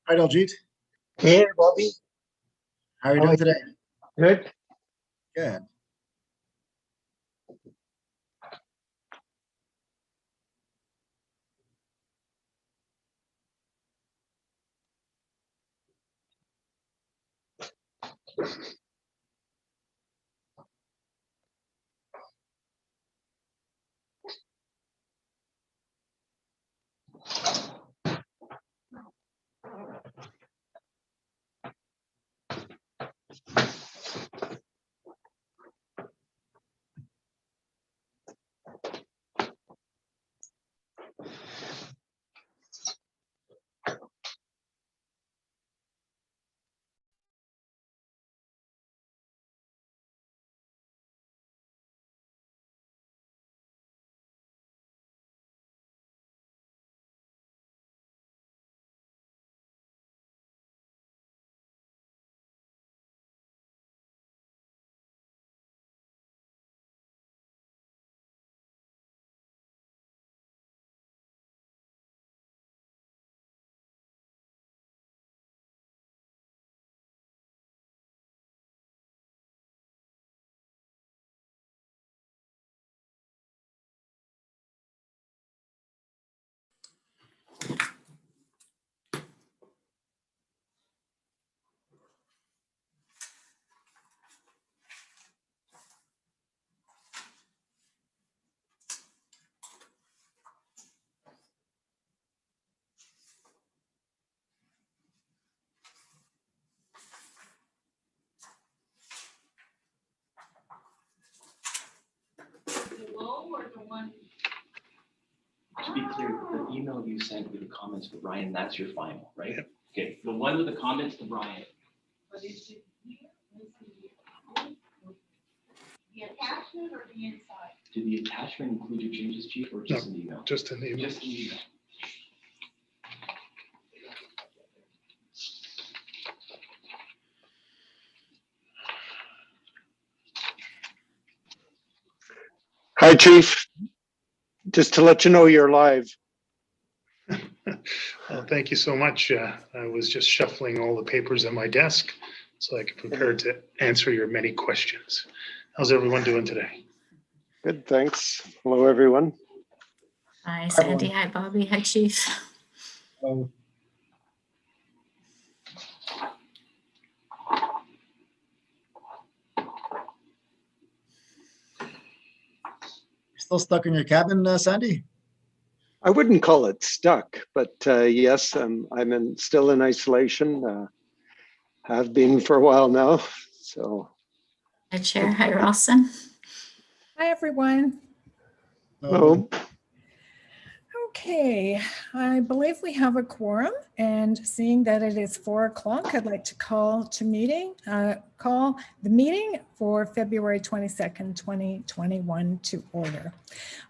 Hi, Daljit. Hey, Bobby. How are you doing today? Good. Good. To be clear, the email you sent with the comments to Brian, that's your final, right? Yep. Okay, the one with the comments to Brian. But is it the attachment or the inside? Did the attachment include your changes, Chief, or just an email? Just an email. Just an email. Hi, Chief. Just to let you know you're live. Well, thank you so much. I was just shuffling all the papers at my desk so I could prepare to answer your many questions. How's everyone doing today? Good, thanks. Hello, everyone. Hi, Sandy. Hi, Bobby. Hi, Chief. Hello. Still stuck in your cabin, Sandy? I wouldn't call it stuck, but yes, I'm still in isolation. Have been for a while now. So. Hi, Chair. Hi, Ralston. Hi, everyone. Hello. Okay, I believe we have a quorum, and seeing that it is 4 o'clock, I'd like to call the meeting for February 22nd, 2021 to order.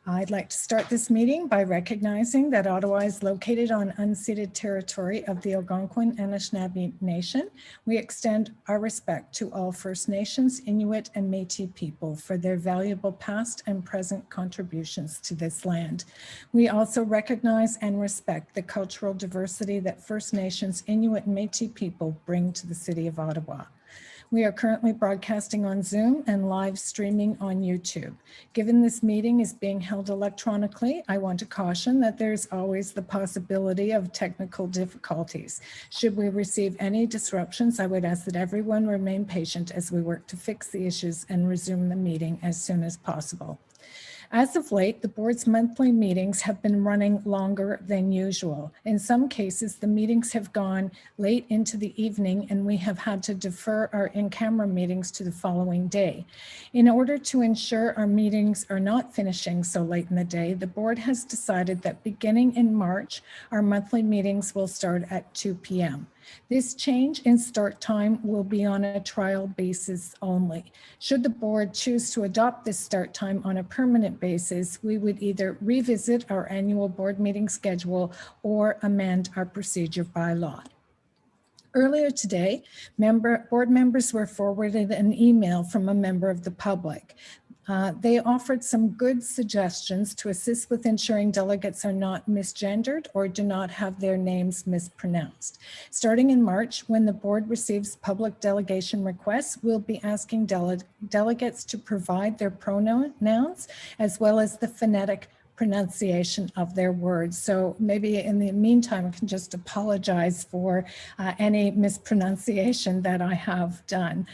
I'd like to start this meeting by recognizing that Ottawa is located on unceded territory of the Algonquin and Anishinaabe Nation. We extend our respect to all First Nations, Inuit, and Métis people for their valuable past and present contributions to this land. We also recognize and respect the cultural diversity that First Nations, Inuit, and Métis people bring to the City of Ottawa. We are currently broadcasting on Zoom and live streaming on YouTube. Given this meeting is being held electronically, I want to caution that there's always the possibility of technical difficulties. Should we receive any disruptions, I would ask that everyone remain patient as we work to fix the issues and resume the meeting as soon as possible. As of late, the board's monthly meetings have been running longer than usual. In some cases, the meetings have gone late into the evening and we have had to defer our in-camera meetings to the following day. In order to ensure our meetings are not finishing so late in the day, the board has decided that beginning in March, our monthly meetings will start at 2 p.m. This change in start time will be on a trial basis only. Should the board choose to adopt this start time on a permanent basis, we would either revisit our annual board meeting schedule or amend our procedure by law. Earlier today, board members were forwarded an email from a member of the public. They offered some good suggestions to assist with ensuring delegates are not misgendered or do not have their names mispronounced. Starting in March, when the board receives public delegation requests, we'll be asking delegates to provide their pronouns as well as the phonetic pronunciation of their words. So maybe in the meantime, I can just apologize for any mispronunciation that I have done.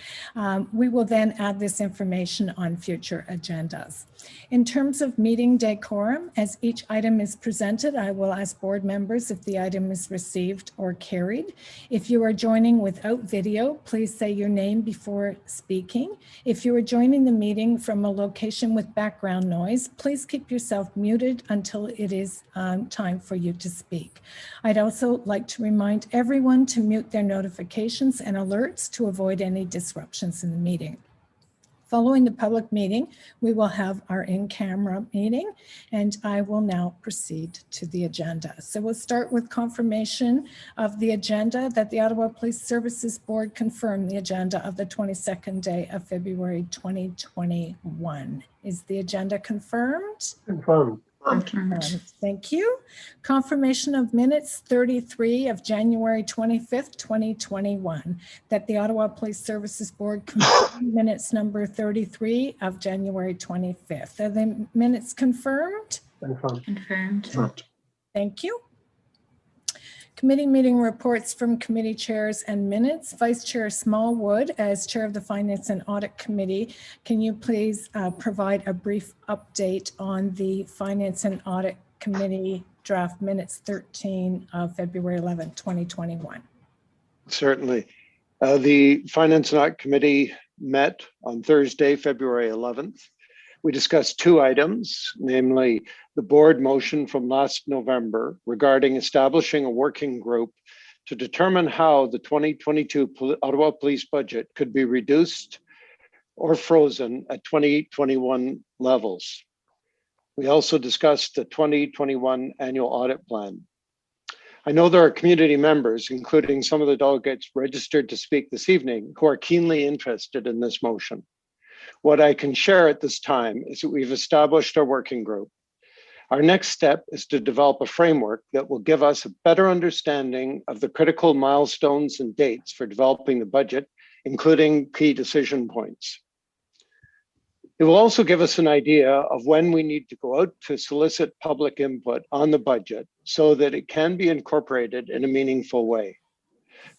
We will then add this information on future agendas. In terms of meeting decorum, as each item is presented, I will ask board members if the item is received or carried. If you are joining without video, please say your name before speaking. If you are joining the meeting from a location with background noise, please keep yourself muted until it is time for you to speak. I'd also like to remind everyone to mute their notifications and alerts to avoid any disruptions in the meeting. Following the public meeting, we will have our in-camera meeting, and I will now proceed to the agenda. So we'll start with confirmation of the agenda that the Ottawa Police Services Board confirmed the agenda of the 22nd day of February 2021. Is the agenda confirmed? Confirmed. Confirmed. Thank you. Confirmation of minutes 33 of January 25th, 2021, that the Ottawa Police Services Board confirmed minutes number 33 of January 25th. Are the minutes confirmed? Confirmed. Thank you. Committee meeting reports from committee chairs and minutes. Vice Chair Smallwood, as Chair of the Finance and Audit Committee, can you please provide a brief update on the Finance and Audit Committee draft minutes 13 of February 11, 2021? Certainly. The Finance and Audit Committee met on Thursday, February 11th. We discussed two items, namely the board motion from last November regarding establishing a working group to determine how the 2022 Ottawa Police budget could be reduced or frozen at 2021 levels. We also discussed the 2021 annual audit plan. I know there are community members, including some of the delegates registered to speak this evening, who are keenly interested in this motion. What I can share at this time is that we've established our working group. Our next step is to develop a framework that will give us a better understanding of the critical milestones and dates for developing the budget, including key decision points. It will also give us an idea of when we need to go out to solicit public input on the budget so that it can be incorporated in a meaningful way.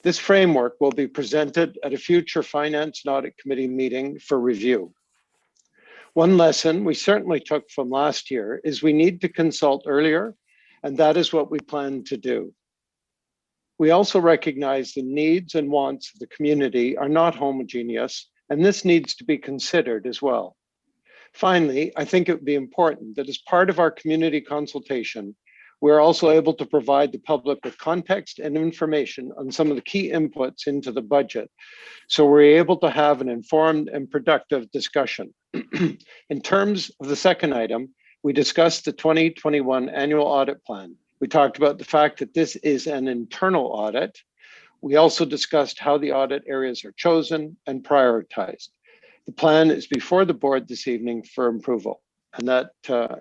This framework will be presented at a future Finance and Audit Committee meeting for review. One lesson we certainly took from last year is we need to consult earlier, and that is what we plan to do. We also recognize the needs and wants of the community are not homogeneous, and this needs to be considered as well. Finally, I think it would be important that as part of our community consultation, we're also able to provide the public with context and information on some of the key inputs into the budget, so we're able to have an informed and productive discussion. In terms of the second item, we discussed the 2021 annual audit plan. We talked about the fact that this is an internal audit. We also discussed how the audit areas are chosen and prioritized. The plan is before the board this evening for approval, and that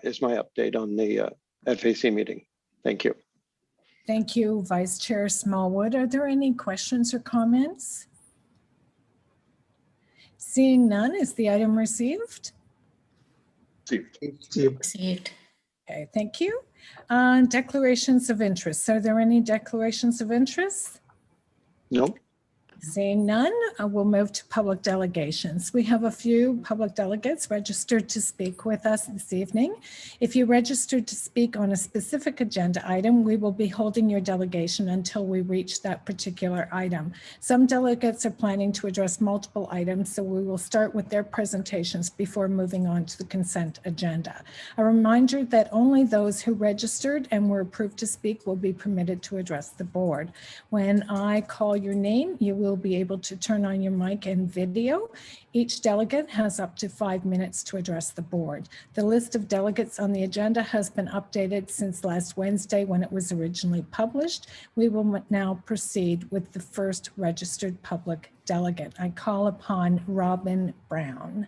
is my update on the FAC meeting. Thank you. Thank you, Vice Chair Smallwood. Are there any questions or comments? Seeing none, is the item received? Received. Okay, thank you. Declarations of interest. Are there any declarations of interest? No. Seeing none, we'll move to public delegations. We have a few public delegates registered to speak with us this evening. If you registered to speak on a specific agenda item, we will be holding your delegation until we reach that particular item. Some delegates are planning to address multiple items, so we will start with their presentations before moving on to the consent agenda. A reminder that only those who registered and were approved to speak will be permitted to address the board. When I call your name, you will be able to turn on your mic and video. Each delegate has up to 5 minutes to address the board. The list of delegates on the agenda has been updated since last Wednesday when it was originally published. We will now proceed with the first registered public delegate. I call upon Robin Brown.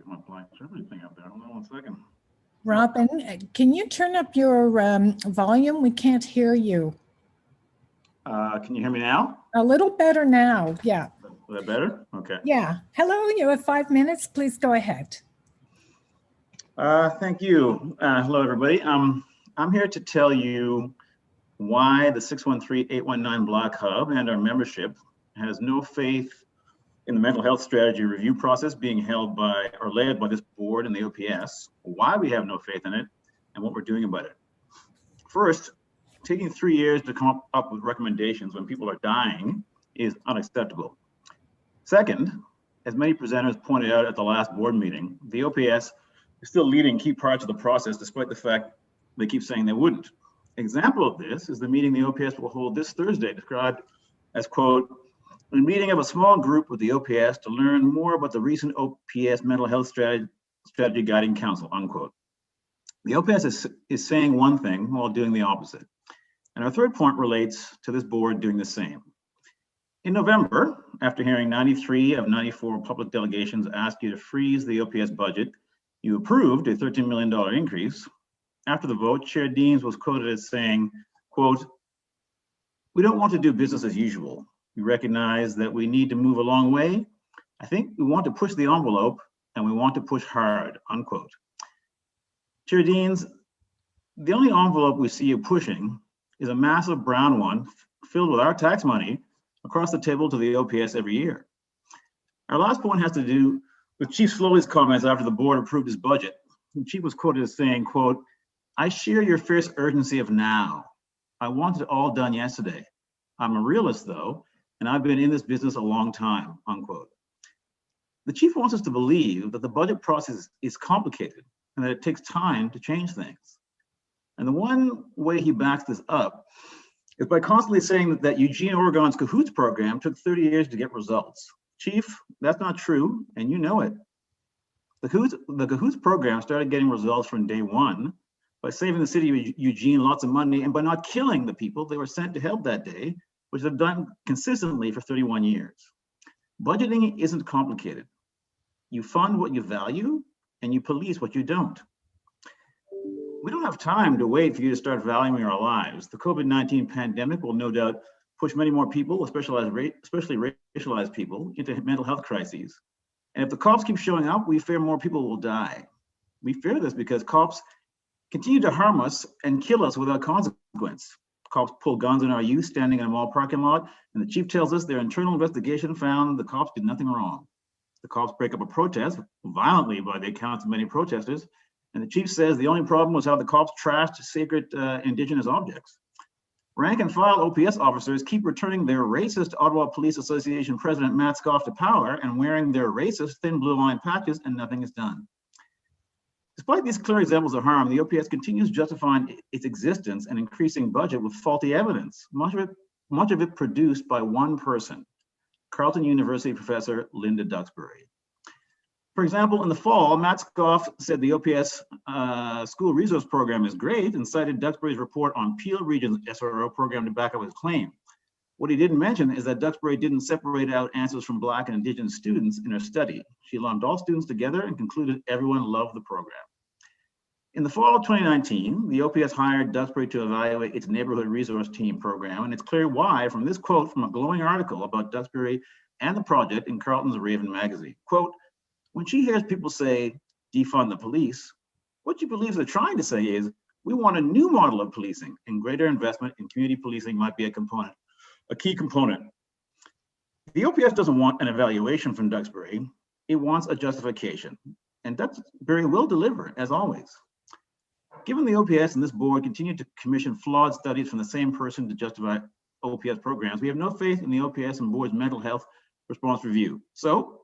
get my black everything up there. Hold on 1 second. Robin, can you turn up your volume? We can't hear you. Can you hear me now? A little better now. Yeah. Is that better? Okay. Yeah. Hello, you have 5 minutes. Please go ahead. Thank you. Hello, everybody. I'm here to tell you why the 613-819 Black Hub and our membership has no faith in the mental health strategy review process being held by or led by this board and the OPS, why we have no faith in it, and what we're doing about it. First, taking 3 years to come up with recommendations when people are dying is unacceptable. Second, as many presenters pointed out at the last board meeting, the OPS is still leading key parts of the process despite the fact they keep saying they wouldn't. Example of this is the meeting the OPS will hold this Thursday, described as, quote, a meeting of a small group with the OPS to learn more about the recent OPS mental health strategy guiding council, unquote. The OPS is saying one thing while doing the opposite. And our third point relates to this board doing the same. In November, after hearing 93 of 94 public delegations ask you to freeze the OPS budget, you approved a $13 million increase. After the vote, Chair Deans was quoted as saying, quote, we don't want to do business as usual. We recognize that we need to move a long way. I think we want to push the envelope and we want to push hard, unquote. Chair Deans, the only envelope we see you pushing is a massive brown one filled with our tax money across the table to the OPS every year. Our last point has to do with Chief Sloly's comments after the board approved his budget. The chief was quoted as saying, quote, I share your fierce urgency of now. I want it all done yesterday. I'm a realist though, and I've been in this business a long time, unquote. The chief wants us to believe that the budget process is complicated and that it takes time to change things. And the one way he backs this up is by constantly saying that Eugene Oregon's Cahoots program took 30 years to get results. Chief, that's not true, and you know it. The Cahoots program started getting results from day one by saving the city of Eugene lots of money and by not killing the people they were sent to help that day, which they've done consistently for 31 years. Budgeting isn't complicated. You fund what you value and you police what you don't. We don't have time to wait for you to start valuing our lives. The COVID-19 pandemic will no doubt push many more people, especially racialized people, into mental health crises. And if the cops keep showing up, we fear more people will die. We fear this because cops continue to harm us and kill us without consequence. Cops pull guns on our youth standing in a mall parking lot, and the chief tells us their internal investigation found the cops did nothing wrong. The cops break up a protest, violently by the accounts of many protesters, and the chief says the only problem was how the cops trashed sacred Indigenous objects. Rank and file OPS officers keep returning their racist Ottawa Police Association President Matt Scoff to power and wearing their racist thin blue line patches, and nothing is done. Despite these clear examples of harm, the OPS continues justifying its existence and increasing budget with faulty evidence, much of it produced by one person, Carleton University professor Linda Duxbury. For example, in the fall, Matt Scoff said the OPS school resource program is great and cited Duxbury's report on Peel Region's SRO program to back up his claim. What he didn't mention is that Duxbury didn't separate out answers from Black and Indigenous students in her study. She lumped all students together and concluded everyone loved the program. In the fall of 2019, the OPS hired Duxbury to evaluate its neighborhood resource team program, and it's clear why from this quote from a glowing article about Duxbury and the project in Carleton's Raven magazine. Quote, when she hears people say, defund the police, what she believes they're trying to say is, we want a new model of policing and greater investment in community policing might be a key component. The OPS doesn't want an evaluation from Duxbury, it wants a justification, and Duxbury will deliver, as always. Given the OPS and this board continue to commission flawed studies from the same person to justify OPS programs, we have no faith in the OPS and board's mental health response review. So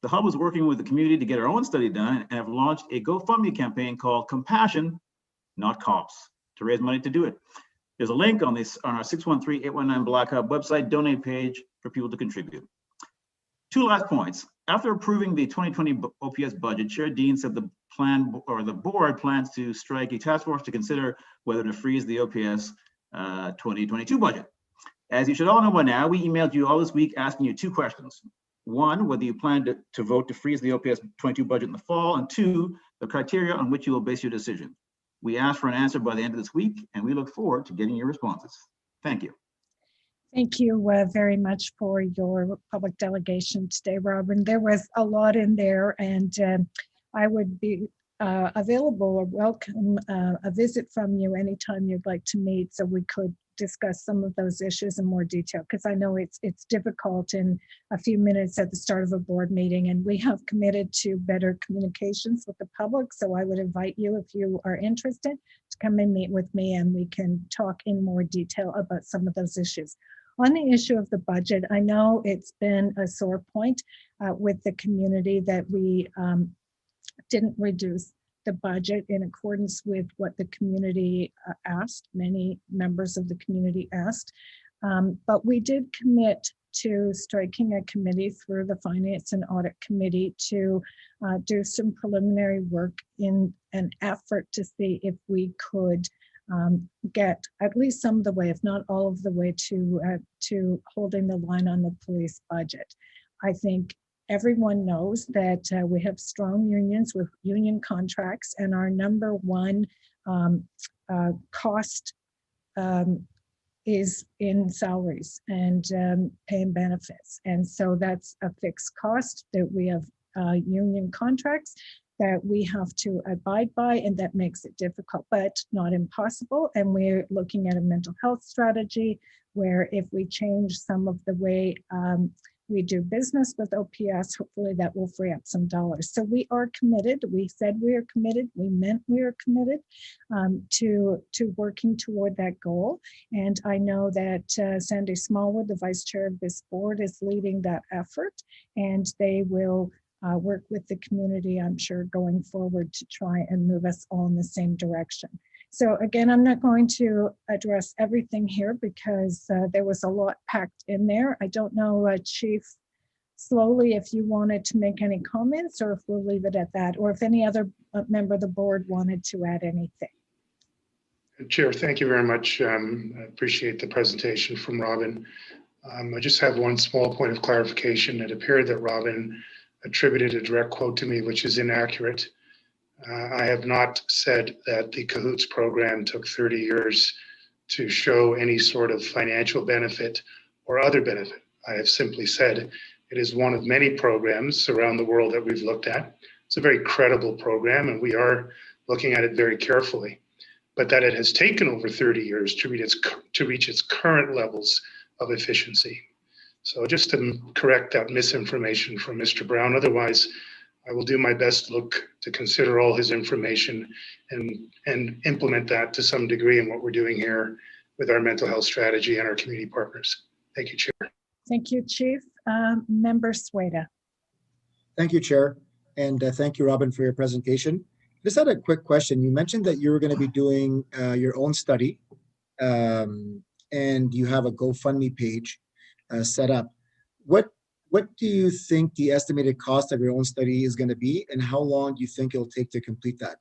the Hub is working with the community to get our own study done and have launched a GoFundMe campaign called Compassion, Not Cops, to raise money to do it. There's a link on our 613-819 Black Hub website donate page for people to contribute. Two last points. After approving the 2020 OPS budget, Chair Deans said the board plans to strike a task force to consider whether to freeze the OPS 2022 budget. As you should all know by now, we emailed you all this week asking you two questions. 1, whether you plan to vote to freeze the OPS 22 budget in the fall, and 2, the criteria on which you will base your decision. We ask for an answer by the end of this week, and we look forward to getting your responses. Thank you. Thank you very much for your public delegation today, Robin. There was a lot in there, and I would be available or welcome a visit from you anytime you'd like to meet, so we could discuss some of those issues in more detail, because I know it's difficult in a few minutes at the start of a board meeting, and we have committed to better communications with the public. So I would invite you, if you are interested, to come and meet with me, and we can talk in more detail about some of those issues. On the issue of the budget, I know it's been a sore point with the community that we didn't reduce the budget in accordance with what the community asked, many members of the community asked. But we did commit to striking a committee through the Finance and Audit Committee to do some preliminary work in an effort to see if we could get at least some of the way, if not all of the way, to holding the line on the police budget. I think everyone knows that we have strong unions with union contracts, and our number one cost is in salaries and paying benefits. And so that's a fixed cost that we have union contracts that we have to abide by, and that makes it difficult, but not impossible. And we're looking at a mental health strategy where if we change some of the way we do business with OPS, hopefully that will free up some dollars. So we are committed. We said we are committed. We meant we are committed to working toward that goal. And I know that Sandy Smallwood, the vice chair of this board, is leading that effort, and they will work with the community, I'm sure, going forward to try and move us all in the same direction. So again, I'm not going to address everything here because there was a lot packed in there. I don't know, Chief Sloly, if you wanted to make any comments, or if we'll leave it at that, or if any other member of the board wanted to add anything. Chair, thank you very much. I appreciate the presentation from Robin. I just have one small point of clarification. It appeared that Robin attributed a direct quote to me, which is inaccurate. I have not said that the Cahoots program took 30 years to show any sort of financial benefit or other benefit. I have simply said it is one of many programs around the world that we've looked at. It's a very credible program, and we are looking at it very carefully. But that it has taken over 30 years to reach its current levels of efficiency. So just to correct that misinformation from Mr. Brown. Otherwise, I will do my best to consider all his information and implement that to some degree in what we're doing here with our mental health strategy and our community partners. Thank you, Chair. Thank you, Chief. Member Sweda. Thank you, Chair. And thank you, Robin, for your presentation. Just had a quick question. You mentioned that you were going to be doing your own study and you have a GoFundMe page set up. What do you think the estimated cost of your own study is going to be, and how long do you think it'll take to complete that?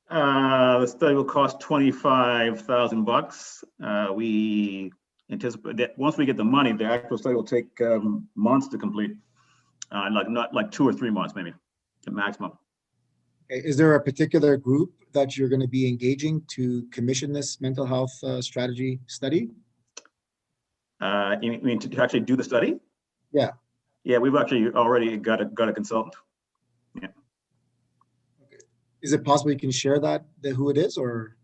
The study will cost $25,000. We anticipate that once we get the money, the actual study will take months to complete, not like 2 or 3 months, maybe the maximum. Is there a particular group that you're going to be engaging to commission this mental health strategy study? You mean to actually do the study? Yeah. Yeah, we've actually already got a consultant. Yeah. Okay. Is it possible you can share that, who it is, or?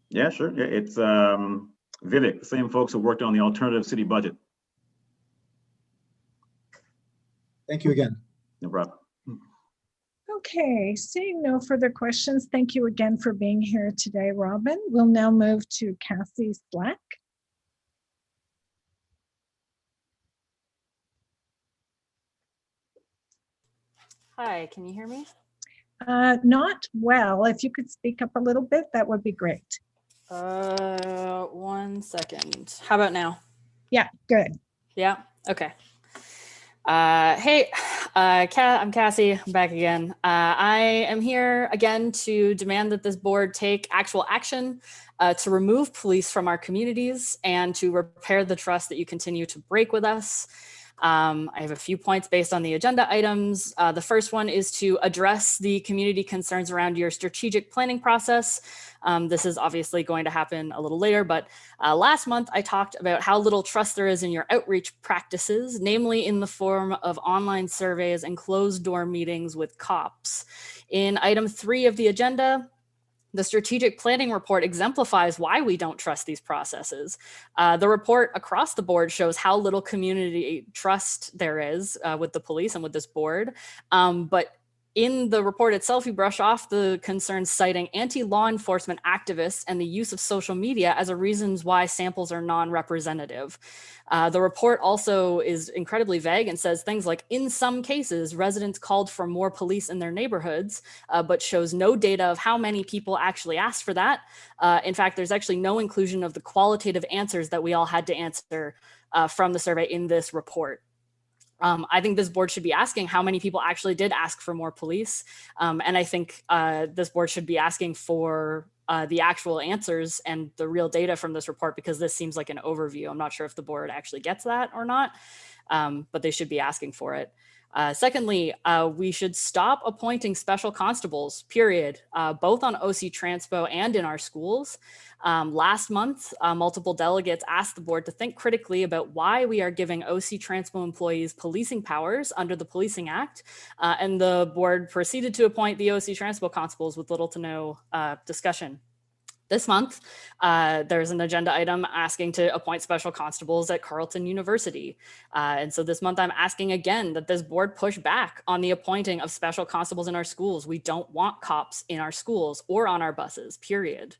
Yeah, sure. Yeah, it's Vivek, the same folks who worked on the alternative city budget. Thank you again. No problem. Okay, seeing no further questions, thank you again for being here today, Robin. We'll now move to Cassie Slack. Hi, can you hear me? Not well. If you could speak up a little bit, that would be great. 1 second. How about now? Yeah, good. Yeah, okay. Hey, I'm Cassie, I'm back again. I am here again to demand that this board take actual action to remove police from our communities and to repair the trust that you continue to break with us. I have a few points based on the agenda items. The first one is to address the community concerns around your strategic planning process. This is obviously going to happen a little later, but last month I talked about how little trust there is in your outreach practices, namely in the form of online surveys and closed door meetings with cops. In item 3 of the agenda, the strategic planning report exemplifies why we don't trust these processes. The report across the board shows how little community trust there is with the police and with this board. But in the report itself, you brush off the concerns, citing anti-law enforcement activists and the use of social media as a reasons why samples are non-representative. The report also is incredibly vague and says things like, in some cases, residents called for more police in their neighborhoods, but shows no data of how many people actually asked for that. In fact, there's actually no inclusion of the qualitative answers that we all had to answer from the survey in this report. I think this board should be asking how many people actually did ask for more police. And I think this board should be asking for the actual answers and the real data from this report, because this seems like an overview. I'm not sure if the board actually gets that or not, but they should be asking for it. Secondly, we should stop appointing special constables, period, both on OC Transpo and in our schools. Last month, multiple delegates asked the board to think critically about why we are giving OC Transpo employees policing powers under the Policing Act, and the board proceeded to appoint the OC Transpo constables with little to no discussion. This month, there's an agenda item asking to appoint special constables at Carleton University. And so this month I'm asking again that this board push back on the appointing of special constables in our schools. We don't want cops in our schools or on our buses, period.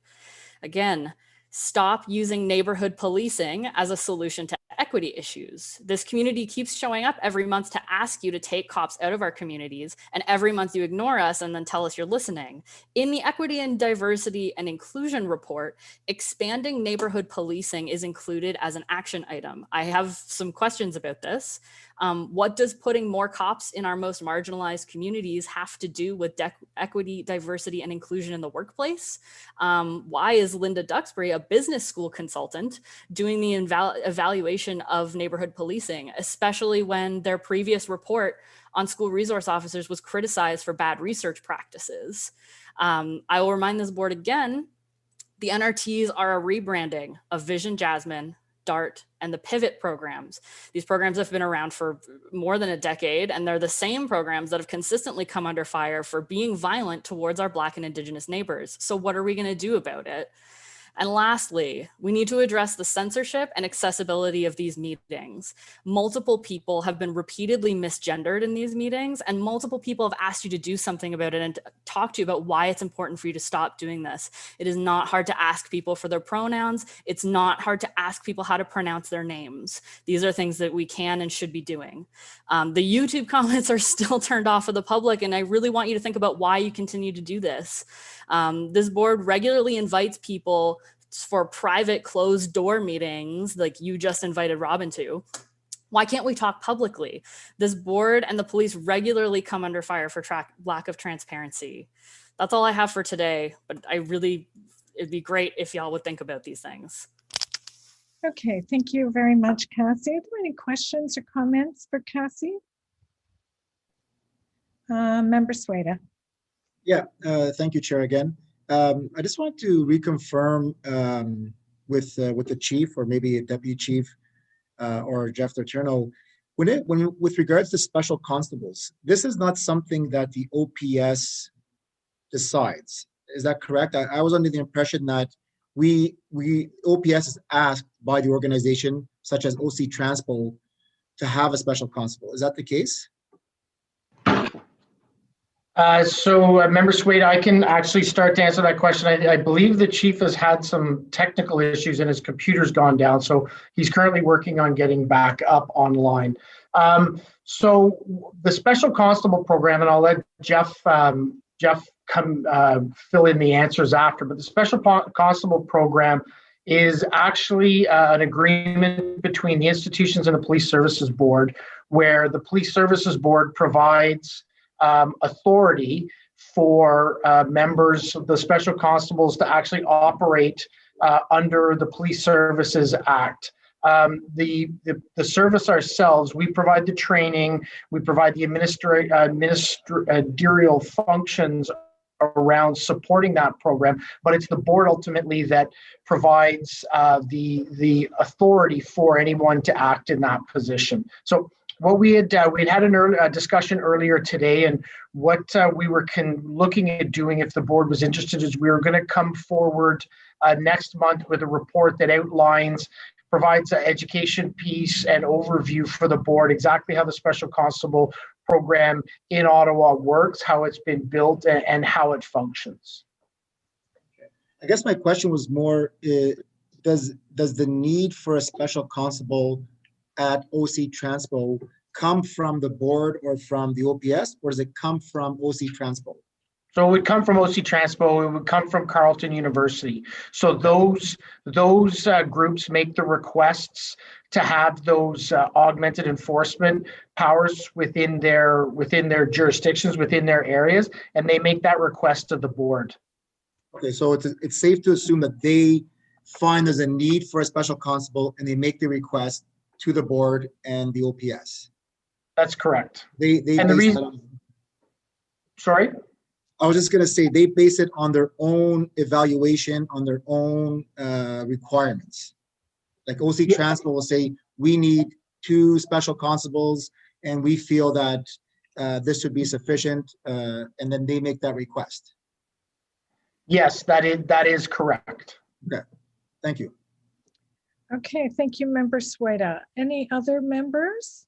Again, stop using neighborhood policing as a solution to equity issues. This community keeps showing up every month to ask you to take cops out of our communities, and every month you ignore us and then tell us you're listening. In the Equity and Diversity and Inclusion report, expanding neighborhood policing is included as an action item. I have some questions about this. What does putting more cops in our most marginalized communities have to do with equity, diversity, and inclusion in the workplace? Why is Linda Duxbury, a business school consultant, doing the evaluation of neighborhood policing, especially when their previous report on school resource officers was criticized for bad research practices? I will remind this board again, the NRTs are a rebranding of Vision Jasmine, DART, and the Pivot programs. These programs have been around for more than a decade, and they're the same programs that have consistently come under fire for being violent towards our Black and Indigenous neighbors. So what are we going to do about it? And lastly, we need to address the censorship and accessibility of these meetings. Multiple people have been repeatedly misgendered in these meetings, and multiple people have asked you to do something about it and talk to you about why it's important for you to stop doing this. It is not hard to ask people for their pronouns. It's not hard to ask people how to pronounce their names. These are things that we can and should be doing. The YouTube comments are still turned off for the public, and I really want you to think about why you continue to do this. This board regularly invites people for private closed door meetings like you just invited Robin to. Why can't we talk publicly? This board and the police regularly come under fire for lack of transparency. That's all I have for today, but it'd be great if y'all would think about these things. Okay, thank you very much, Cassie. Are there any questions or comments for Cassie? Member Sweda. Yeah, thank you, Chair, again. I just want to reconfirm with the chief, or maybe a deputy chief, or Jeff Turturno, with regards to special constables, this is not something that the OPS decides. Is that correct? I was under the impression that OPS is asked by the organization, such as OC Transpo, to have a special constable. Is that the case? Member Swade, I can actually start to answer that question. I believe the chief has had some technical issues and his computer's gone down, so he's currently working on getting back up online. So the special constable program, and I'll let Jeff come fill in the answers after, but the special constable program is actually an agreement between the institutions and the Police Services Board, where the Police Services Board provides authority for members of the special constables to actually operate under the Police Services Act. The service ourselves, we provide the training, we provide the ministerial functions around supporting that program, but it's the board ultimately that provides the authority for anyone to act in that position. So what we had a discussion earlier today, and what we were looking at doing, if the board was interested, is we were going to come forward next month with a report that provides an education piece and overview for the board, exactly how the Special Constable program in Ottawa works, how it's been built, and how it functions. I guess my question was more, does the need for a special constable at OC Transpo come from the board or from the OPS, or does it come from OC Transpo? So it would come from OC Transpo, it would come from Carleton University. So those groups make the requests to have those augmented enforcement powers within their jurisdictions, within their areas, and they make that request to the board. Okay, so it's safe to assume that they find there's a need for a special constable and they make the request to the board and the OPS. That's correct. Sorry? I was just going to say, they base it on their own evaluation, on their own requirements. Like OC Transpo will say, we need 2 special constables and we feel that this would be sufficient, and then they make that request. Yes, that is correct. Okay, thank you. Okay, thank you, Member Sueda. Any other members?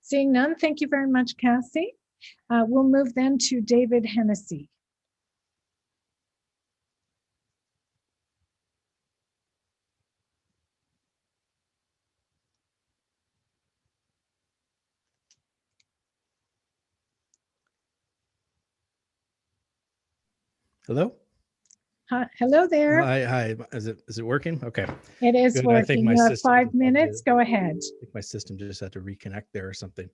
Seeing none, thank you very much, Cassie. We'll move then to David Hennessy. Hello? Hi, hello there. Hi. Is it working? Okay. It is Good. working. You have 5 minutes. Go ahead. I think my system just had to reconnect there or something.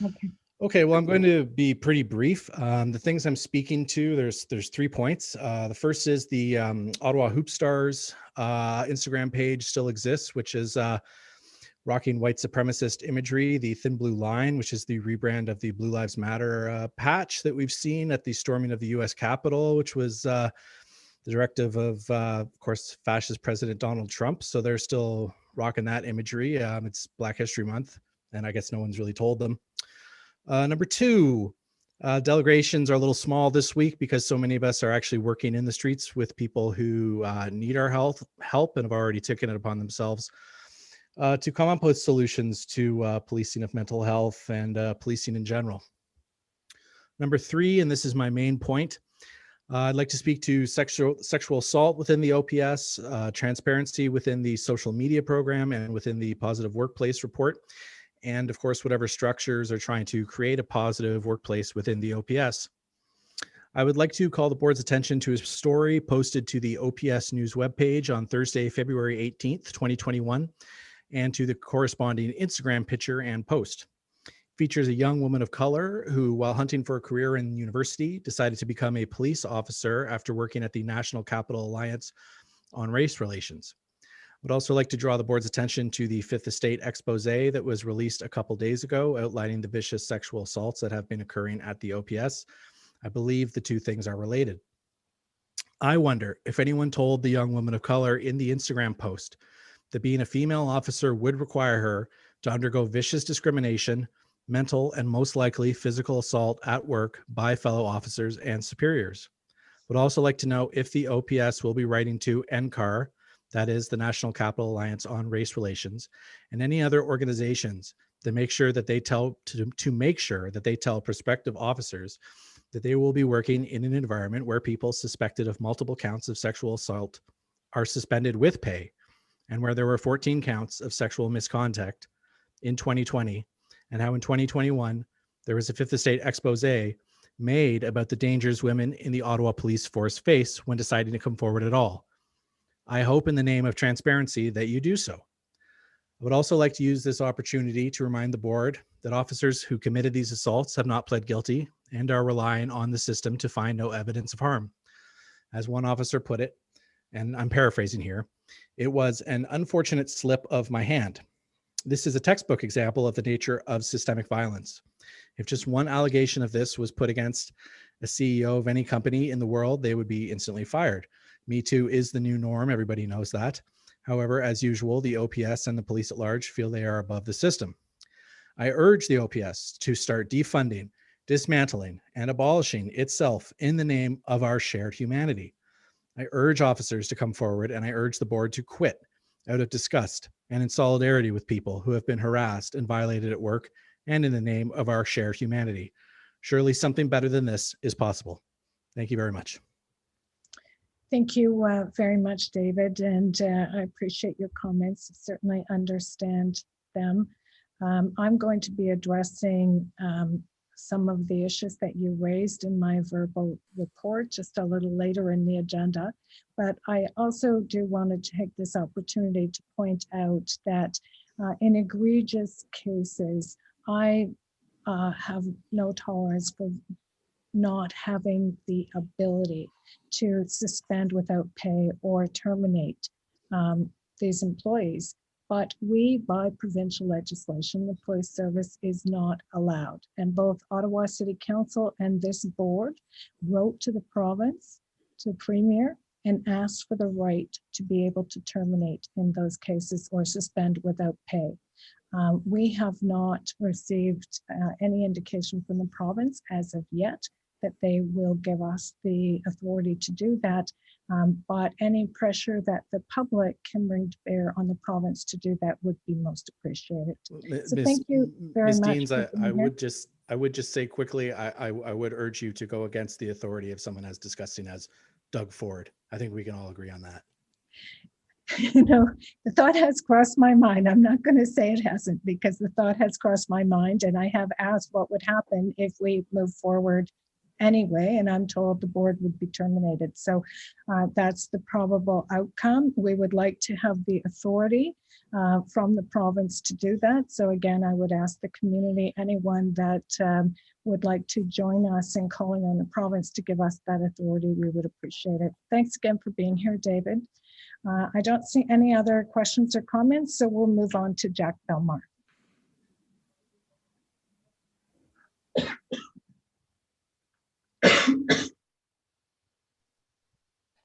Okay. Okay, well, I'm going to be pretty brief. The things I'm speaking to, there's 3 points. The first is the Ottawa Hoop Stars Instagram page still exists, which is rocking white supremacist imagery, the thin blue line, which is the rebrand of the Blue Lives Matter patch that we've seen at the storming of the US Capitol, which was the directive of course, fascist President Donald Trump. So they're still rocking that imagery. It's Black History Month, and I guess no one's really told them. Number 2, delegations are a little small this week because so many of us are actually working in the streets with people who need our help and have already taken it upon themselves to come up with solutions to policing of mental health and policing in general. Number 3, and this is my main point, I'd like to speak to sexual assault within the OPS, transparency within the social media program and within the positive workplace report, and of course, whatever structures are trying to create a positive workplace within the OPS. I would like to call the board's attention to a story posted to the OPS news webpage on Thursday, February 18th, 2021, and to the corresponding Instagram picture and post. Features a young woman of color who, while hunting for a career in university, decided to become a police officer after working at the National Capital Alliance on Race Relations. I would also like to draw the board's attention to the Fifth Estate expose that was released a couple days ago, outlining the vicious sexual assaults that have been occurring at the OPS. I believe the 2 things are related. I wonder if anyone told the young woman of color in the Instagram post that being a female officer would require her to undergo vicious discrimination, mental, and most likely physical assault at work by fellow officers and superiors. Would also like to know if the OPS will be writing to NCAR, that is the National Capital Alliance on Race Relations, and any other organizations that make sure that they tell prospective officers that they will be working in an environment where people suspected of multiple counts of sexual assault are suspended with pay, and where there were 14 counts of sexual misconduct in 2020, and how in 2021 there was a Fifth Estate expose made about the dangers women in the Ottawa police force face when deciding to come forward at all. I hope in the name of transparency that you do so. I would also like to use this opportunity to remind the board that officers who committed these assaults have not pled guilty and are relying on the system to find no evidence of harm. As one officer put it, and I'm paraphrasing here, It was an unfortunate slip of my hand. This is a textbook example of the nature of systemic violence. If just one allegation of this was put against a CEO of any company in the world, they would be instantly fired. Me Too is the new norm. Everybody knows that. However, as usual, the OPS and the police at large feel they are above the system. I urge the OPS to start defunding, dismantling, and abolishing itself in the name of our shared humanity. I urge officers to come forward, and I urge the board to quit out of disgust and in solidarity with people who have been harassed and violated at work and in the name of our shared humanity. Surely something better than this is possible. Thank you very much. Thank you very much, David, and I appreciate your comments. Certainly understand them. I'm going to be addressing some of the issues that you raised in my verbal report just a little later in the agenda. But I also do want to take this opportunity to point out that in egregious cases, I have no tolerance for not having the ability to suspend without pay or terminate these employees. But we, by provincial legislation, the police service is not allowed. And both Ottawa City Council and this board wrote to the province, to the Premier, and asked for the right to be able to terminate in those cases or suspend without pay. We have not received any indication from the province as of yet that they will give us the authority to do that. But any pressure that the public can bring to bear on the province to do that would be most appreciated. So thank you very Ms. much. Deans, I would just say quickly, I would urge you to go against the authority of someone as disgusting as Doug Ford. I think we can all agree on that. You know, the thought has crossed my mind. I'm not going to say it hasn't, because the thought has crossed my mind, and I have asked what would happen if we move forward anyway, and I'm told the board would be terminated. So that's the probable outcome. We would like to have the authority from the province to do that. So again, I would ask the community, anyone that would like to join us in calling on the province to give us that authority, we would appreciate it. Thanks again for being here, David. I don't see any other questions or comments, so we'll move on to Jack Bellemare.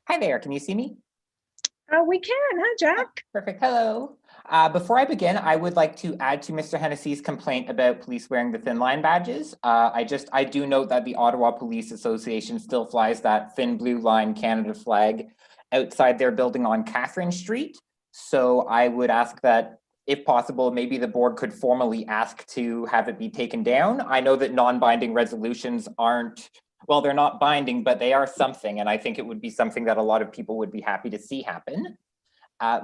Hi there, can you see me? We can, huh, Jack? Perfect, hello. Before I begin, I would like to add to Mr. Hennessy's complaint about police wearing the thin line badges. I do note that the Ottawa Police Association still flies that thin blue line Canada flag outside their building on Catherine Street. So I would ask that, if possible, maybe the board could formally ask to have it be taken down. I know that non-binding resolutions aren't, well, they're not binding, but they are something. And I think it would be something that a lot of people would be happy to see happen.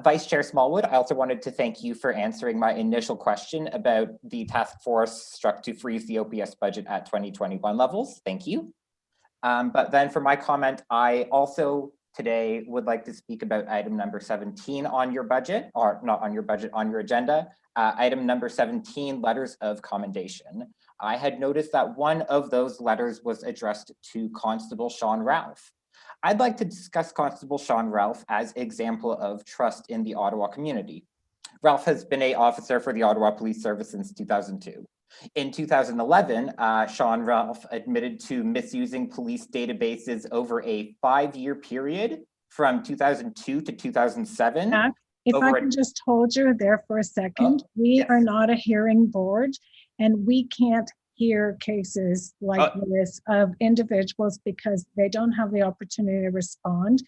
Vice Chair Smallwood, I also wanted to thank you for answering my initial question about the task force struck to freeze the OPS budget at 2021 levels. Thank you. But then for my comment, I also today would like to speak about item number 17 on your budget, or not on your budget, on your agenda. Item number 17, letters of commendation. I had noticed that one of those letters was addressed to Constable Sean Ralph. I'd like to discuss Constable Sean Ralph as an example of trust in the Ottawa community. Ralph has been an officer for the Ottawa Police Service since 2002. In 2011, Sean Ralph admitted to misusing police databases over a 5-year period from 2002 to 2007. Jack, if I can just hold you there for a second, we are not a hearing board, and we can't hear cases like this of individuals because they don't have the opportunity to respond.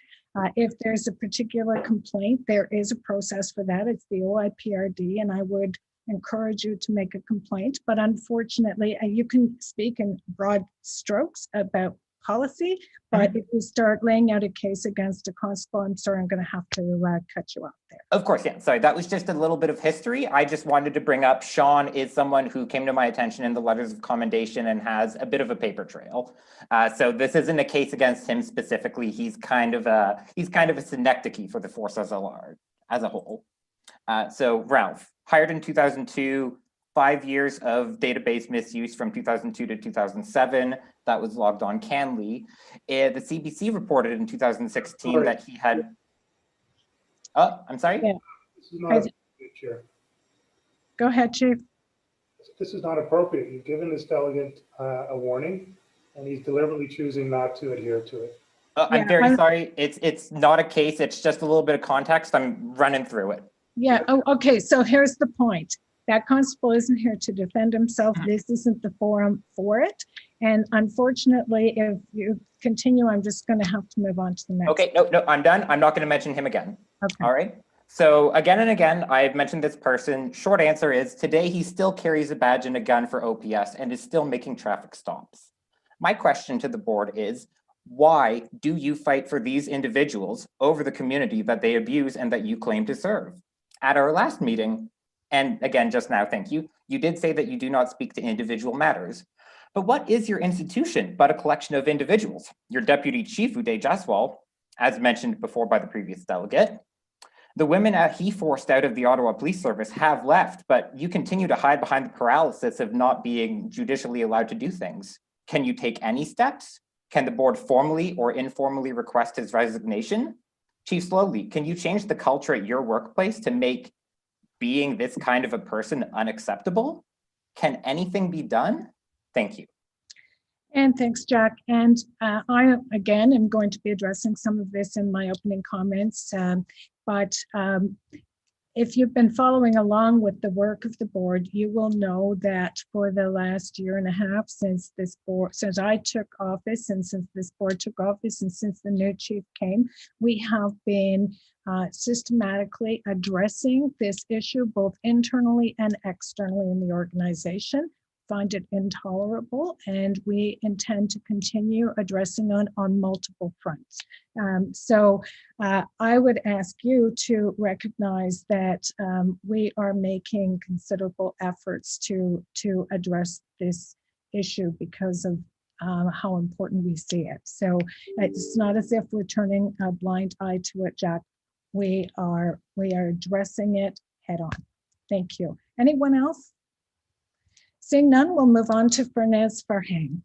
If there's a particular complaint, there is a process for that. It's the OIPRD, and I would encourage you to make a complaint. But unfortunately, you can speak in broad strokes about policy, but if you start laying out a case against a constable, I'm sorry, I'm going to have to cut you off there. Of course, yeah. Sorry, that was just a little bit of history. I just wanted to bring up Sean is someone who came to my attention in the letters of commendation and has a bit of a paper trail. So this isn't a case against him specifically. He's kind of a synecdoche for the force as a whole. So Ralph, hired in 2002, 5 years of database misuse from 2002 to 2007. That was logged on Canley. The CBC reported in 2016 that he had. Oh, I'm sorry? Yeah. This is not Chair. Go ahead, Chief. This is not appropriate. You've given this delegate a warning, and he's deliberately choosing not to adhere to it. I'm very sorry. It's not a case. It's just a little bit of context. I'm running through it. Yeah. Oh, okay. So here's the point. That constable isn't here to defend himself. This isn't the forum for it. And unfortunately, if you continue, I'm just going to have to move on to the next. Okay. No, I'm done. I'm not going to mention him again. Okay. All right. So again and again, I've mentioned this person. Short answer is today he still carries a badge and a gun for OPS and is still making traffic stops. My question to the board is, why do you fight for these individuals over the community that they abuse and that you claim to serve? At our last meeting, and again, just now, thank you, you did say that you do not speak to individual matters. But what is your institution but a collection of individuals? Your deputy chief, Uday Jaswal, as mentioned before by the previous delegate, the women he forced out of the Ottawa Police Service have left, but you continue to hide behind the paralysis of not being judicially allowed to do things. Can you take any steps? Can the board formally or informally request his resignation? Chief Sloly, can you change the culture at your workplace to make being this kind of a person unacceptable? Can anything be done? Thank you. And thanks, Jack. And I, again, am going to be addressing some of this in my opening comments. But if you've been following along with the work of the board, you will know that for the last year and a half since I took office and since this board took office and since the new chief came, we have been systematically addressing this issue both internally and externally in the organization. Find it intolerable, and we intend to continue addressing on multiple fronts. So I would ask you to recognize that we are making considerable efforts to address this issue because of how important we see it. So it's not as if we're turning a blind eye to it, Jack. We are addressing it head on. Thank you. Anyone else? Seeing none, we'll move on to Farnaz Farhang.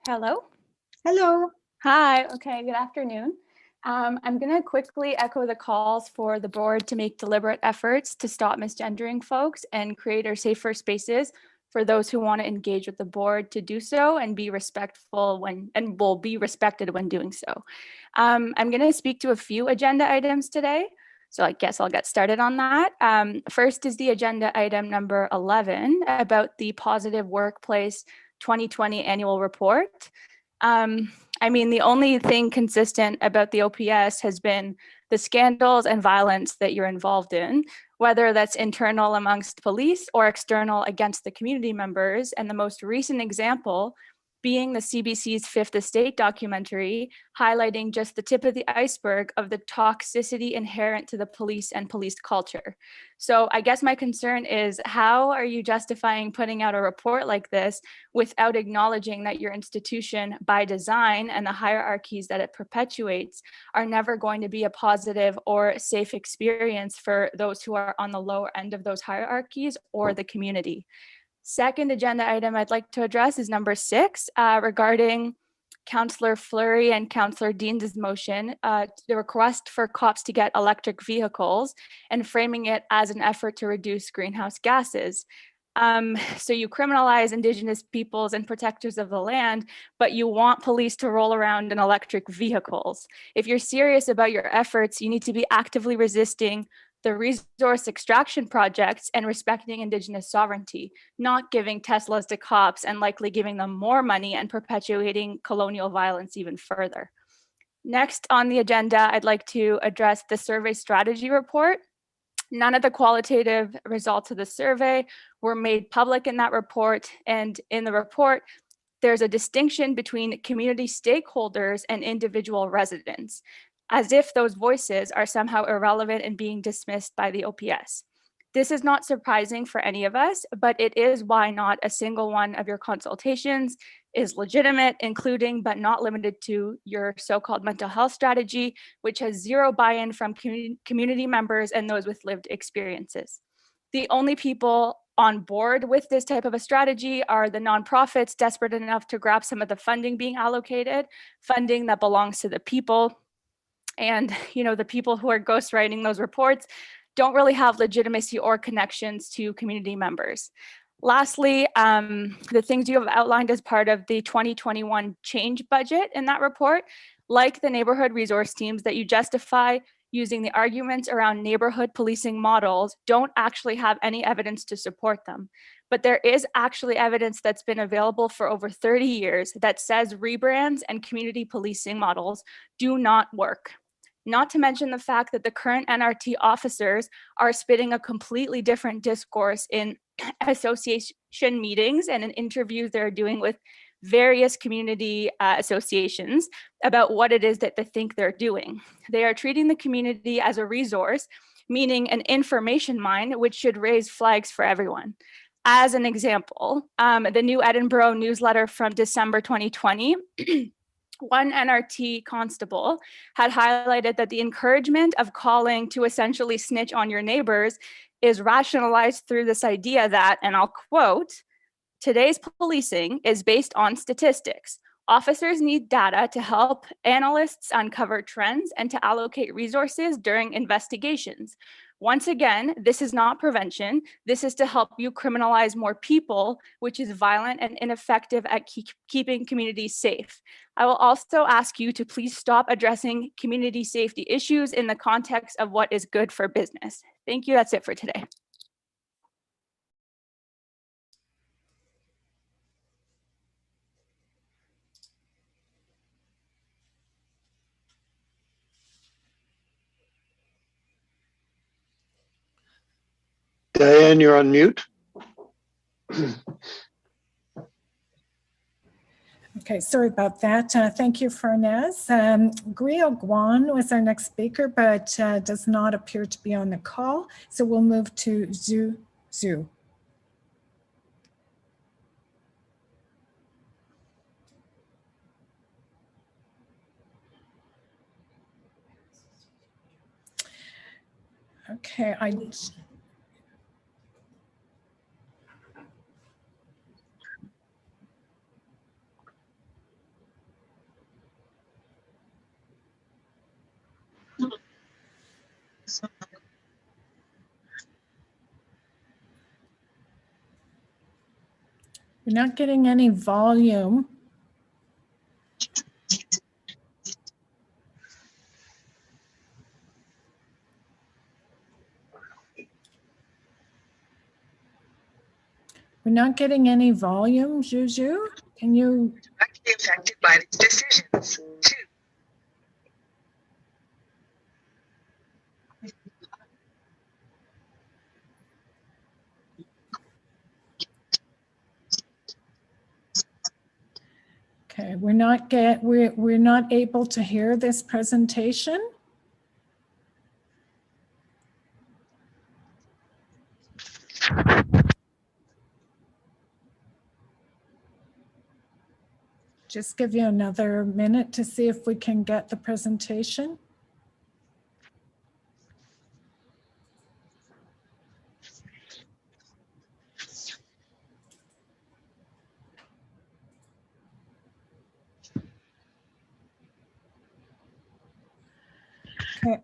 Hello. Hello. Hi. Okay, good afternoon. I'm going to quickly echo the calls for the board to make deliberate efforts to stop misgendering folks and create our safer spaces for those who want to engage with the board to do so and be respectful and will be respected when doing so. I'm going to speak to a few agenda items today. So I guess I'll get started on that. First is the agenda item number 11 about the Positive Workplace 2020 annual report. I mean, the only thing consistent about the OPS has been the scandals and violence that you're involved in, whether that's internal amongst police or external against the community members. And the most recent example being the CBC's Fifth Estate documentary, highlighting just the tip of the iceberg of the toxicity inherent to the police and police culture. So I guess my concern is, how are you justifying putting out a report like this without acknowledging that your institution, by design, and the hierarchies that it perpetuates are never going to be a positive or safe experience for those who are on the lower end of those hierarchies or the community? Second agenda item I'd like to address is number 6, regarding Councillor Fleury and Councillor Deans' motion, the request for cops to get electric vehicles and framing it as an effort to reduce greenhouse gases. So you criminalize Indigenous peoples and protectors of the land, but you want police to roll around in electric vehicles. If you're serious about your efforts, you need to be actively resisting the resource extraction projects and respecting Indigenous sovereignty, not giving Teslas to cops and likely giving them more money and perpetuating colonial violence even further. Next on the agenda, I'd like to address the survey strategy report. None of the qualitative results of the survey were made public in that report. And in the report, there's a distinction between community stakeholders and individual residents, as if those voices are somehow irrelevant and being dismissed by the OPS. This is not surprising for any of us, but it is why not a single one of your consultations is legitimate, including but not limited to your so-called mental health strategy, which has zero buy-in from community members and those with lived experiences. The only people on board with this type of a strategy? Are the nonprofits desperate enough to grab some of the funding being allocated, funding that belongs to the people? And, you know, the people who are ghostwriting those reports don't really have legitimacy or connections to community members. Lastly, the things you have outlined as part of the 2021 change budget in that report, like the neighborhood resource teams that you justify using the arguments around neighborhood policing models, don't actually have any evidence to support them. But there is actually evidence that's been available for over 30 years that says rebrands and community policing models do not work. Not to mention the fact that the current NRT officers are spitting a completely different discourse in association meetings and in interviews they're doing with various community associations about what it is that they think they're doing. They are treating the community as a resource, meaning an information mine, which should raise flags for everyone. As an example, the New Edinburgh newsletter from December 2020, one NRT constable had highlighted that the encouragement of calling to essentially snitch on your neighbors is rationalized through this idea that, and I'll quote, "Today's policing is based on statistics. Officers need data to help analysts uncover trends and to allocate resources during investigations. Once again, this is not prevention. This is to help you criminalize more people, which is violent and ineffective at keeping communities safe. I will also ask you to please stop addressing community safety issues in the context of what is good for business." Thank you. That's it for today. Diane, you're on mute. Okay, sorry about that. Thank you, Farnaz. Griot Guan was our next speaker, but does not appear to be on the call. So we'll move to Xue Xu. Okay, we're not getting any volume. We're not getting any volume, Xue Xu. Can you? Directly affected by these decisions. Two. Okay, we're not able to hear this presentation. Just give you another minute to see if we can get the presentation. Okay.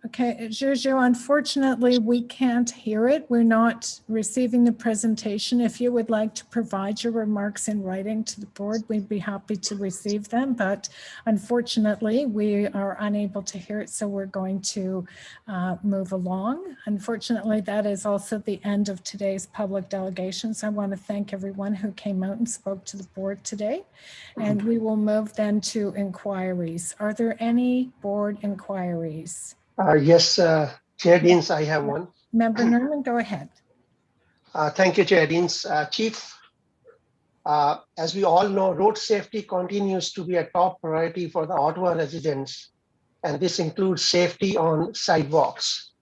Okay, Xue Xu, unfortunately, we can't hear it. We're not receiving the presentation. If you would like to provide your remarks in writing to the board, we'd be happy to receive them. But unfortunately, we are unable to hear it, so we're going to move along. Unfortunately, that is also the end of today's public delegations. I want to thank everyone who came out and spoke to the board today. And we will move then to inquiries. Are there any board inquiries? Yes, Chair Deans, I have one. Member Norman, go ahead. Thank you, Chair Deans. Chief, as we all know, road safety continues to be a top priority for the Ottawa residents, and this includes safety on sidewalks.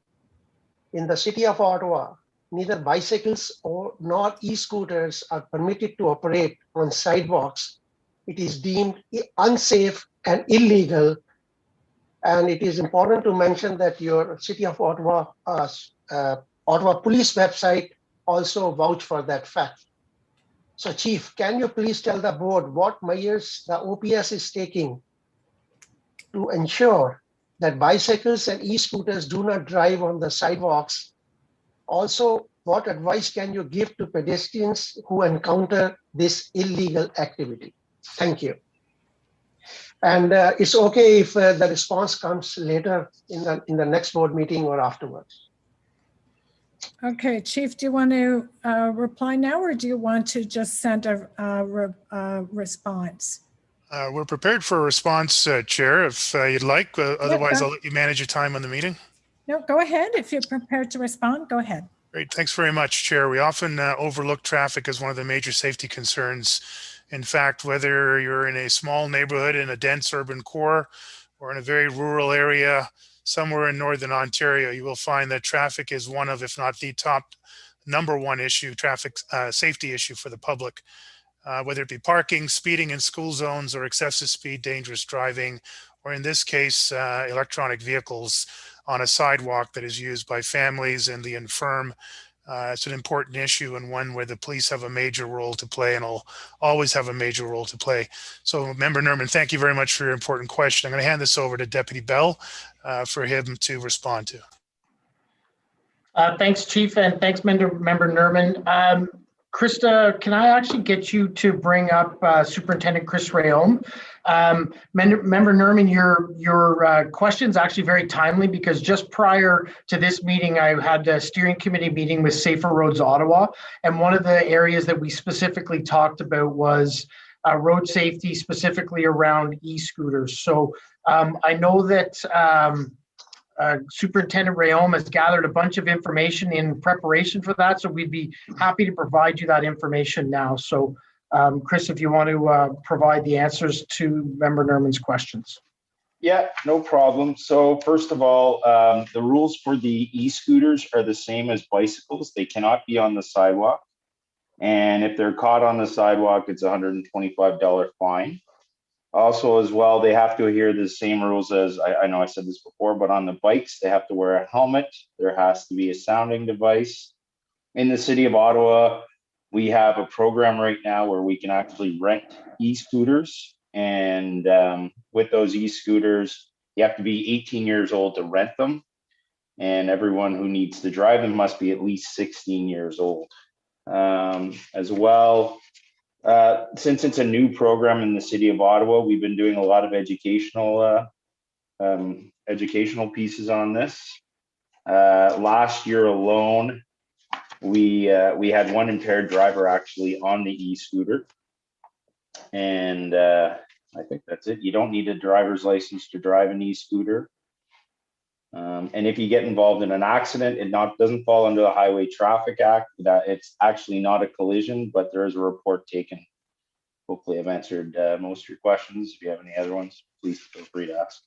In the city of Ottawa, neither bicycles nor e-scooters are permitted to operate on sidewalks. It is deemed unsafe and illegal And it is important to mention that your City of Ottawa, Ottawa Police website also vouch for that fact. So Chief, can you please tell the board what measures the OPS is taking to ensure that bicycles and e-scooters do not drive on the sidewalks? Also, what advice can you give to pedestrians who encounter this illegal activity? Thank you. And it's okay if the response comes later in the next board meeting or afterwards. Okay, Chief, do you want to reply now, or do you want to just send a response? We're prepared for a response, Chair, if you'd like. Otherwise, I'll let you manage your time on the meeting. No, go ahead. If you're prepared to respond, go ahead. Great. Thanks very much, Chair. We often overlook traffic as one of the major safety concerns. In fact, whether you're in a small neighborhood in a dense urban core or in a very rural area somewhere in Northern Ontario, you will find that traffic is one of, if not the top #1 issue, traffic safety issue for the public. Whether it be parking, speeding in school zones, or excessive speed, dangerous driving, or in this case, electronic vehicles on a sidewalk that is used by families and the infirm. It's an important issue, and one where the police have a major role to play and will always have a major role to play. So Member Nerman, thank you very much for your important question. I'm going to hand this over to Deputy Bell for him to respond to. Thanks, Chief, and thanks, Member Nerman. Krista, can I actually get you to bring up Superintendent Chris Rayom? Member Nerman, your question is actually very timely, because just prior to this meeting, I had a steering committee meeting with Safer Roads Ottawa, and one of the areas that we specifically talked about was road safety, specifically around e-scooters. So I know that Superintendent Rayom has gathered a bunch of information in preparation for that, so we'd be happy to provide you that information now. So Chris, if you want to provide the answers to Member Nerman's questions. Yeah, no problem. So first of all, the rules for the e-scooters are the same as bicycles. They cannot be on the sidewalk. And if they're caught on the sidewalk, it's a $125 fine. Also, as well, they have to adhere to the same rules as, I know I said this before, but on the bikes, they have to wear a helmet. There has to be a sounding device. In the City of Ottawa, we have a program right now where we can actually rent e-scooters. And with those e-scooters, you have to be 18 years old to rent them. And everyone who needs to drive them must be at least 16 years old. As well, since it's a new program in the City of Ottawa, we've been doing a lot of educational pieces on this. Last year alone, we had one impaired driver actually on the e-scooter, and I think that's it. You don't need a driver's license to drive an e-scooter, and if you get involved in an accident, it doesn't fall under the Highway Traffic Act. It's actually not a collision, but there is a report taken. Hopefully I've answered most of your questions. If you have any other ones, please feel free to ask.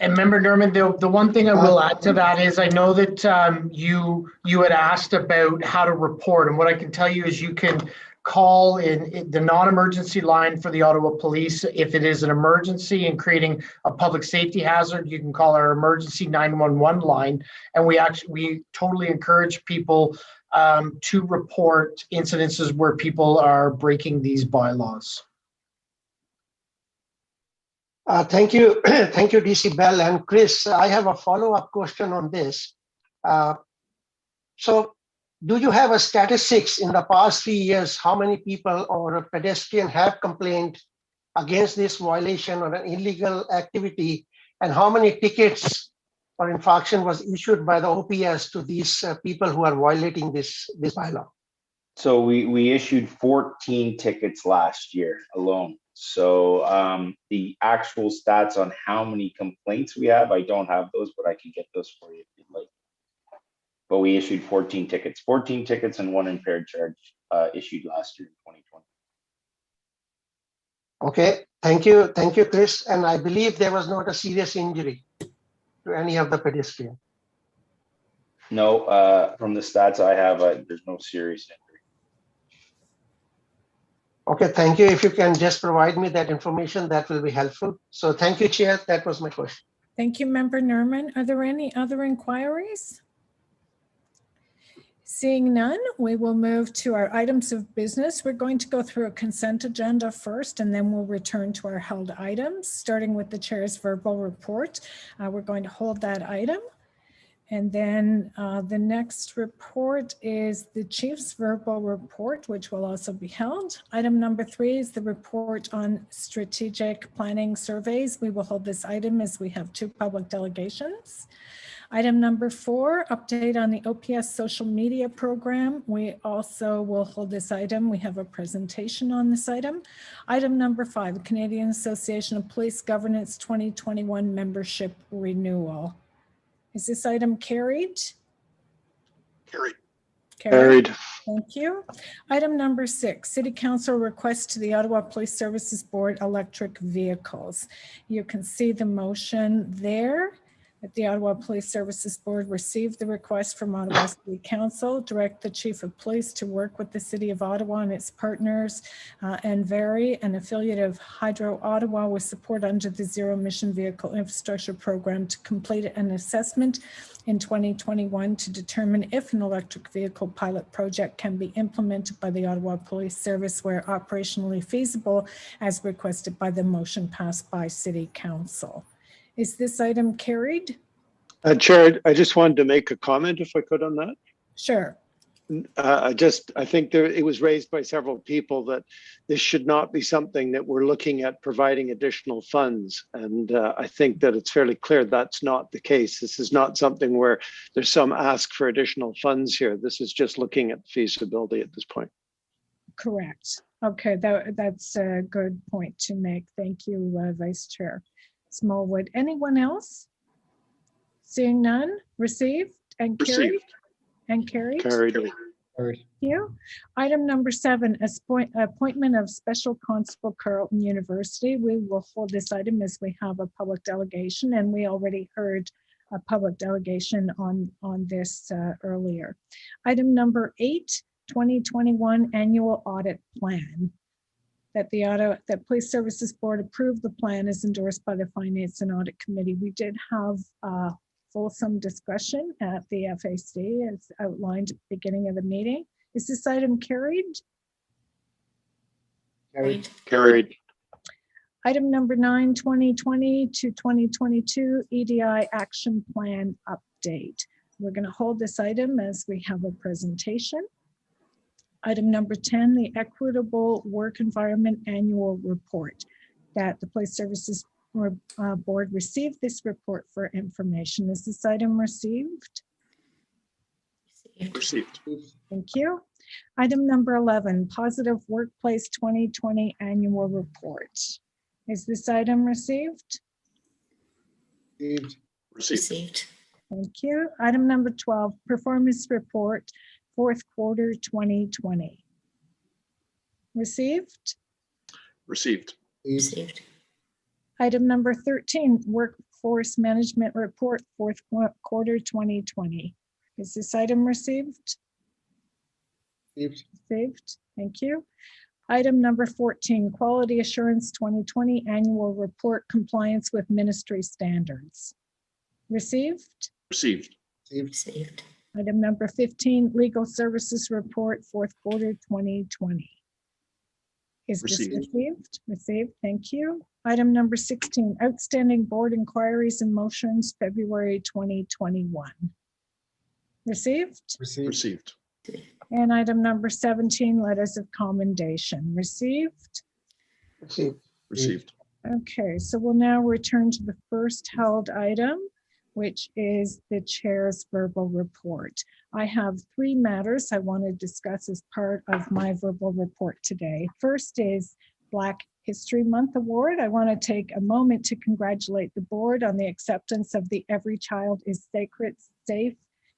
And Member Nerman, the one thing I will add to that is I know that you had asked about how to report, and what I can tell you is you can call in the non-emergency line for the Ottawa Police. If it is an emergency and creating a public safety hazard, you can call our emergency 911 line, and we totally encourage people to report incidences where people are breaking these bylaws. Thank you, thank you, DC Bell. And Chris, I have a follow-up question on this. So do you have a statistics in the past 3 years, how many people or a pedestrian have complained against this violation or an illegal activity, and how many tickets or infraction was issued by the OPS to these people who are violating this bylaw? So we issued 14 tickets last year alone. So the actual stats on how many complaints we have, I don't have those, but I can get those for you if you'd like. But we issued 14 tickets and one impaired charge issued last year in 2020. Okay, thank you, Chris. And I believe there was not a serious injury to any of the pedestrians. No, from the stats I have, there's no serious injury. Okay, thank you. If you can just provide me that information, that will be helpful. So thank you, Chair. That was my question. Thank you, Member Nerman. Are there any other inquiries? Seeing none, we will move to our items of business. We're going to go through a consent agenda first, and then we'll return to our held items, starting with the chair's verbal report. We're going to hold that item. And then the next report is the chief's verbal report, which will also be held. Item number 3 is the report on strategic planning surveys. We will hold this item as we have 2 public delegations. Item number 4, update on the OPS social media program. We also will hold this item. We have a presentation on this item. Item number 5, Canadian Association of Police Governance 2021 membership renewal. Is this item carried? Carried. Carried. Thank you. Item number 6, City Council request to the Ottawa Police Services Board electric vehicles. You can see the motion there. That the Ottawa Police Services Board received the request from Ottawa City Council, direct the Chief of Police to work with the City of Ottawa and its partners, and Vary, an affiliate of Hydro Ottawa, with support under the Zero Emission Vehicle Infrastructure Program, to complete an assessment in 2021 to determine if an electric vehicle pilot project can be implemented by the Ottawa Police Service where operationally feasible, as requested by the motion passed by City Council. Is this item carried? Chair, I just wanted to make a comment if I could on that. Sure. I think it was raised by several people that this should not be something that we're looking at providing additional funds. And I think that it's fairly clear that's not the case. This is not something where there's some ask for additional funds here. This is just looking at feasibility at this point. Correct. Okay, that's a good point to make. Thank you, Vice Chair Smallwood. Anyone else? Seeing none, received and carried. Received. And carried. Carried. Thank you. Item number 7, appointment of Special Constable Carleton University. We will hold this item as we have a public delegation, and we already heard a public delegation on this earlier. Item number 8, 2021 annual audit plan. That the Police Services Board approved the plan is endorsed by the Finance and Audit Committee. We did have a fulsome discussion at the FAC as outlined at the beginning of the meeting. Is this item carried? Carried. Carried. Item number 9, 2020 to 2022 EDI action plan update. We're going to hold this item as we have a presentation. Item number 10, the Equitable Work Environment Annual Report. That the Police Services Board received this report for information. Is this item received? Received. Thank you. Item number 11, Positive Workplace 2020 Annual Report. Is this item received? Received. Received. Thank you. Item number 12, Performance Report, 4th quarter 2020. Received? Received. Received. Item number 13, Workforce Management Report, 4th quarter 2020. Is this item received? Received. Thank you. Item number 14, Quality Assurance 2020 Annual Report, Compliance with Ministry Standards. Received? Received. Received. Item number 15, Legal Services Report, 4th quarter 2020. Is this received? Received, thank you. Item number 16, Outstanding Board Inquiries and Motions, February 2021. Received? Received. And item number 17, Letters of Commendation. Received? Received. Received. Okay, so we'll now return to the first held item, which is the chair's verbal report. I have 3 matters I want to discuss as part of my verbal report today. First is Black History Month Award. I want to take a moment to congratulate the board on the acceptance of the Every Child is Sacred, Safe,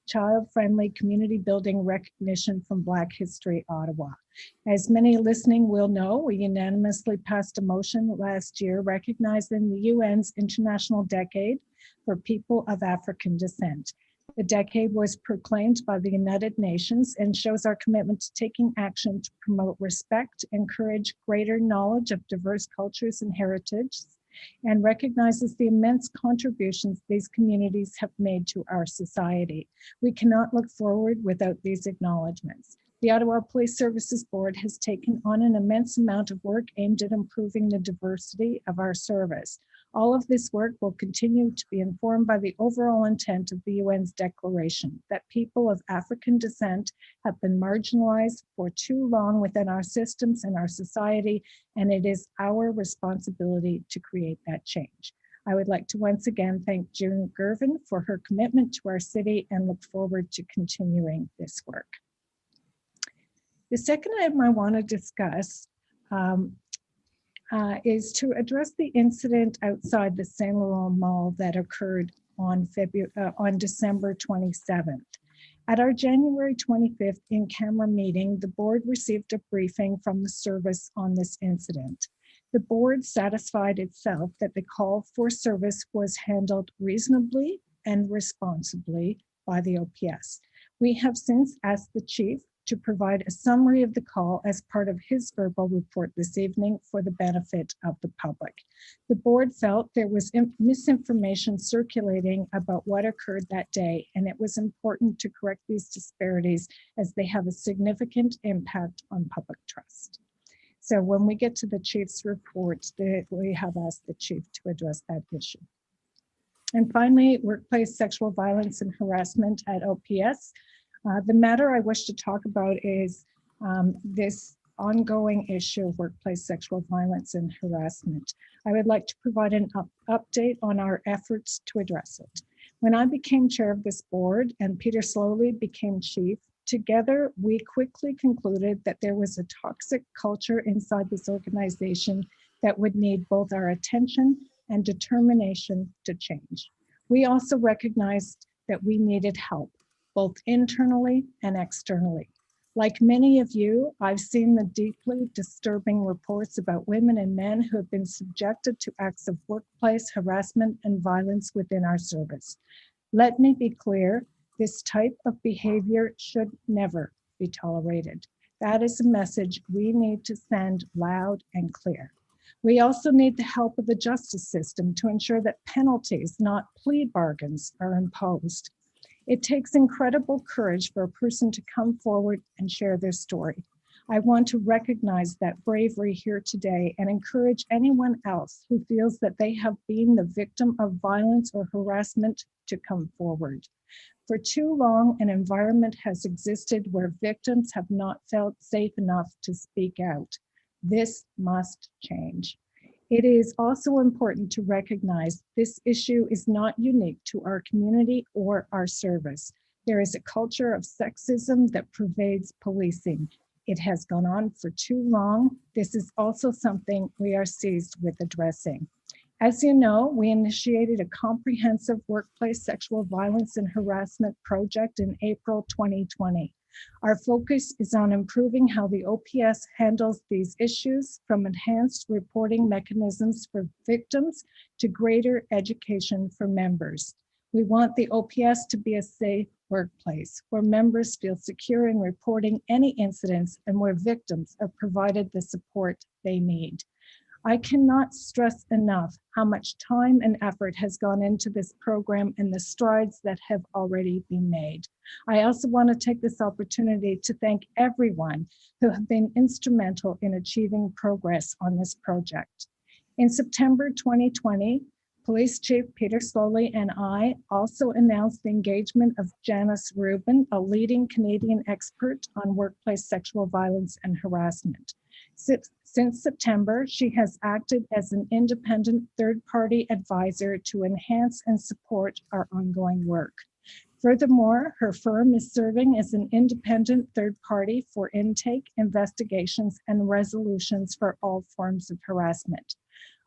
Child-Friendly Community Building recognition from Black History Ottawa. As many listening will know, we unanimously passed a motion last year recognizing the UN's International Decade for People of African Descent. The decade was proclaimed by the United Nations and shows our commitment to taking action to promote respect, encourage greater knowledge of diverse cultures and heritages, and recognizes the immense contributions these communities have made to our society. We cannot look forward without these acknowledgements. The Ottawa Police Services Board has taken on an immense amount of work aimed at improving the diversity of our service. All of this work will continue to be informed by the overall intent of the UN's declaration that people of African descent have been marginalized for too long within our systems and our society, and it is our responsibility to create that change. I would like to once again thank June Gervin for her commitment to our city and look forward to continuing this work. The second item I want to discuss is to address the incident outside the St.Laurent Mall that occurred on December 27th. At our January 25th in-camera meeting, the board received a briefing from the service on this incident. The board satisfied itself that the call for service was handled reasonably and responsibly by the OPS. We have since asked the chief to provide a summary of the call as part of his verbal report this evening for the benefit of the public. The board felt there was misinformation circulating about what occurred that day, and it was important to correct these disparities as they have a significant impact on public trust. So when we get to the chief's report, we have asked the chief to address that issue. And finally, workplace sexual violence and harassment at OPS. The matter I wish to talk about is this ongoing issue of workplace sexual violence and harassment. I would like to provide an update on our efforts to address it. When I became chair of this board and Peter Sloly became chief, together we quickly concluded that there was a toxic culture inside this organization that would need both our attention and determination to change. We also recognized that we needed help, both internally and externally. Like many of you, I've seen the deeply disturbing reports about women and men who have been subjected to acts of workplace harassment and violence within our service. Let me be clear, this type of behavior should never be tolerated. That is a message we need to send loud and clear. We also need the help of the justice system to ensure that penalties, not plea bargains, are imposed. It takes incredible courage for a person to come forward and share their story. I want to recognize that bravery here today and encourage anyone else who feels that they have been the victim of violence or harassment to come forward. For too long, an environment has existed where victims have not felt safe enough to speak out. This must change. It is also important to recognize this issue is not unique to our community or our service. There is a culture of sexism that pervades policing. It has gone on for too long. This is also something we are seized with addressing. As you know, we initiated a comprehensive workplace sexual violence and harassment project in April 2020. Our focus is on improving how the OPS handles these issues, from enhanced reporting mechanisms for victims to greater education for members. We want the OPS to be a safe workplace where members feel secure in reporting any incidents and where victims are provided the support they need. I cannot stress enough how much time and effort has gone into this program and the strides that have already been made. I also want to take this opportunity to thank everyone who have been instrumental in achieving progress on this project. In September 2020, Police Chief Peter Sloly and I also announced the engagement of Janice Rubin, a leading Canadian expert on workplace sexual violence and harassment. Since September, she has acted as an independent third-party advisor to enhance and support our ongoing work. Furthermore, her firm is serving as an independent third party for intake, investigations, and resolutions for all forms of harassment.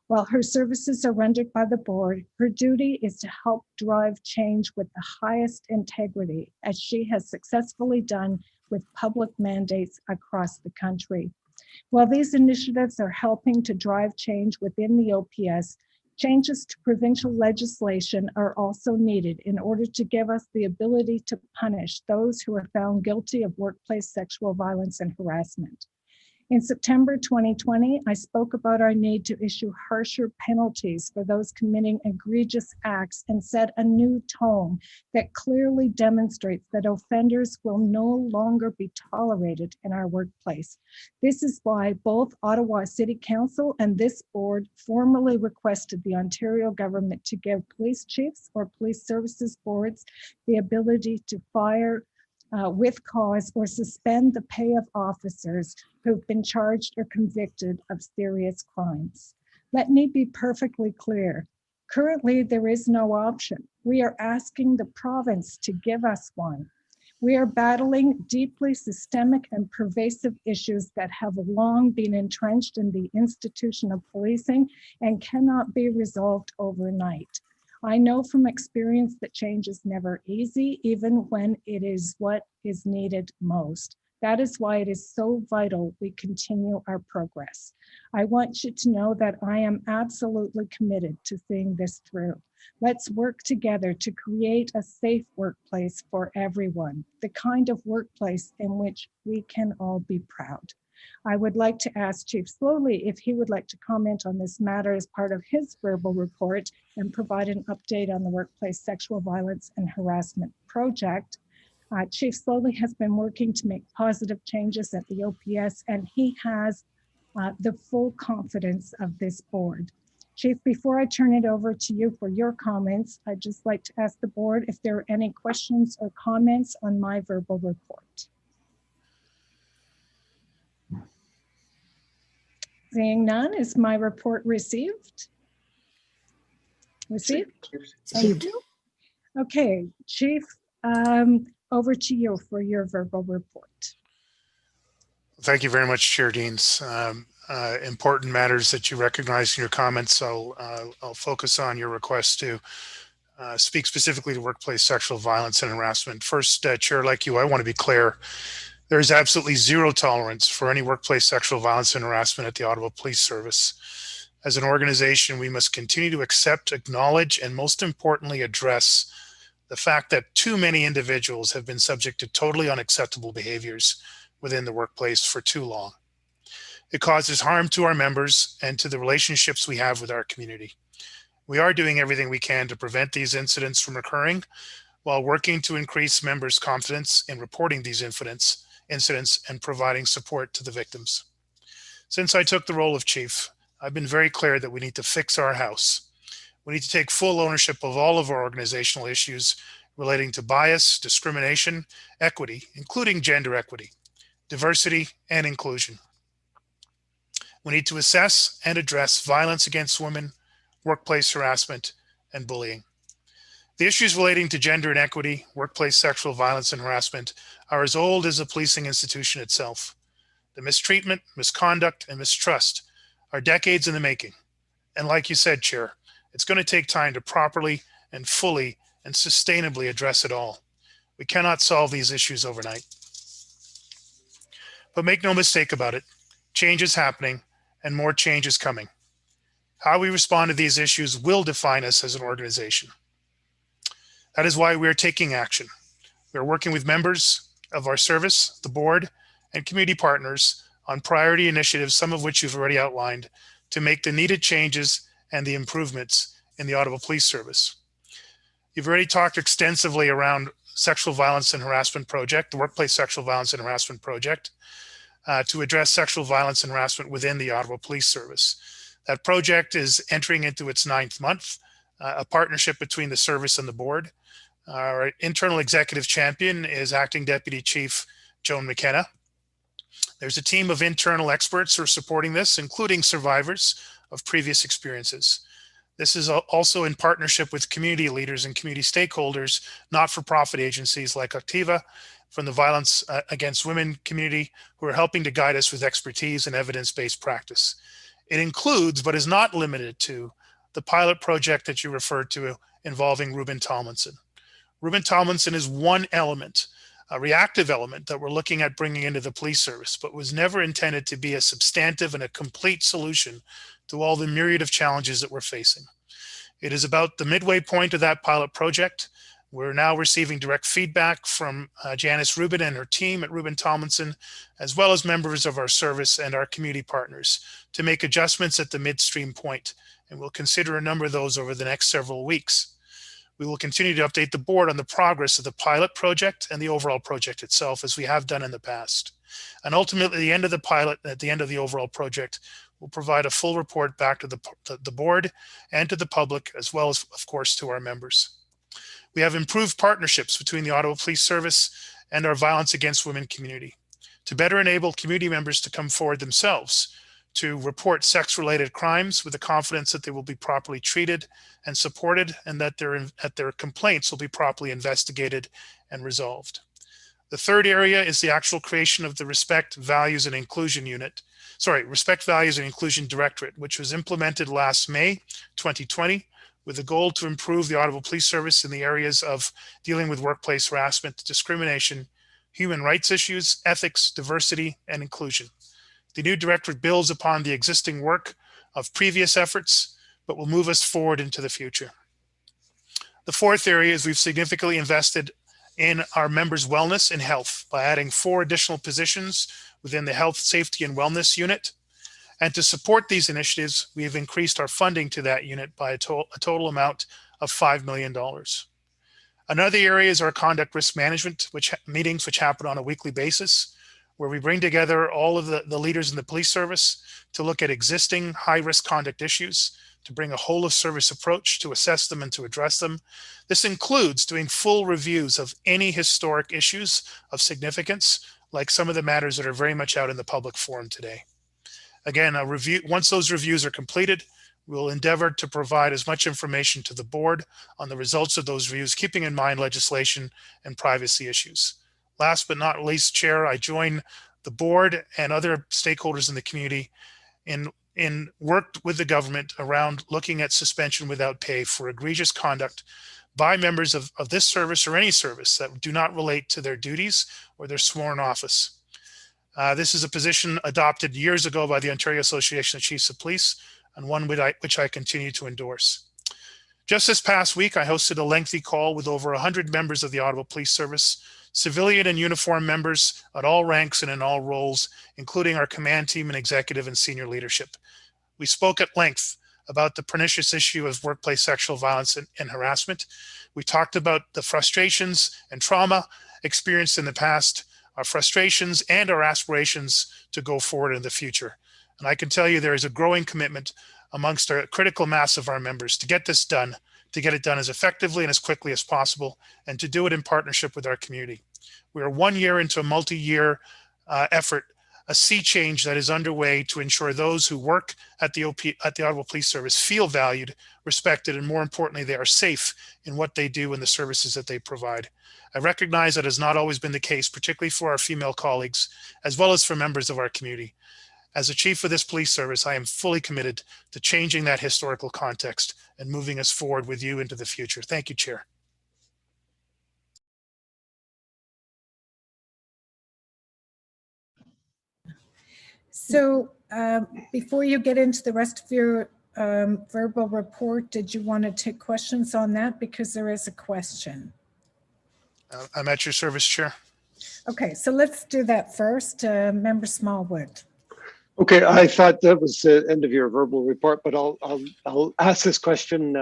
While her services are rendered by the board, her duty is to help drive change with the highest integrity, as she has successfully done with public mandates across the country. While these initiatives are helping to drive change within the OPS, Changes to provincial legislation are also needed in order to give us the ability to punish those who are found guilty of workplace sexual violence and harassment. In September 2020, I spoke about our need to issue harsher penalties for those committing egregious acts and set a new tone that clearly demonstrates that offenders will no longer be tolerated in our workplace. This is why both Ottawa City Council and this board formally requested the Ontario government to give police chiefs or police services boards the ability to fire with cause or suspend the pay of officers who've been charged or convicted of serious crimes. Let me be perfectly clear. Currently, there is no option. We are asking the province to give us one. We are battling deeply systemic and pervasive issues that have long been entrenched in the institution of policing and cannot be resolved overnight. I know from experience that change is never easy, even when it is what is needed most. That is why it is so vital we continue our progress. I want you to know that I am absolutely committed to seeing this through. Let's work together to create a safe workplace for everyone, the kind of workplace in which we can all be proud. I would like to ask Chief Sloly if he would like to comment on this matter as part of his verbal report and provide an update on the Workplace Sexual Violence and Harassment Project. Chief Sloly has been working to make positive changes at the OPS, and he has the full confidence of this board. Chief, before I turn it over to you for your comments, I'd just like to ask the board if there are any questions or comments on my verbal report. Seeing none, is my report received? Received? Thank you. Okay, Chief, over to you for your verbal report. Thank you very much, Chair Deans. Important matters that you recognize in your comments. I'll focus on your request to speak specifically to workplace sexual violence and harassment. First, Chair, like you, I want to be clear. There is absolutely zero tolerance for any workplace sexual violence and harassment at the Ottawa Police Service. As an organization, we must continue to accept, acknowledge, and most importantly, address the fact that too many individuals have been subject to totally unacceptable behaviors within the workplace for too long. It causes harm to our members and to the relationships we have with our community. We are doing everything we can to prevent these incidents from occurring while working to increase members' confidence in reporting these incidents and providing support to the victims. Since I took the role of chief, I've been very clear that we need to fix our house. We need to take full ownership of all of our organizational issues relating to bias, discrimination, equity, including gender equity, diversity, and inclusion. We need to assess and address violence against women, workplace harassment, and bullying. The issues relating to gender inequity, workplace sexual violence and harassment are as old as the policing institution itself. The mistreatment, misconduct, and mistrust are decades in the making. And like you said, Chair, it's going to take time to properly and fully and sustainably address it all. We cannot solve these issues overnight. But make no mistake about it, change is happening and more change is coming. How we respond to these issues will define us as an organization. That is why we are taking action. We are working with members of our service, the board, and community partners on priority initiatives, some of which you've already outlined, to make the needed changes and the improvements in the Ottawa Police Service. You've already talked extensively around Sexual Violence and Harassment Project, the Workplace Sexual Violence and Harassment Project, to address sexual violence and harassment within the Ottawa Police Service. That project is entering into its 9th month, a partnership between the service and the board. Our internal executive champion is Acting Deputy Chief Joan McKenna. There's a team of internal experts who are supporting this, including survivors of previous experiences. This is also in partnership with community leaders and community stakeholders, not-for-profit agencies like OCTEVAW from the Violence Against Women community, who are helping to guide us with expertise and evidence-based practice. It includes, but is not limited to, the pilot project that you referred to involving Ruben Tomlinson. Ruben Tomlinson is one element, a reactive element that we're looking at bringing into the police service, but was never intended to be a substantive and a complete solution to all the myriad of challenges that we're facing. It is about the midway point of that pilot project. We're now receiving direct feedback from Janice Rubin and her team at Rubin Tomlinson, as well as members of our service and our community partners, to make adjustments at the midstream point. And we'll consider a number of those over the next several weeks. We will continue to update the board on the progress of the pilot project and the overall project itself, as we have done in the past. And ultimately, at the end of the pilot, at the end of the overall project, we'll provide a full report back to the board and to the public, as well as, of course, to our members. We have improved partnerships between the Ottawa Police Service and our violence against women community to better enable community members to come forward themselves to report sex-related crimes with the confidence that they will be properly treated and supported, and that their complaints will be properly investigated and resolved. The third area is the actual creation of the Respect, Values, and Inclusion Respect, Values, and Inclusion Directorate, which was implemented last May 2020 with the goal to improve the Ottawa Police Service in the areas of dealing with workplace harassment, discrimination, human rights issues, ethics, diversity, and inclusion. The new directorate builds upon the existing work of previous efforts, but will move us forward into the future. The fourth area is we've significantly invested in our members' wellness and health by adding 4 additional positions within the Health, Safety, and Wellness unit. And to support these initiatives, we have increased our funding to that unit by a total amount of $5 million. Another area is our conduct risk management meetings, which happen on a weekly basis, where we bring together all of the leaders in the police service to look at existing high-risk conduct issues, to bring a whole-of-service approach to assess them and to address them. This includes doing full reviews of any historic issues of significance, like some of the matters that are very much out in the public forum today. Again, once those reviews are completed, we'll endeavor to provide as much information to the board on the results of those reviews, keeping in mind legislation and privacy issues. Last but not least, Chair, I join the board and other stakeholders in the community in worked with the government around looking at suspension without pay for egregious conduct by members of this service or any service that do not relate to their duties or their sworn office. This is a position adopted years ago by the Ontario Association of Chiefs of Police, and one which I continue to endorse. Just this past week, I hosted a lengthy call with over 100 members of the Ottawa Police Service, civilian and uniform members at all ranks and in all roles, including our command team and executive and senior leadership. We spoke at length about the pernicious issue of workplace sexual violence and harassment. We talked about the frustrations and trauma experienced in the past, our frustrations and our aspirations to go forward in the future. And I can tell you there is a growing commitment amongst a critical mass of our members to get this done, to get it done as effectively and as quickly as possible, and to do it in partnership with our community. We are 1 year into a multi-year effort, a sea change that is underway to ensure those who work at the Ottawa Police Service feel valued, respected, and more importantly, they are safe in what they do and the services that they provide. I recognize that has not always been the case, particularly for our female colleagues, as well as for members of our community. As the chief of this police service, I am fully committed to changing that historical context and moving us forward with you into the future. Thank you, Chair. So before you get into the rest of your verbal report, did you want to take questions on that? Because there is a question. I'm at your service, Chair. Okay, so let's do that first. Member Smallwood. Okay, I thought that was the end of your verbal report, but I'll ask this question.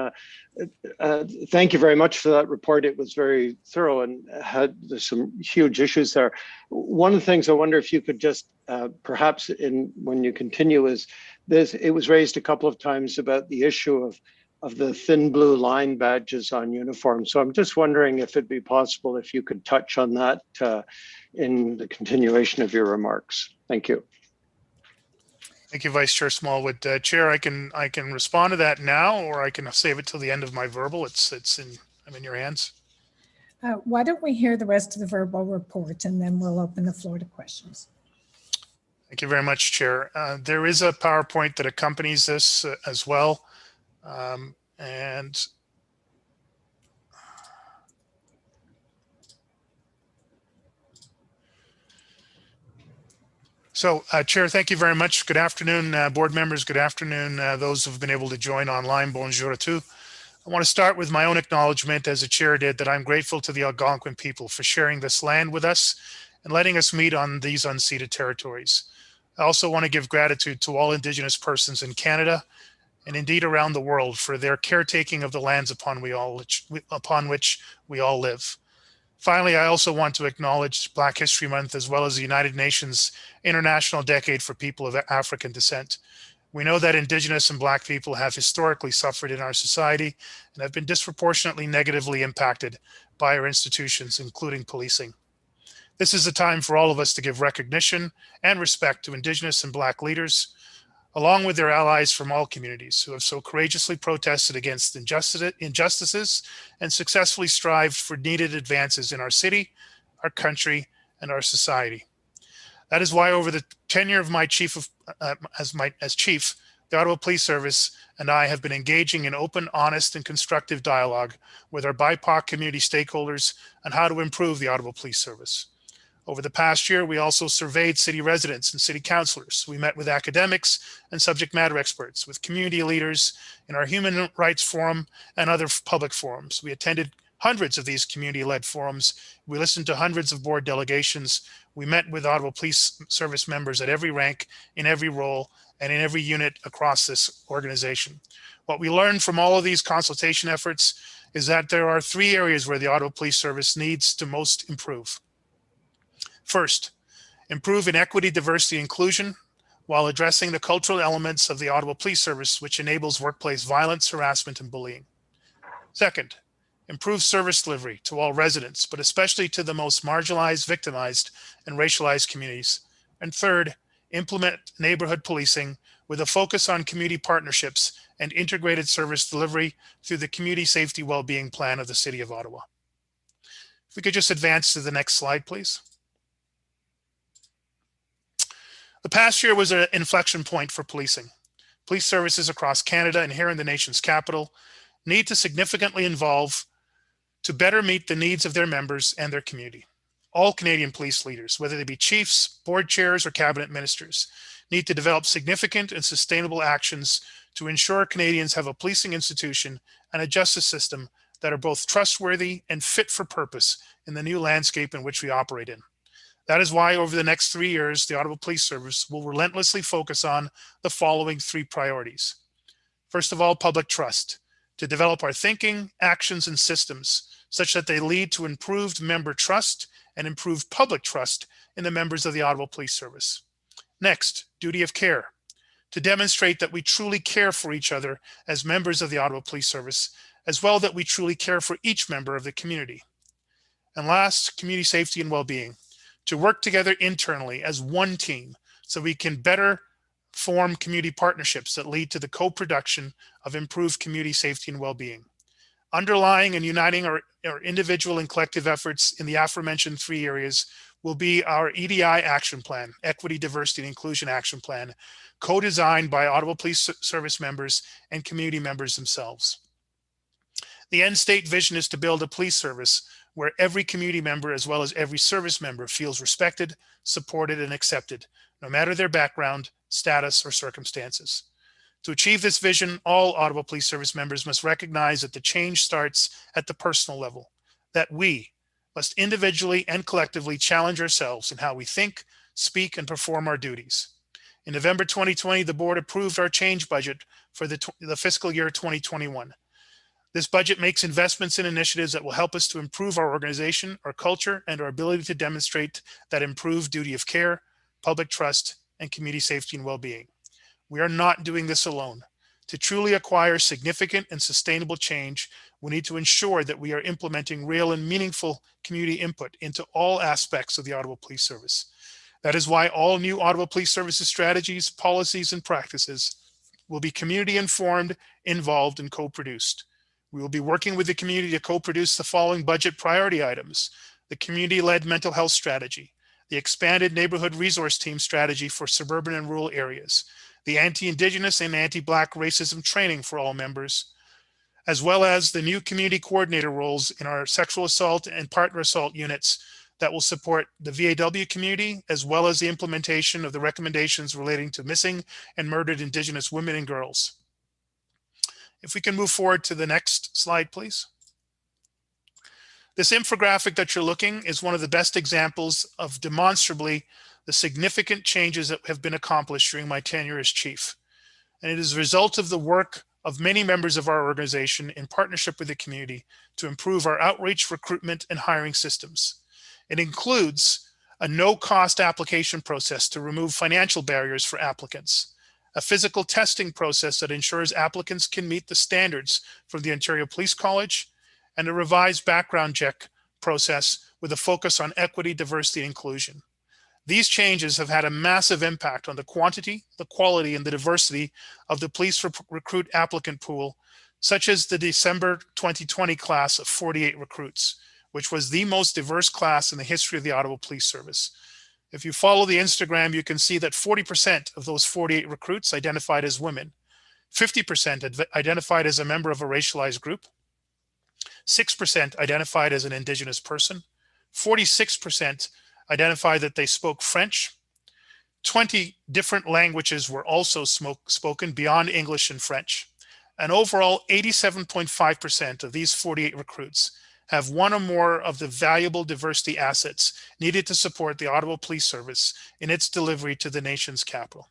Thank you very much for that report. It was very thorough and there's some huge issues there. One of the things I wonder if you could just perhaps when you continue is this. It was raised a couple of times about the issue of the thin blue line badges on uniforms. So I'm just wondering if it'd be possible if you could touch on that in the continuation of your remarks. Thank you. Thank you, Vice Chair Smallwood. Chair, I can respond to that now, or I can save it till the end of my verbal. I'm in your hands. Why don't we hear the rest of the verbal report and then we'll open the floor to questions. Thank you very much, Chair. There is a PowerPoint that accompanies this as well. So, Chair, thank you very much. Good afternoon, board members. Good afternoon, those who have been able to join online. Bonjour à tous. I want to start with my own acknowledgement, as the chair did, that I'm grateful to the Algonquin people for sharing this land with us and letting us meet on these unceded territories. I also want to give gratitude to all Indigenous persons in Canada and indeed around the world for their caretaking of the lands upon which we all live. Finally, I also want to acknowledge Black History Month as well as the United Nations International Decade for People of African Descent. We know that Indigenous and Black people have historically suffered in our society and have been disproportionately negatively impacted by our institutions, including policing. This is a time for all of us to give recognition and respect to Indigenous and Black leaders, along with their allies from all communities who have so courageously protested against injustices and successfully strived for needed advances in our city, our country, and our society. That is why over the tenure of my chief, as chief, the Ottawa Police Service and I have been engaging in open, honest, and constructive dialogue with our BIPOC community stakeholders on how to improve the Ottawa Police Service. Over the past year, we also surveyed city residents and city councillors. We met with academics and subject matter experts, with community leaders in our Human Rights Forum and other public forums. We attended hundreds of these community-led forums. We listened to hundreds of board delegations. We met with Ottawa Police Service members at every rank, in every role, and in every unit across this organization. What we learned from all of these consultation efforts is that there are three areas where the Ottawa Police Service needs to most improve. First, improve in equity, diversity, inclusion while addressing the cultural elements of the Ottawa Police Service, which enables workplace violence, harassment, and bullying. Second, improve service delivery to all residents, but especially to the most marginalized, victimized, and racialized communities. And third, implement neighborhood policing with a focus on community partnerships and integrated service delivery through the Community Safety Wellbeing Plan of the City of Ottawa. If we could just advance to the next slide, please. The past year was an inflection point for policing. Police services across Canada and here in the nation's capital need to significantly evolve to better meet the needs of their members and their community. All Canadian police leaders, whether they be chiefs, board chairs, or cabinet ministers, need to develop significant and sustainable actions to ensure Canadians have a policing institution and a justice system that are both trustworthy and fit for purpose in the new landscape in which we operate in. That is why over the next 3 years, the Ottawa Police Service will relentlessly focus on the following three priorities. First of all, public trust, to develop our thinking, actions, and systems such that they lead to improved member trust and improved public trust in the members of the Ottawa Police Service. Next, duty of care, to demonstrate that we truly care for each other as members of the Ottawa Police Service, as well that we truly care for each member of the community. And last, community safety and well-being, to work together internally as one team so we can better form community partnerships that lead to the co-production of improved community safety and well-being. Underlying and uniting our individual and collective efforts in the aforementioned three areas will be our EDI action plan, Equity, Diversity, and Inclusion Action Plan, co-designed by Ottawa Police Service members and community members themselves. The end state vision is to build a police service where every community member as well as every service member feels respected, supported, and accepted, no matter their background, status, or circumstances. To achieve this vision, all Ottawa Police Service members must recognize that the change starts at the personal level, that we must individually and collectively challenge ourselves in how we think, speak, and perform our duties. In November 2020, the board approved our change budget for the fiscal year 2021. This budget makes investments in initiatives that will help us to improve our organization, our culture, and our ability to demonstrate that improved duty of care, public trust, and community safety and well-being. We are not doing this alone. To truly acquire significant and sustainable change, we need to ensure that we are implementing real and meaningful community input into all aspects of the Ottawa Police Service. That is why all new Ottawa Police Services strategies, policies, and practices will be community informed, involved, and co-produced. We will be working with the community to co-produce the following budget priority items: the community-led mental health strategy, the expanded neighborhood resource team strategy for suburban and rural areas, the anti-Indigenous and anti-Black racism training for all members, as well as the new community coordinator roles in our sexual assault and partner assault units that will support the VAW community, as well as the implementation of the recommendations relating to missing and murdered Indigenous women and girls. If we can move forward to the next slide, please. This infographic that you're looking is one of the best examples of demonstrably the significant changes that have been accomplished during my tenure as chief. And it is a result of the work of many members of our organization in partnership with the community to improve our outreach, recruitment, and hiring systems. It includes a no-cost application process to remove financial barriers for applicants, a physical testing process that ensures applicants can meet the standards from the Ontario Police College, and a revised background check process with a focus on equity, diversity, and inclusion. These changes have had a massive impact on the quantity, the quality, and the diversity of the police recruit applicant pool, such as the December 2020 class of 48 recruits, which was the most diverse class in the history of the Ottawa Police Service. If you follow the Instagram, you can see that 40% of those 48 recruits identified as women, 50% identified as a member of a racialized group, 6% identified as an Indigenous person, 46% identified that they spoke French, 20 different languages were also spoken beyond English and French, and overall 87.5% of these 48 recruits have one or more of the valuable diversity assets needed to support the Ottawa Police Service in its delivery to the nation's capital.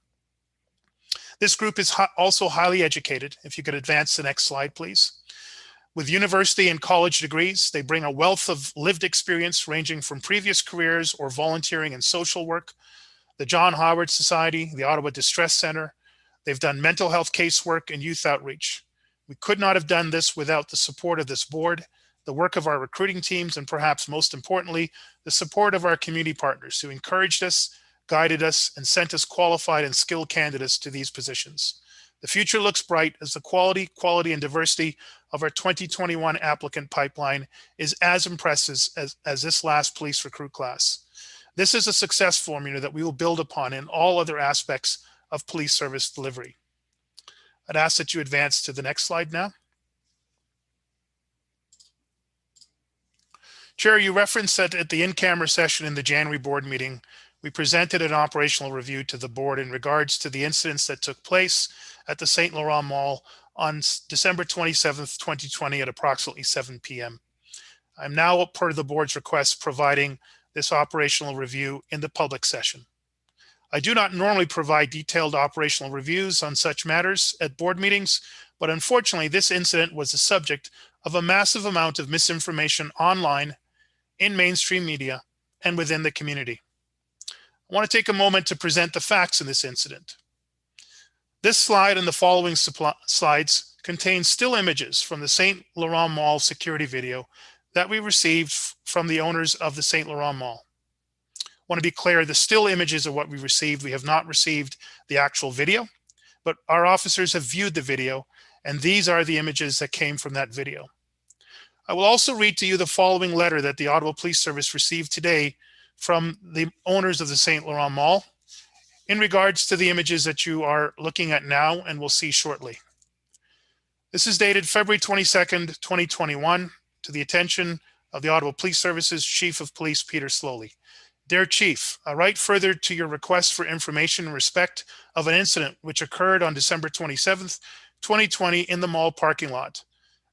This group is also highly educated. If you could advance the next slide, please. With university and college degrees, they bring a wealth of lived experience ranging from previous careers or volunteering in social work, the John Howard Society, the Ottawa Distress Center. They've done mental health casework and youth outreach. We could not have done this without the support of this board, the work of our recruiting teams, and perhaps most importantly, the support of our community partners who encouraged us, guided us, and sent us qualified and skilled candidates to these positions. The future looks bright as the quality, and diversity of our 2021 applicant pipeline is as impressive as this last police recruit class. This is a success formula that we will build upon in all other aspects of police service delivery. I'd ask that you advance to the next slide now. Chair, you referenced that at the in-camera session in the January board meeting, we presented an operational review to the board in regards to the incidents that took place at the St.Laurent Mall on December 27th, 2020 at approximately 7 p.m. I'm now, per the board's request, providing this operational review in the public session. I do not normally provide detailed operational reviews on such matters at board meetings, but unfortunately this incident was the subject of a massive amount of misinformation online, in mainstream media, and within the community. I want to take a moment to present the facts in this incident. This slide and the following slides contain still images from the St.Laurent Mall security video that we received from the owners of the St.Laurent Mall. I want to be clear, the still images are what we received. We have not received the actual video, but our officers have viewed the video, and these are the images that came from that video. I will also read to you the following letter that the Ottawa Police Service received today from the owners of the St.Laurent Mall in regards to the images that you are looking at now and will see shortly. This is dated February 22nd, 2021, to the attention of the Ottawa Police Service's Chief of Police, Peter Sloly. Dear Chief, I write further to your request for information in respect of an incident which occurred on December 27th, 2020 in the mall parking lot.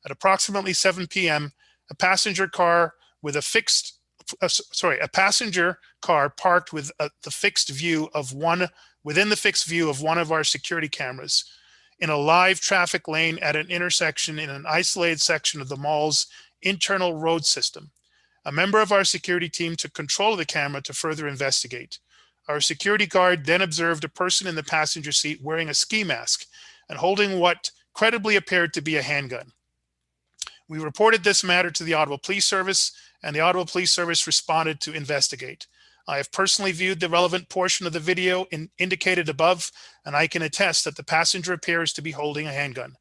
At approximately 7 p.m., a passenger car with a passenger car parked with the fixed view of within the fixed view of one of our security cameras in a live traffic lane at an intersection in an isolated section of the mall's internal road system. A member of our security team took control of the camera to further investigate. Our security guard then observed a person in the passenger seat wearing a ski mask and holding what credibly appeared to be a handgun. We reported this matter to the Ottawa Police Service, and the Ottawa Police Service responded to investigate. I have personally viewed the relevant portion of the video indicated above, and I can attest that the passenger appears to be holding a handgun.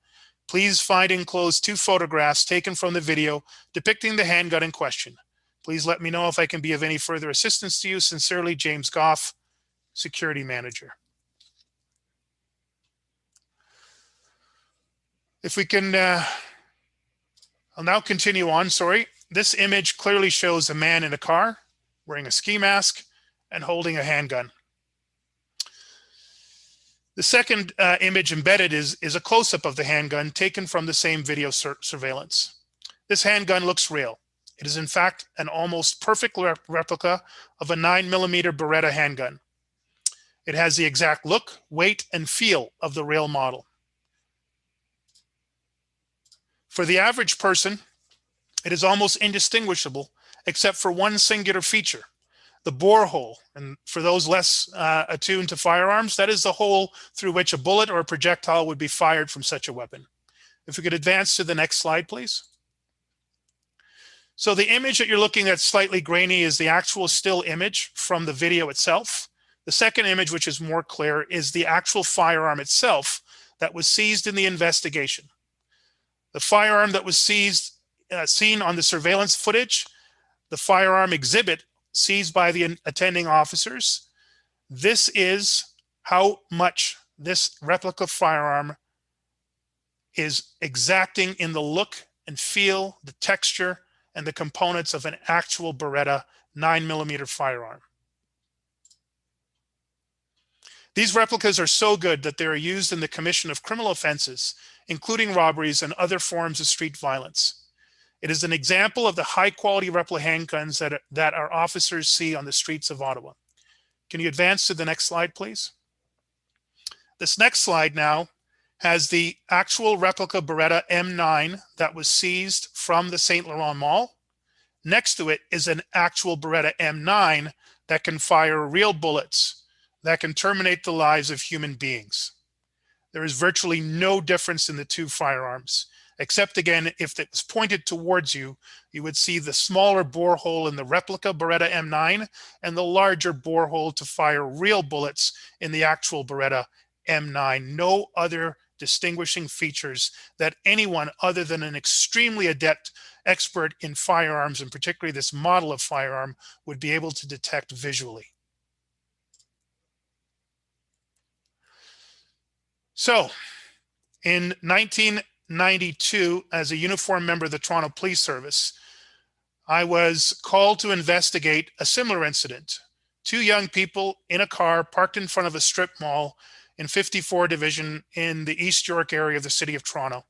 Please find enclosed 2 photographs taken from the video depicting the handgun in question. Please let me know if I can be of any further assistance to you. Sincerely, James Goff, Security Manager. If we can, I'll now continue on, sorry. This image clearly shows a man in a car wearing a ski mask and holding a handgun. The second image embedded is a close-up of the handgun taken from the same video surveillance. This handgun looks real. It is in fact an almost perfect replica of a 9mm Beretta handgun. It has the exact look, weight, and feel of the real model. For the average person, it is almost indistinguishable except for one singular feature, the bore hole. And for those less attuned to firearms, that is the hole through which a bullet or a projectile would be fired from such a weapon. If we could advance to the next slide, please. So the image that you're looking at, slightly grainy, is the actual still image from the video itself. The second image, which is more clear, is the actual firearm itself that was seized in the investigation. The firearm that was seized, seen on the surveillance footage, the firearm exhibit seized by the attending officers. This is how much this replica firearm is exacting in the look and feel, the texture, and the components of an actual Beretta 9mm firearm. These replicas are so good that they are used in the commission of criminal offenses, including robberies and other forms of street violence. It is an example of the high-quality replica handguns that our officers see on the streets of Ottawa. Can you advance to the next slide, please? This next slide now has the actual replica Beretta M9 that was seized from the St.Laurent Mall. Next to it is an actual Beretta M9 that can fire real bullets that can terminate the lives of human beings. There is virtually no difference in the two firearms, except again, if it was pointed towards you, you would see the smaller borehole in the replica Beretta M9 and the larger borehole to fire real bullets in the actual Beretta M9. No other distinguishing features that anyone other than an extremely adept expert in firearms, and particularly this model of firearm, would be able to detect visually. So, in 1992, as a uniformed member of the Toronto Police Service, I was called to investigate a similar incident. Two young people in a car parked in front of a strip mall in 54 Division in the East York area of the city of Toronto.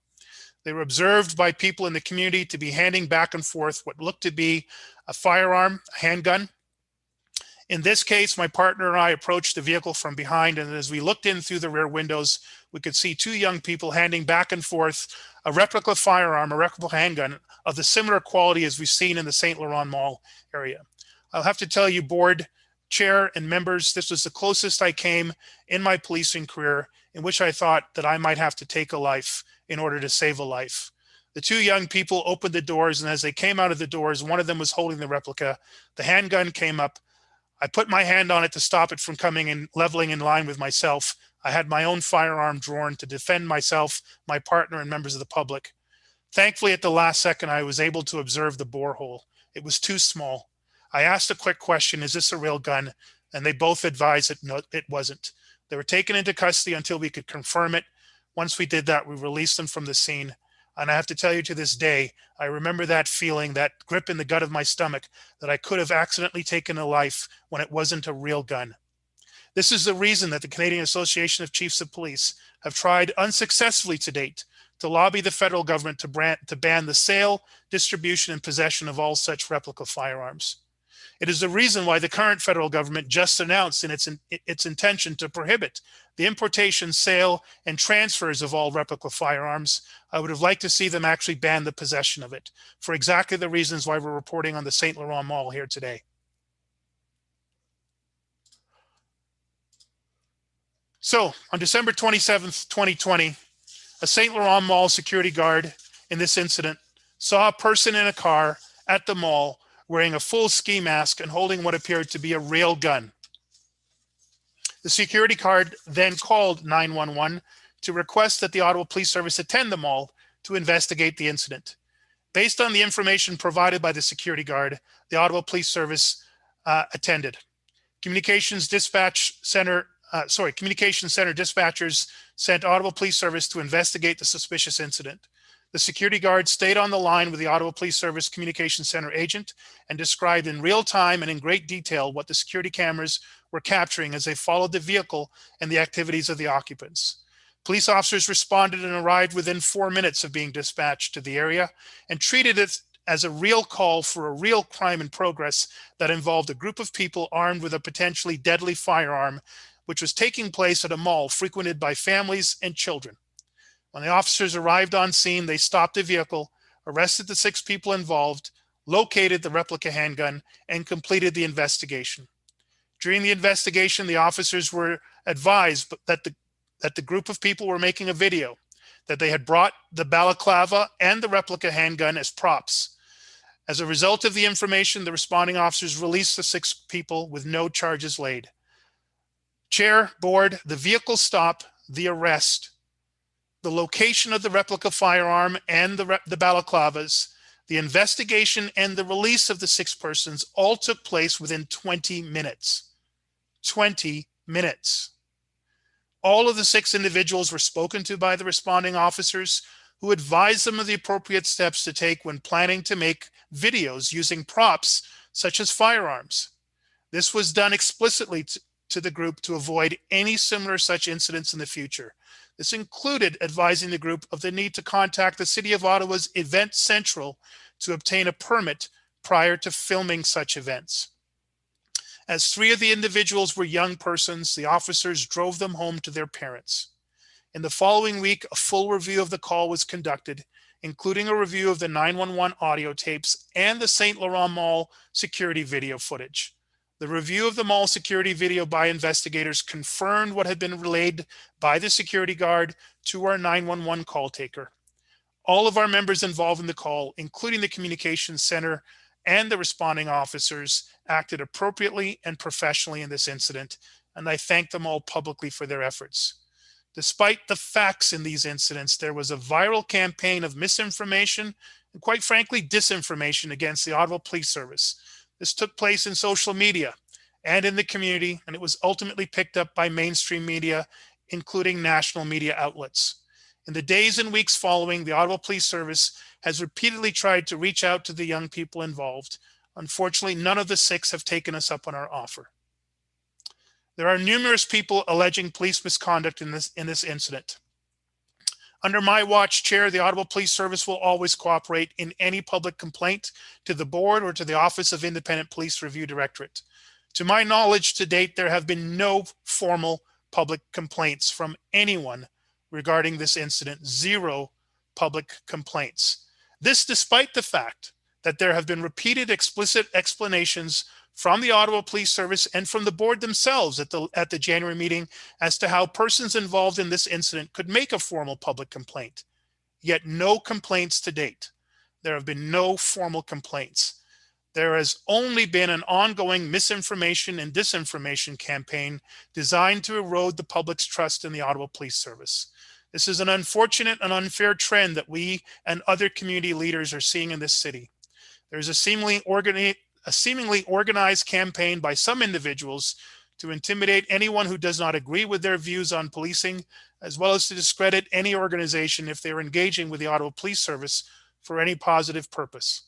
They were observed by people in the community to be handing back and forth what looked to be a firearm, a handgun. In this case, my partner and I approached the vehicle from behind, and as we looked in through the rear windows, we could see two young people handing back and forth a replica firearm, a replica handgun of the similar quality as we've seen in the St.Laurent Mall area. I'll have to tell you, board, chair, and members, this was the closest I came in my policing career in which I thought that I might have to take a life in order to save a life. The two young people opened the doors, and as they came out of the doors, one of them was holding the replica. The handgun came up. I put my hand on it to stop it from coming and leveling in line with myself. I had my own firearm drawn to defend myself, my partner, and members of the public. Thankfully, at the last second, I was able to observe the borehole. It was too small. I asked a quick question, is this a real gun? And they both advised that no, it wasn't. They were taken into custody until we could confirm it. Once we did that, we released them from the scene. And I have to tell you, to this day, I remember that feeling, that grip in the gut of my stomach, that I could have accidentally taken a life when it wasn't a real gun. This is the reason that the Canadian Association of Chiefs of Police have tried unsuccessfully to date to lobby the federal government to ban the sale, distribution, and possession of all such replica firearms. It is the reason why the current federal government just announced in its intention to prohibit the importation, sale, and transfers of all replica firearms. I would have liked to see them actually ban the possession of it, for exactly the reasons why we're reporting on the St.Laurent Mall here today. So, on December 27th, 2020, a St.Laurent Mall security guard in this incident saw a person in a car at the mall wearing a full ski mask and holding what appeared to be a real gun. The security guard then called 911 to request that the Ottawa Police Service attend the mall to investigate the incident. Based on the information provided by the security guard, the Ottawa Police Service attended. Communications Center dispatchers sent Ottawa Police Service to investigate the suspicious incident. The security guard stayed on the line with the Ottawa Police Service Communication Center agent and described in real time and in great detail what the security cameras were capturing as they followed the vehicle and the activities of the occupants. Police officers responded and arrived within 4 minutes of being dispatched to the area and treated it as a real call for a real crime in progress that involved a group of people armed with a potentially deadly firearm, which was taking place at a mall frequented by families and children. When the officers arrived on scene, they stopped the vehicle, arrested the 6 people involved, located the replica handgun, and completed the investigation. During the investigation, the officers were advised that the group of people were making a video, that they had brought the balaclava and the replica handgun as props. As a result of the information, the responding officers released the 6 people with no charges laid. Chair, board, the vehicle stop, the arrest, the location of the replica firearm and the balaclavas, the investigation and the release of the 6 persons all took place within 20 minutes. 20 minutes. All of the 6 individuals were spoken to by the responding officers, who advised them of the appropriate steps to take when planning to make videos using props such as firearms. This was done explicitly to the group to avoid any similar such incidents in the future. This included advising the group of the need to contact the City of Ottawa's Event Central to obtain a permit prior to filming such events. As 3 of the individuals were young persons, the officers drove them home to their parents. In the following week, a full review of the call was conducted, including a review of the 911 audio tapes and the St.Laurent Mall security video footage. The review of the mall security video by investigators confirmed what had been relayed by the security guard to our 911 call taker. All of our members involved in the call, including the communications center and the responding officers, acted appropriately and professionally in this incident, and I thank them all publicly for their efforts. Despite the facts in these incidents, there was a viral campaign of misinformation and, quite frankly, disinformation against the Ottawa Police Service. This took place in social media and in the community, and it was ultimately picked up by mainstream media, including national media outlets. In the days and weeks following, the Ottawa Police Service has repeatedly tried to reach out to the young people involved. Unfortunately, none of the 6 have taken us up on our offer. There are numerous people alleging police misconduct in this incident. Under my watch, Chair, the Ottawa Police Service will always cooperate in any public complaint to the board or to the Office of Independent Police Review Directorate. To my knowledge, to date, there have been no formal public complaints from anyone regarding this incident. 0 public complaints. This despite the fact that there have been repeated explicit explanations from the Ottawa Police Service and from the board themselves at the January meeting as to how persons involved in this incident could make a formal public complaint. Yet no complaints to date. There have been no formal complaints. There has only been an ongoing misinformation and disinformation campaign designed to erode the public's trust in the Ottawa Police Service. This is an unfortunate and unfair trend that we and other community leaders are seeing in this city. There's a seemingly organized campaign by some individuals to intimidate anyone who does not agree with their views on policing, as well as to discredit any organization if they're engaging with the Ottawa Police Service for any positive purpose.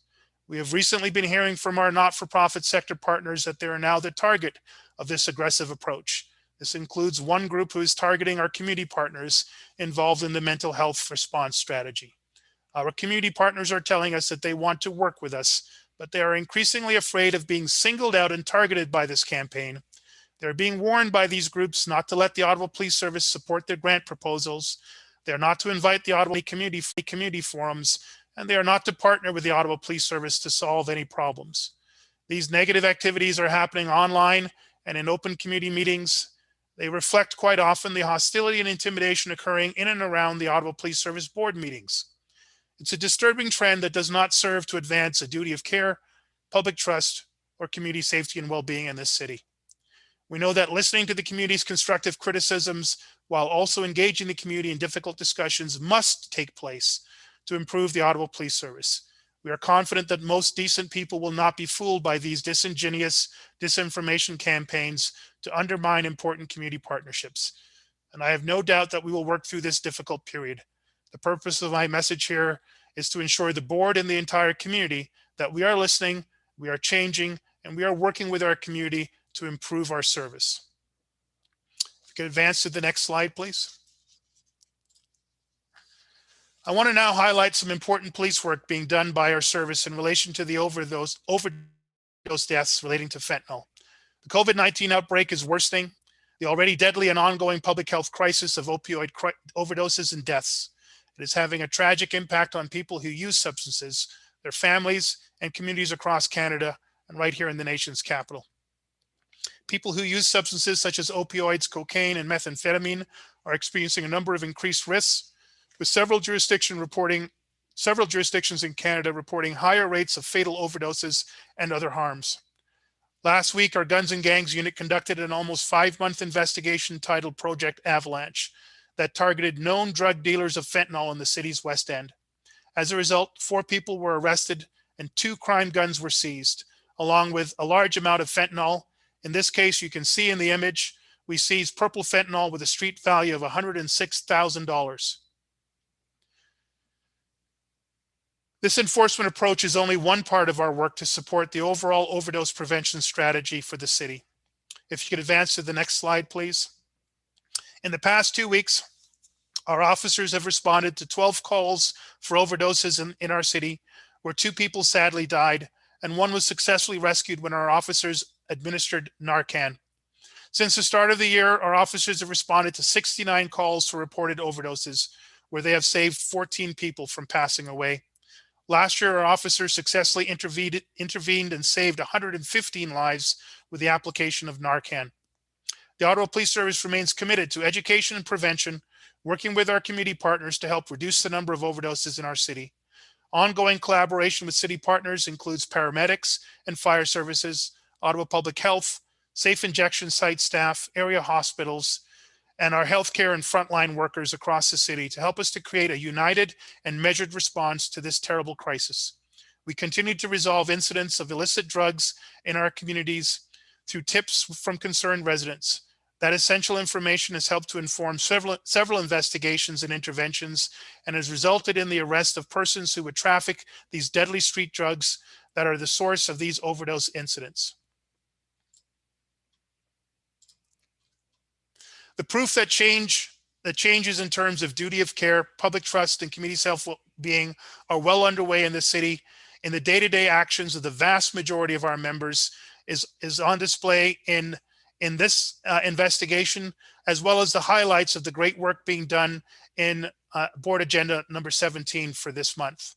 We have recently been hearing from our not-for-profit sector partners that they are now the target of this aggressive approach. This includes one group who is targeting our community partners involved in the mental health response strategy. Our community partners are telling us that they want to work with us, but they are increasingly afraid of being singled out and targeted by this campaign. They're being warned by these groups not to let the Ottawa Police Service support their grant proposals. They're not to invite the Ottawa community forums, and they are not to partner with the Ottawa Police Service to solve any problems. These negative activities are happening online and in open community meetings. They reflect quite often the hostility and intimidation occurring in and around the Ottawa Police Service board meetings. It's a disturbing trend that does not serve to advance a duty of care, public trust, or community safety and well-being in this city. We know that listening to the community's constructive criticisms while also engaging the community in difficult discussions must take place to improve the Ottawa Police Service. We are confident that most decent people will not be fooled by these disingenuous disinformation campaigns to undermine important community partnerships. And I have no doubt that we will work through this difficult period. The purpose of my message here is to ensure the board and the entire community that we are listening, we are changing, and we are working with our community to improve our service. If you could advance to the next slide, please. I want to now highlight some important police work being done by our service in relation to the overdose deaths relating to fentanyl. The COVID-19 outbreak is worsening the already deadly and ongoing public health crisis of opioid overdoses and deaths. It is having a tragic impact on people who use substances, their families, and communities across Canada and right here in the nation's capital. People who use substances such as opioids, cocaine, and methamphetamine are experiencing a number of increased risks, with several jurisdictions in Canada reporting higher rates of fatal overdoses and other harms. Last week, our Guns and Gangs unit conducted an almost 5-month investigation titled Project Avalanche that targeted known drug dealers of fentanyl in the city's West End. As a result, 4 people were arrested and 2 crime guns were seized, along with a large amount of fentanyl. In this case, you can see in the image, we seized purple fentanyl with a street value of $106,000. This enforcement approach is only one part of our work to support the overall overdose prevention strategy for the city. If you could advance to the next slide, please. In the past 2 weeks, our officers have responded to 12 calls for overdoses in our city, where 2 people sadly died, and 1 was successfully rescued when our officers administered Narcan. Since the start of the year, our officers have responded to 69 calls for reported overdoses, where they have saved 14 people from passing away. Last year, our officers successfully intervened and saved 115 lives with the application of Narcan. The Ottawa Police Service remains committed to education and prevention, working with our community partners to help reduce the number of overdoses in our city. Ongoing collaboration with city partners includes paramedics and fire services, Ottawa Public Health, safe injection site staff, area hospitals, and our healthcare and frontline workers across the city to help us to create a united and measured response to this terrible crisis. We continue to resolve incidents of illicit drugs in our communities through tips from concerned residents. That essential information has helped to inform several investigations and interventions and has resulted in the arrest of persons who would traffic these deadly street drugs that are the source of these overdose incidents. The proof that changes in terms of duty of care, public trust, and community self-being are well underway in the city. In the day-to-day actions of the vast majority of our members is on display in this investigation, as well as the highlights of the great work being done in board agenda number 17 for this month.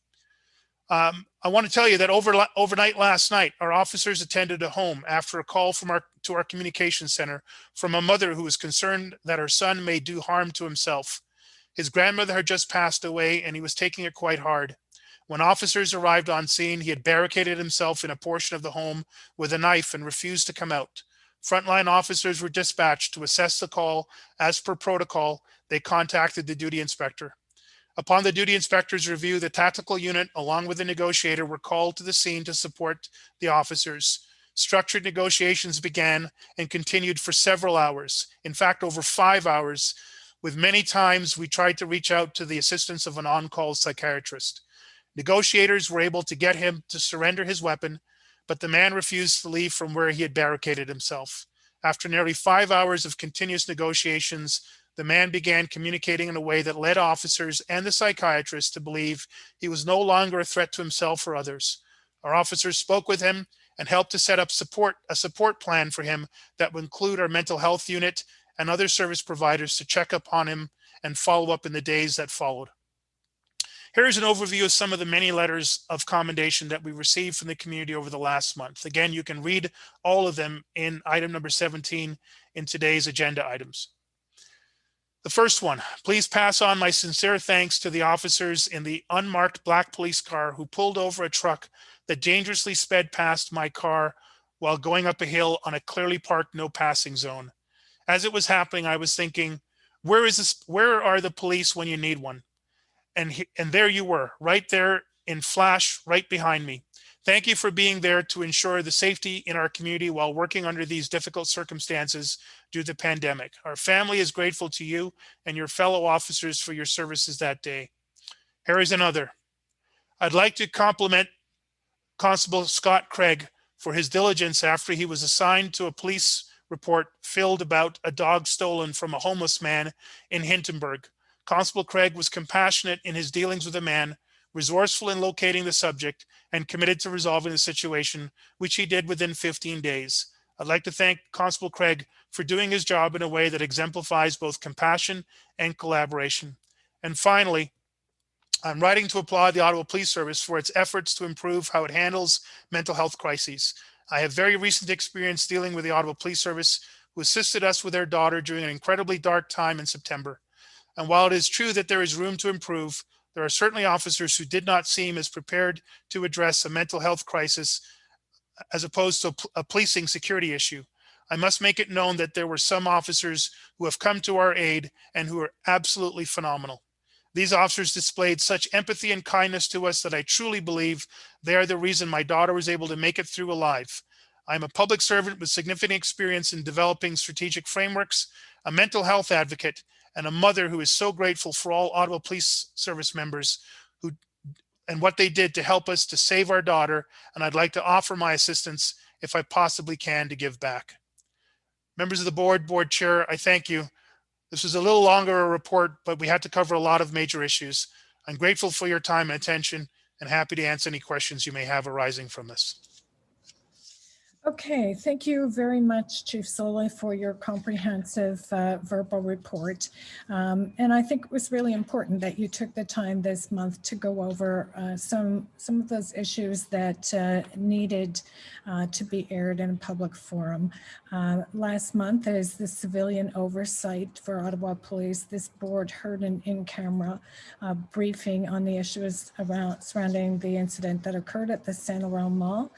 I want to tell you that overnight last night, our officers attended a home after a call to our communication center from a mother who was concerned that her son may do harm to himself. His grandmother had just passed away and he was taking it quite hard. When officers arrived on scene, he had barricaded himself in a portion of the home with a knife and refused to come out. Frontline officers were dispatched to assess the call. As per protocol, they contacted the duty inspector. Upon the duty inspector's review, the tactical unit, along with the negotiator, were called to the scene to support the officers. Structured negotiations began and continued for several hours. In fact, over 5 hours, with many times we tried to reach out to the assistance of an on-call psychiatrist. Negotiators were able to get him to surrender his weapon, but the man refused to leave from where he had barricaded himself. After nearly 5 hours of continuous negotiations, the man began communicating in a way that led officers and the psychiatrist to believe he was no longer a threat to himself or others. Our officers spoke with him and helped to set up a support plan for him that would include our mental health unit and other service providers to check up on him and follow up in the days that followed. Here's an overview of some of the many letters of commendation that we received from the community over the last month. Again, you can read all of them in item number 17 in today's agenda items. The first one, please pass on my sincere thanks to the officers in the unmarked black police car who pulled over a truck that dangerously sped past my car while going up a hill on a clearly parked no passing zone. As it was happening, I was thinking, where are the police when you need one? And there you were, right there in flash, right behind me. Thank you for being there to ensure the safety in our community while working under these difficult circumstances due to the pandemic. Our family is grateful to you and your fellow officers for your services that day. Here is another. I'd like to compliment Constable Scott Craig for his diligence after he was assigned to a police report filled about a dog stolen from a homeless man in Hintonburg. Constable Craig was compassionate in his dealings with the man, resourceful in locating the subject, and committed to resolving the situation, which he did within 15 days. I'd like to thank Constable Craig for doing his job in a way that exemplifies both compassion and collaboration. And finally, I'm writing to applaud the Ottawa Police Service for its efforts to improve how it handles mental health crises. I have very recent experience dealing with the Ottawa Police Service, who assisted us with their daughter during an incredibly dark time in September. And while it is true that there is room to improve, there are certainly officers who did not seem as prepared to address a mental health crisis as opposed to a policing security issue. I must make it known that there were some officers who have come to our aid and who are absolutely phenomenal. These officers displayed such empathy and kindness to us that I truly believe they are the reason my daughter was able to make it through alive. I'm a public servant with significant experience in developing strategic frameworks, a mental health advocate, and a mother who is so grateful for all Ottawa Police Service members and what they did to help us to save our daughter, and I'd like to offer my assistance if I possibly can to give back. Members of the board chair, I thank you. This was a little longer a report, but we had to cover a lot of major issues. I'm grateful for your time and attention and happy to answer any questions you may have arising from this. Okay, thank you very much, Chief Sloly, for your comprehensive verbal report. And I think it was really important that you took the time this month to go over some of those issues that needed to be aired in a public forum. Last month, as the civilian oversight for Ottawa Police, this board heard an in-camera briefing on the issues surrounding the incident that occurred at the St.Laurent Mall.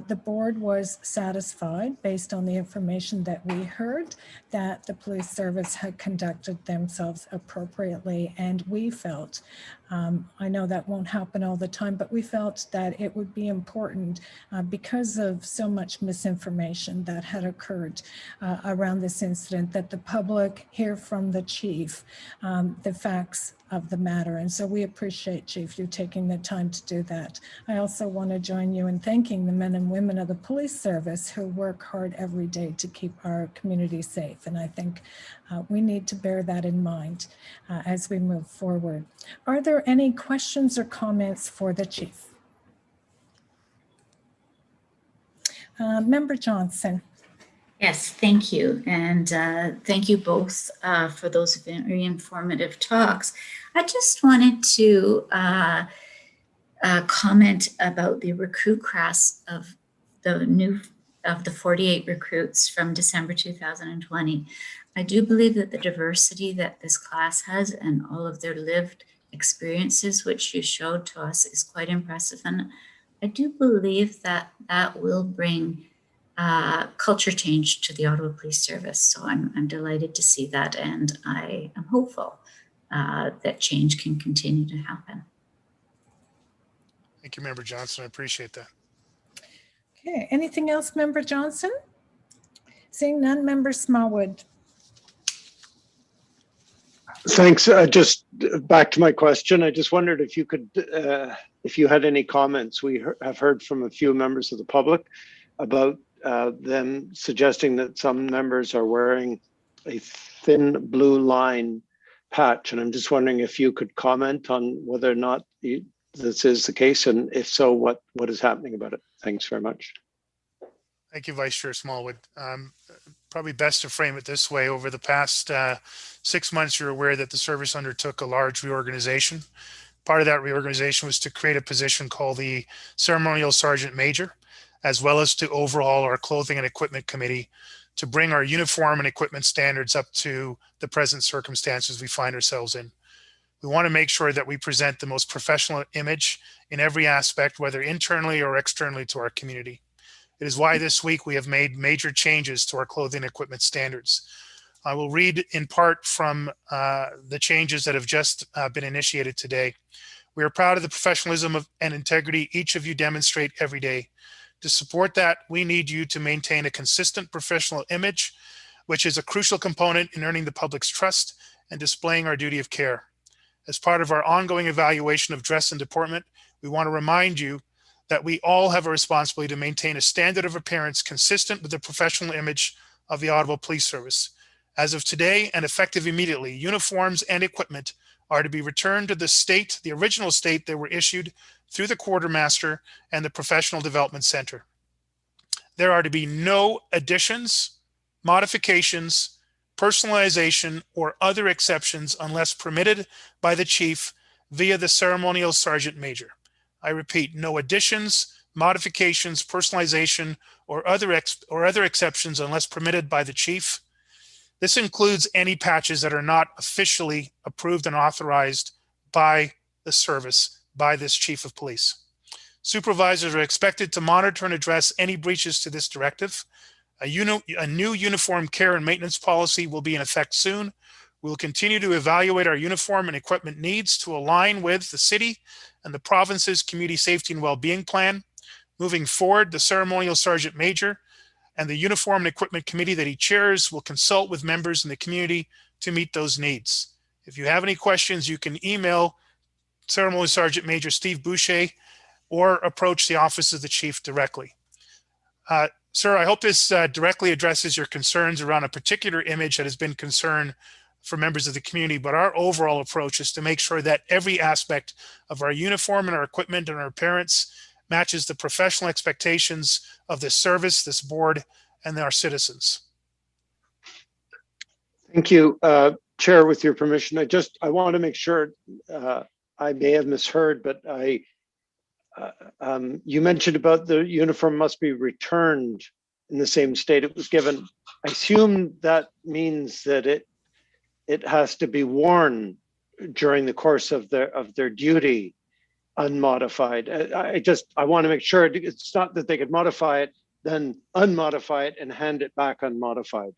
The board was satisfied, based on the information that we heard, that the police service had conducted themselves appropriately, and we felt, I know that won't happen all the time, but we felt that it would be important because of so much misinformation that had occurred around this incident, that the public hear from the chief the facts of the matter. And so we appreciate, Chief, you taking the time to do that. I also want to join you in thanking the men and women of the police service who work hard every day to keep our community safe. And I think we need to bear that in mind as we move forward. Are there any questions or comments for the Chief? Member Johnson. Yes, thank you. And thank you both for those very informative talks. I just wanted to comment about the recruit class of the 48 recruits from December 2020. I do believe that the diversity that this class has and all of their lived experiences, which you showed to us, is quite impressive. And I do believe that that will bring culture change to the Ottawa Police Service. So I'm delighted to see that, and I am hopeful that change can continue to happen. Thank you, Member Johnson. I appreciate that. Okay, anything else, Member Johnson? Seeing none, Member Smallwood. Thanks. Just back to my question. I just wondered if you could, if you had any comments. We have heard from a few members of the public about them suggesting that some members are wearing a thin blue line patch. And I'm just wondering if you could comment on whether or not this is the case, and if so, what is happening about it? Thanks very much. Thank you, Vice Chair Smallwood. Probably best to frame it this way. Over the past 6 months, you're aware that the service undertook a large reorganization. Part of that reorganization was to create a position called the Ceremonial Sergeant Major, as well as to overhaul our clothing and equipment committee to bring our uniform and equipment standards up to the present circumstances we find ourselves in. We want to make sure that we present the most professional image in every aspect, whether internally or externally to our community. It is why this week we have made major changes to our clothing and equipment standards. I will read in part from the changes that have just been initiated today. We are proud of the professionalism and integrity each of you demonstrate every day. To support that, we need you to maintain a consistent professional image, which is a crucial component in earning the public's trust and displaying our duty of care. As part of our ongoing evaluation of dress and deportment, we want to remind you that we all have a responsibility to maintain a standard of appearance consistent with the professional image of the Ottawa Police Service. As of today and effective immediately, uniforms and equipment are to be returned to the state, the original state they were issued through the quartermaster and the Professional Development Center. There are to be no additions, modifications, personalization, or other exceptions unless permitted by the chief via the ceremonial sergeant major. I repeat, no additions, modifications, personalization, or other exceptions unless permitted by the chief. This includes any patches that are not officially approved and authorized by the service, by this chief of police. Supervisors are expected to monitor and address any breaches to this directive. A new uniform care and maintenance policy will be in effect soon. We will continue to evaluate our uniform and equipment needs to align with the city and the province's community safety and well-being plan. Moving forward, the ceremonial sergeant major and the uniform and equipment committee that he chairs will consult with members in the community to meet those needs. If you have any questions, you can email Ceremonial Sergeant Major Steve Boucher or approach the office of the chief directly. Sir, I hope this directly addresses your concerns around a particular image that has been concern for members of the community, but our overall approach is to make sure that every aspect of our uniform and our equipment and our appearance matches the professional expectations of this service, this board, and our citizens. Thank you, Chair, with your permission. I want to make sure, I may have misheard, but you mentioned about the uniform must be returned in the same state it was given. I assume that means that it has to be worn during the course of their duty unmodified. I want to make sure it's not that they could modify it, then unmodify it and hand it back unmodified.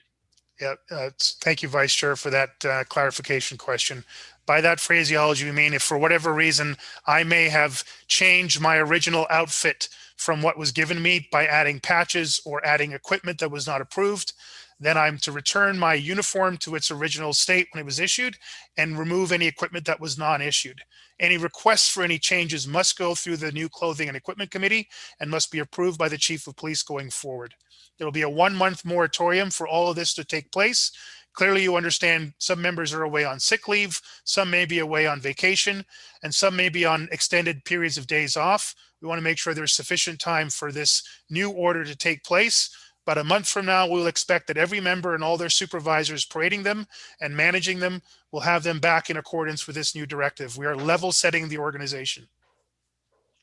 Yeah, thank you, Vice Chair, for that clarification question. By that phraseology, we mean if for whatever reason I may have changed my original outfit from what was given me by adding patches or adding equipment that was not approved, then I'm to return my uniform to its original state when it was issued and remove any equipment that was non-issued. Any requests for any changes must go through the new clothing and equipment committee and must be approved by the chief of police going forward. There will be a 1-month moratorium for all of this to take place. Clearly, you understand some members are away on sick leave, some may be away on vacation, and some may be on extended periods of days off. We want to make sure there's sufficient time for this new order to take place. But a month from now, we'll expect that every member and all their supervisors parading them and managing them will have them back in accordance with this new directive. We are level setting the organization.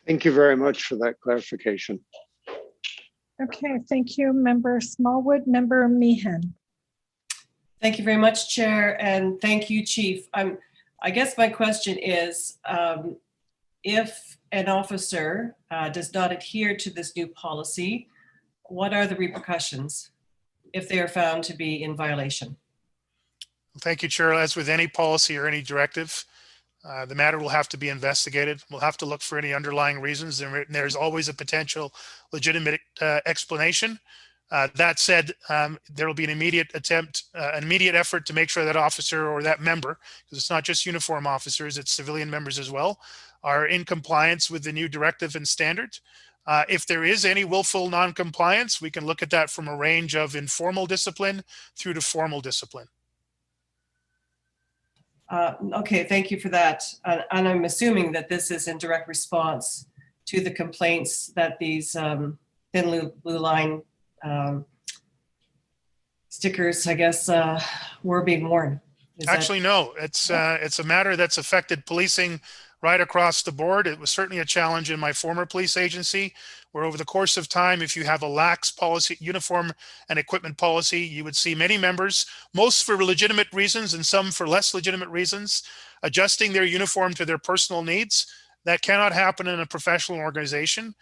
Thank you very much for that clarification. Okay, thank you, Member Smallwood. Member Meehan. Thank you very much, Chair, and thank you, Chief. I guess my question is, if an officer does not adhere to this new policy, what are the repercussions if they are found to be in violation? Thank you, Chair. As with any policy or any directive, the matter will have to be investigated. We'll have to look for any underlying reasons, and there's always a potential legitimate explanation. That said, there will be an immediate effort to make sure that officer or that member, because it's not just uniform officers, it's civilian members as well, are in compliance with the new directive and standard. If there is any willful non-compliance, we can look at that from a range of informal discipline through to formal discipline. Okay, thank you for that. And I'm assuming that this is in direct response to the complaints that these thin blue line stickers, I guess, were being worn. Actually, no, it's a matter that's affected policing right across the board. It was certainly a challenge in my former police agency, where over the course of time, if you have a lax policy, uniform and equipment policy, you would see many members, most for legitimate reasons and some for less legitimate reasons, adjusting their uniform to their personal needs. That cannot happen in a professional organization.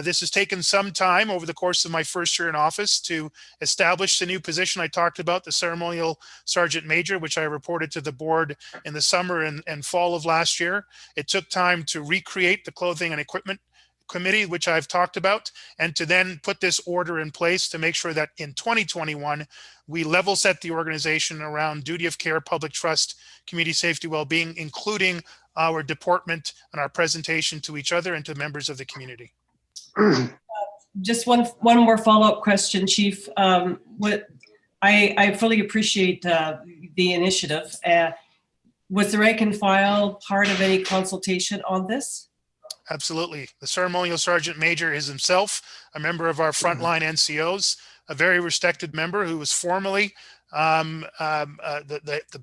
This has taken some time over the course of my first year in office to establish the new position I talked about, the ceremonial sergeant major, which I reported to the board in the summer and fall of last year. It took time to recreate the clothing and equipment committee, which I've talked about, and to then put this order in place to make sure that in 2021, we level set the organization around duty of care, public trust, community safety, well-being, including our deportment and our presentation to each other and to members of the community. Just one more follow-up question, Chief. I fully appreciate the initiative. Was the rank and file part of any consultation on this? Absolutely. The ceremonial sergeant major is himself a member of our frontline NCOs, a very respected member who was formerly the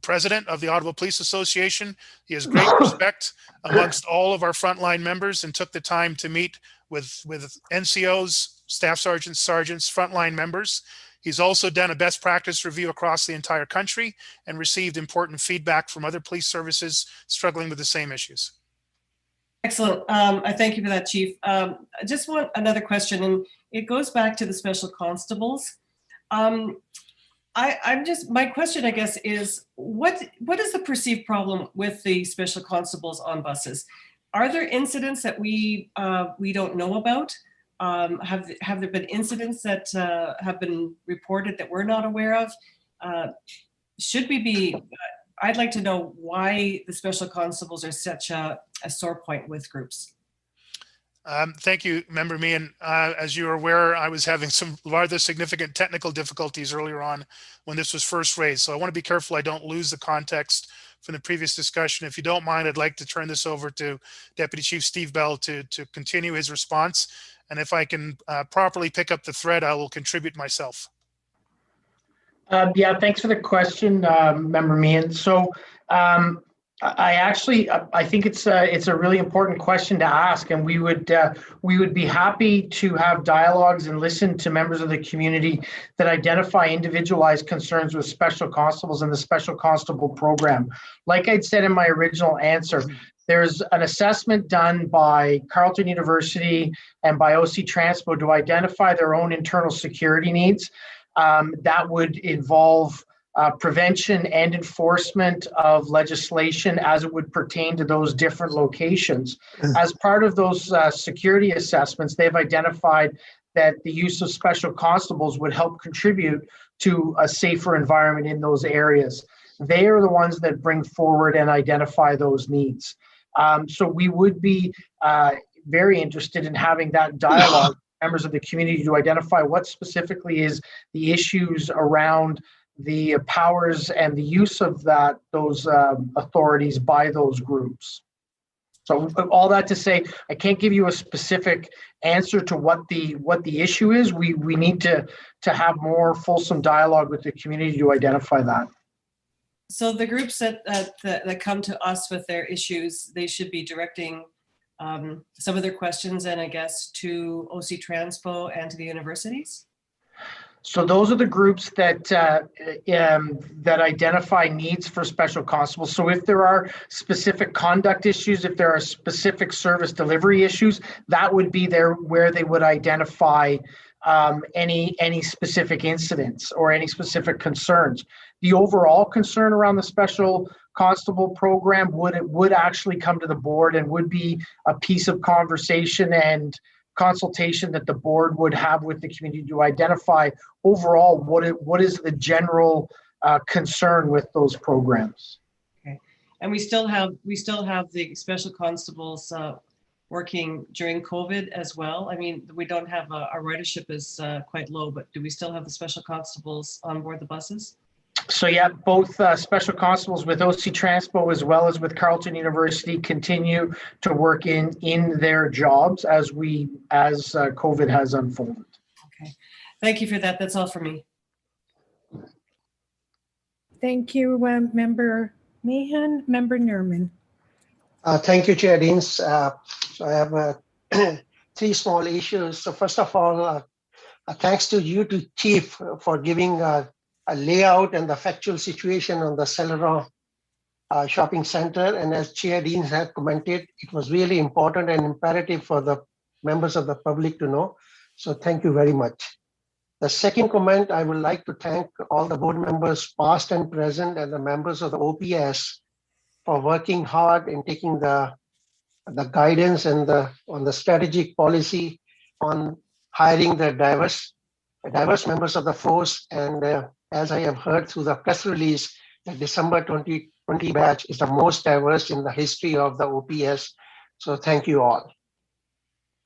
president of the Ottawa Police Association. He has great respect amongst all of our frontline members and took the time to meet with NCOs, staff sergeants, frontline members. He's also done a best practice review across the entire country and received important feedback from other police services struggling with the same issues. Excellent. I thank you for that, Chief. I just want another question, and it goes back to the special constables. My question, I guess, is what is the perceived problem with the special constables on buses? Are there incidents that we don't know about? Have there been incidents that have been reported that we're not aware of? Should we be? I'd like to know why the special constables are such a sore point with groups. Thank you, Member Meehan. As you are aware, I was having some rather significant technical difficulties earlier on when this was first raised. So I want to be careful I don't lose the context from the previous discussion. If you don't mind, I'd like to turn this over to Deputy Chief Steve Bell to continue his response. And if I can properly pick up the thread, I will contribute myself. Yeah, thanks for the question, Member Meehan. So I think it's a really important question to ask, and we would be happy to have dialogues and listen to members of the community that identify individualized concerns with special constables and the special constable program. Like I'd said in my original answer, there's an assessment done by Carleton University and by OC Transpo to identify their own internal security needs. That would involve prevention and enforcement of legislation as it would pertain to those different locations. As part of those security assessments, they've identified that the use of special constables would help contribute to a safer environment in those areas. They are the ones that bring forward and identify those needs. So we would be very interested in having that dialogue with members of the community to identify what specifically is the issues around the powers and the use of those authorities by those groups. So all that to say, I can't give you a specific answer to what the issue is. We need to have more fulsome dialogue with the community to identify that. So the groups that come to us with their issues, they should be directing some of their questions, and I guess to OC Transpo and to the universities? So those are the groups that identify needs for special constables. So if there are specific conduct issues, if there are specific service delivery issues, that would be where they would identify any specific incidents or any specific concerns. The overall concern around the special constable program would actually come to the board and would be a piece of conversation and consultation that the board would have with the community to identify overall what is the general concern with those programs. Okay, and we still have the special constables working during COVID as well. I mean, we don't have our ridership is quite low, but do we still have the special constables on board the buses? So yeah, both special constables with OC Transpo as well as with Carleton University continue to work in their jobs as COVID has unfolded. Okay, thank you for that. That's all for me. Thank you, Member Meehan. Member Nerman. Thank you, Chair Deans. So I have 3 small issues. So first of all, thanks to you, Chief, for giving a layout and the factual situation on the St.Laurent shopping center. And as Chair Deans had commented, it was really important and imperative for the members of the public to know. So thank you very much. The second comment, I would like to thank all the board members, past and present, and the members of the OPS for working hard in taking the the guidance and on the strategic policy on hiring the diverse members of the force. And as I have heard through the press release, the December 2020 batch is the most diverse in the history of the OPS. So thank you all.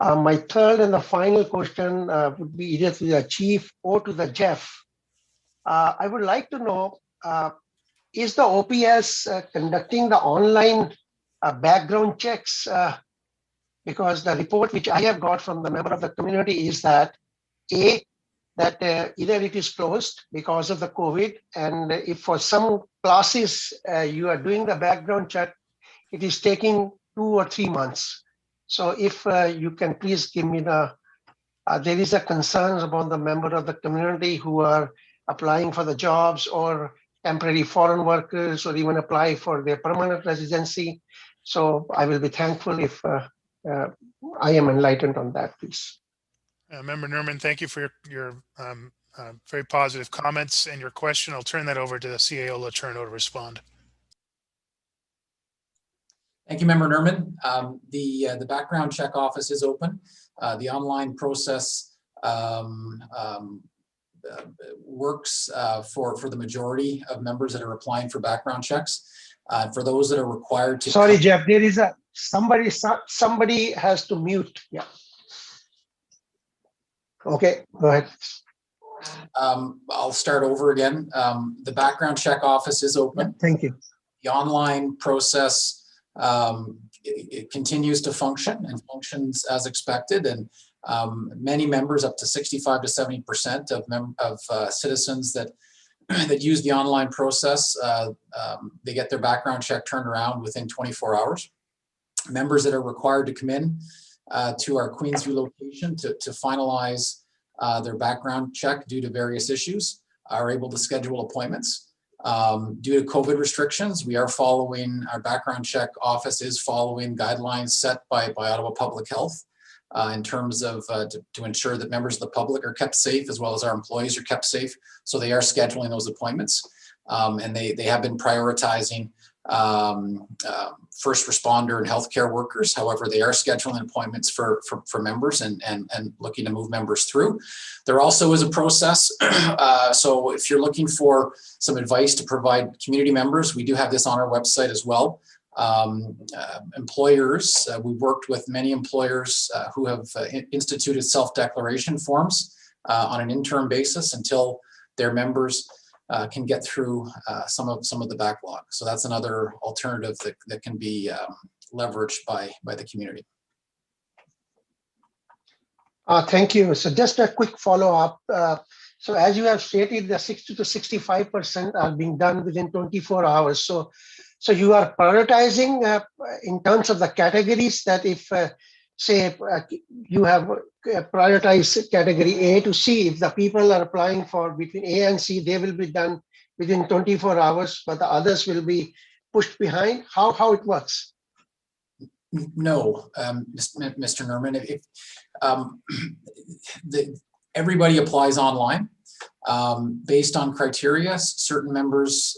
My third and the final question would be either to the chief or to the Jeff. I would like to know, is the OPS conducting the online background checks? Because the report which I have got from the member of the community is that either it is closed because of the COVID, and if for some classes you are doing the background check, it is taking 2 or 3 months. So if you can please give me there is a concern about the member of the community who are applying for the jobs or temporary foreign workers or even apply for their permanent residency. So I will be thankful if I am enlightened on that, please. Member Nerman, thank you for your very positive comments and your question. I'll turn that over to the CAO Letourneau to respond. Thank you, Member Nerman. The background check office is open. The online process works for the majority of members that are applying for background checks. For those that are required to— Sorry, Jeff, there is somebody has to mute. Yeah. Okay, go ahead. I'll start over again. The background check office is open. Thank you. The online process it continues to function and functions as expected, and many members, up to 65 to 70% of citizens that use the online process, they get their background check turned around within 24 hours. Members that are required to come in to our Queensview location to finalize their background check due to various issues are able to schedule appointments. Due to COVID restrictions, we are following, our background check office is following guidelines set by Ottawa Public Health in terms of to ensure that members of the public are kept safe as well as our employees are kept safe. So they are scheduling those appointments, and they have been prioritizing first responder and healthcare workers. However, they are scheduling appointments for members and looking to move members through. There also is a process. So if you're looking for some advice to provide community members, we do have this on our website as well. Employers, we've worked with many employers who have instituted self-declaration forms on an interim basis until their members can get through some of the backlog. So that's another alternative that can be leveraged by the community. Thank you. So just a quick follow-up. So as you have stated, the 60 to 65% are being done within 24 hours. So you are prioritizing in terms of the categories that if say you have prioritized category A to C, if the people are applying for between A and C, they will be done within 24 hours, but the others will be pushed behind. How it works? No, Mr. Nerman, everybody applies online based on criteria. Certain members,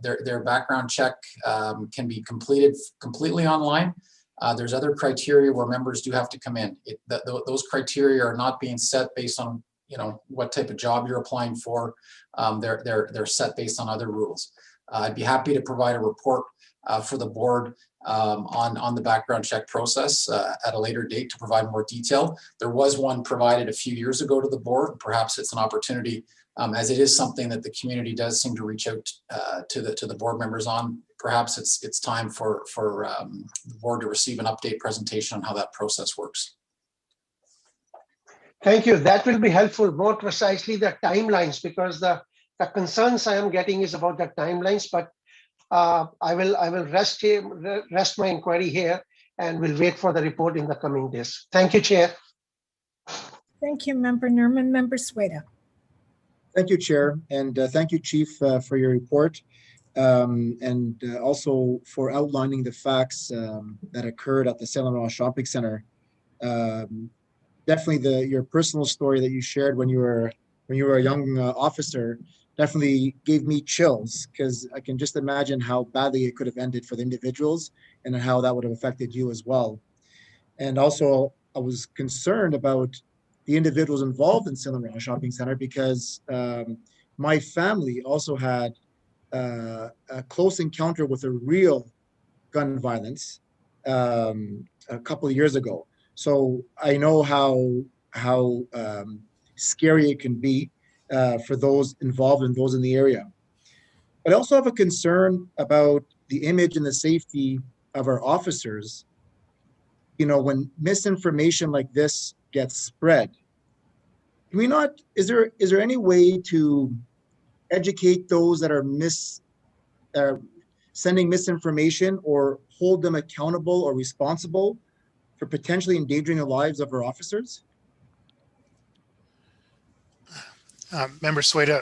their background check can be completed completely online. There's other criteria where members do have to come in. Those criteria are not being set based on what type of job you're applying for. They're set based on other rules. I'd be happy to provide a report for the board on the background check process at a later date to provide more detail. There was one provided a few years ago to the board. Perhaps it's an opportunity, as it is something that the community does seem to reach out to the board members on. Perhaps it's time for the board to receive an update presentation on how that process works. Thank you. That will be helpful, more precisely the timelines, because the concerns I am getting is about the timelines, but I will rest my inquiry here and will wait for the report in the coming days. Thank you, Chair. Thank you, Member Nerman. Member Sweda. Thank you, Chair, and thank you, Chief, for your report, and also for outlining the facts that occurred at the St.Laurent Shopping Center. Definitely your personal story that you shared when you were when you were a young officer definitely gave me chills, because I can just imagine how badly it could have ended for the individuals and how that would have affected you as well. And also, I was concerned about the individuals involved in St.Laurent Shopping Center, because my family also had a close encounter with a real gun violence a couple of years ago. So I know how scary it can be for those involved and those in the area. But I also have a concern about the image and the safety of our officers. You know, when misinformation like this gets spread, do we not, is there any way to educate those that are sending misinformation, or hold them accountable or responsible for potentially endangering the lives of our officers? Member Sueda,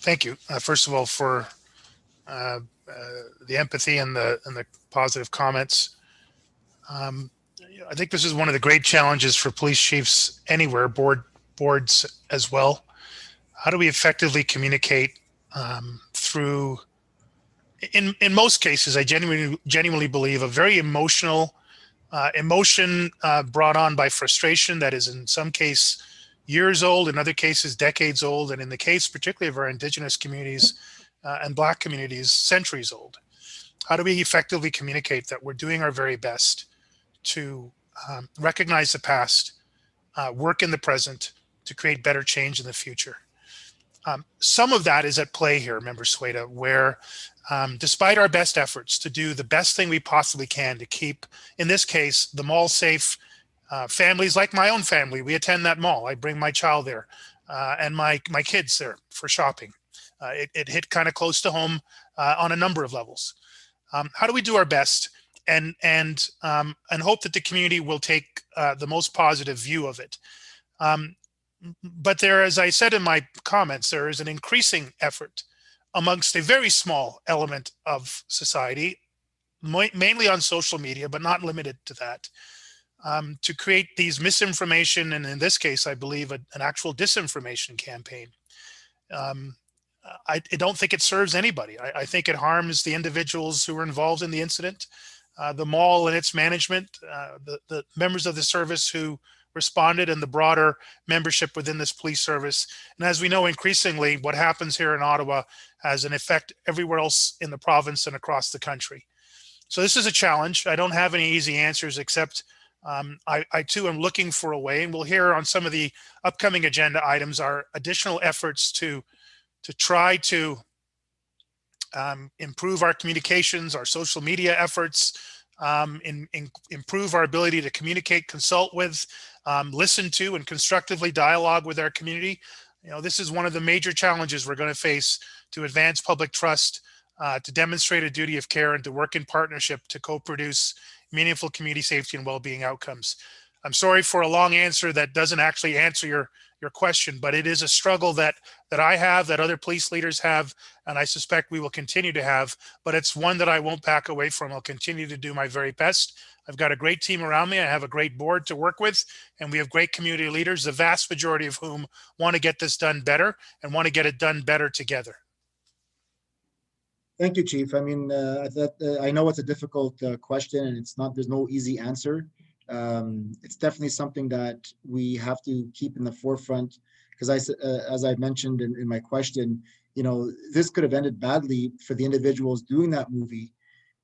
thank you, first of all, for the empathy and the positive comments. I think this is one of the great challenges for police chiefs anywhere, boards as well. How do we effectively communicate through, in most cases, I genuinely believe, a very emotional emotion brought on by frustration that is in some case years old, in other cases decades old, and in the case particularly of our Indigenous communities and Black communities, centuries old. How do we effectively communicate that we're doing our very best to recognize the past, work in the present, to create better change in the future? Some of that is at play here, Member Sueda, where despite our best efforts to do the best thing we possibly can to keep, in this case, the mall safe, families like my own family, we attend that mall. I bring my child there and my kids there for shopping. It hit kind of close to home on a number of levels. How do we do our best and hope that the community will take the most positive view of it? But there, as I said in my comments, there is an increasing effort amongst a very small element of society, mainly on social media, but not limited to that, to create these misinformation, and in this case, I believe an actual disinformation campaign. I don't think it serves anybody. I think it harms the individuals who were involved in the incident, the mall and its management, the members of the service who responded, and the broader membership within this police service. And as we know, increasingly, what happens here in Ottawa has an effect everywhere else in the province and across the country. So this is a challenge. I don't have any easy answers, except I too am looking for a way, and we'll hear on some of the upcoming agenda items our additional efforts to try to improve our communications, our social media efforts, improve our ability to communicate, consult with, listen to, and constructively dialogue with our community. You know, this is one of the major challenges we're going to face to advance public trust, to demonstrate a duty of care, and to work in partnership to co-produce meaningful community safety and well-being outcomes. I'm sorry for a long answer that doesn't actually answer your question, but it is a struggle that I have, that other police leaders have, and I suspect we will continue to have, but it's one that I won't back away from. I'll continue to do my very best. I've got a great team around me. I have a great board to work with, and we have great community leaders, the vast majority of whom want to get this done better and want to get it done better together. Thank you, Chief. I mean, I know it's a difficult question, and there's no easy answer. It's definitely something that we have to keep in the forefront, because as I mentioned in my question, you know, this could have ended badly for the individuals doing that movie,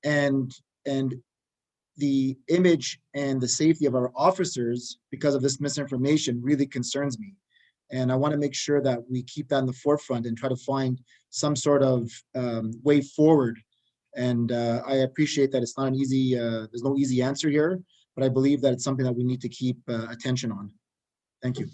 and the image and the safety of our officers because of this misinformation really concerns me. And I want to make sure that we keep that in the forefront and try to find some sort of way forward. And I appreciate that it's not an easy, there's no easy answer here, but I believe that it's something that we need to keep attention on. Thank you.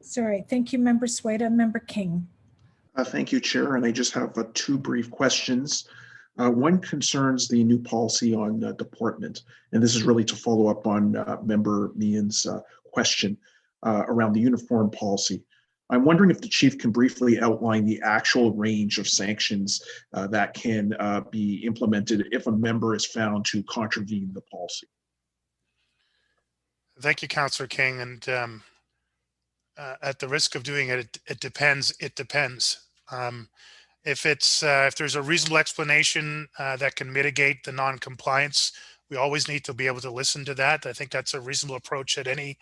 Sorry, thank you, Member Sueda. Member King. Thank you, Chair. And I just have two brief questions. One concerns the new policy on deportment. And this is really to follow up on Member Meehan's question around the uniform policy. I'm wondering if the chief can briefly outline the actual range of sanctions that can be implemented if a member is found to contravene the policy. Thank you, Councillor King. And at the risk of doing it, it depends. It depends. If there's a reasonable explanation that can mitigate the non-compliance, we always need to be able to listen to that. I think that's a reasonable approach that any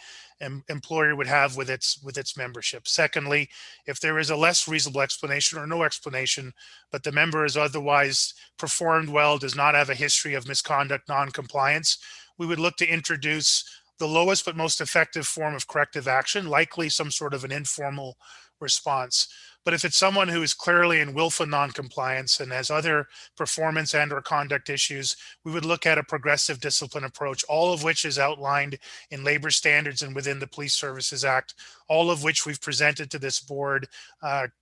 employer would have with its membership. Secondly, if there is a less reasonable explanation or no explanation, but the member is otherwise performed well, does not have a history of misconduct, non-compliance, we would look to introduce the lowest but most effective form of corrective action, likely some sort of an informal response. But if it's someone who is clearly in willful non-compliance and has other performance and or conduct issues, we would look at a progressive discipline approach, all of which is outlined in labor standards and within the Police Services Act, all of which we've presented to this board.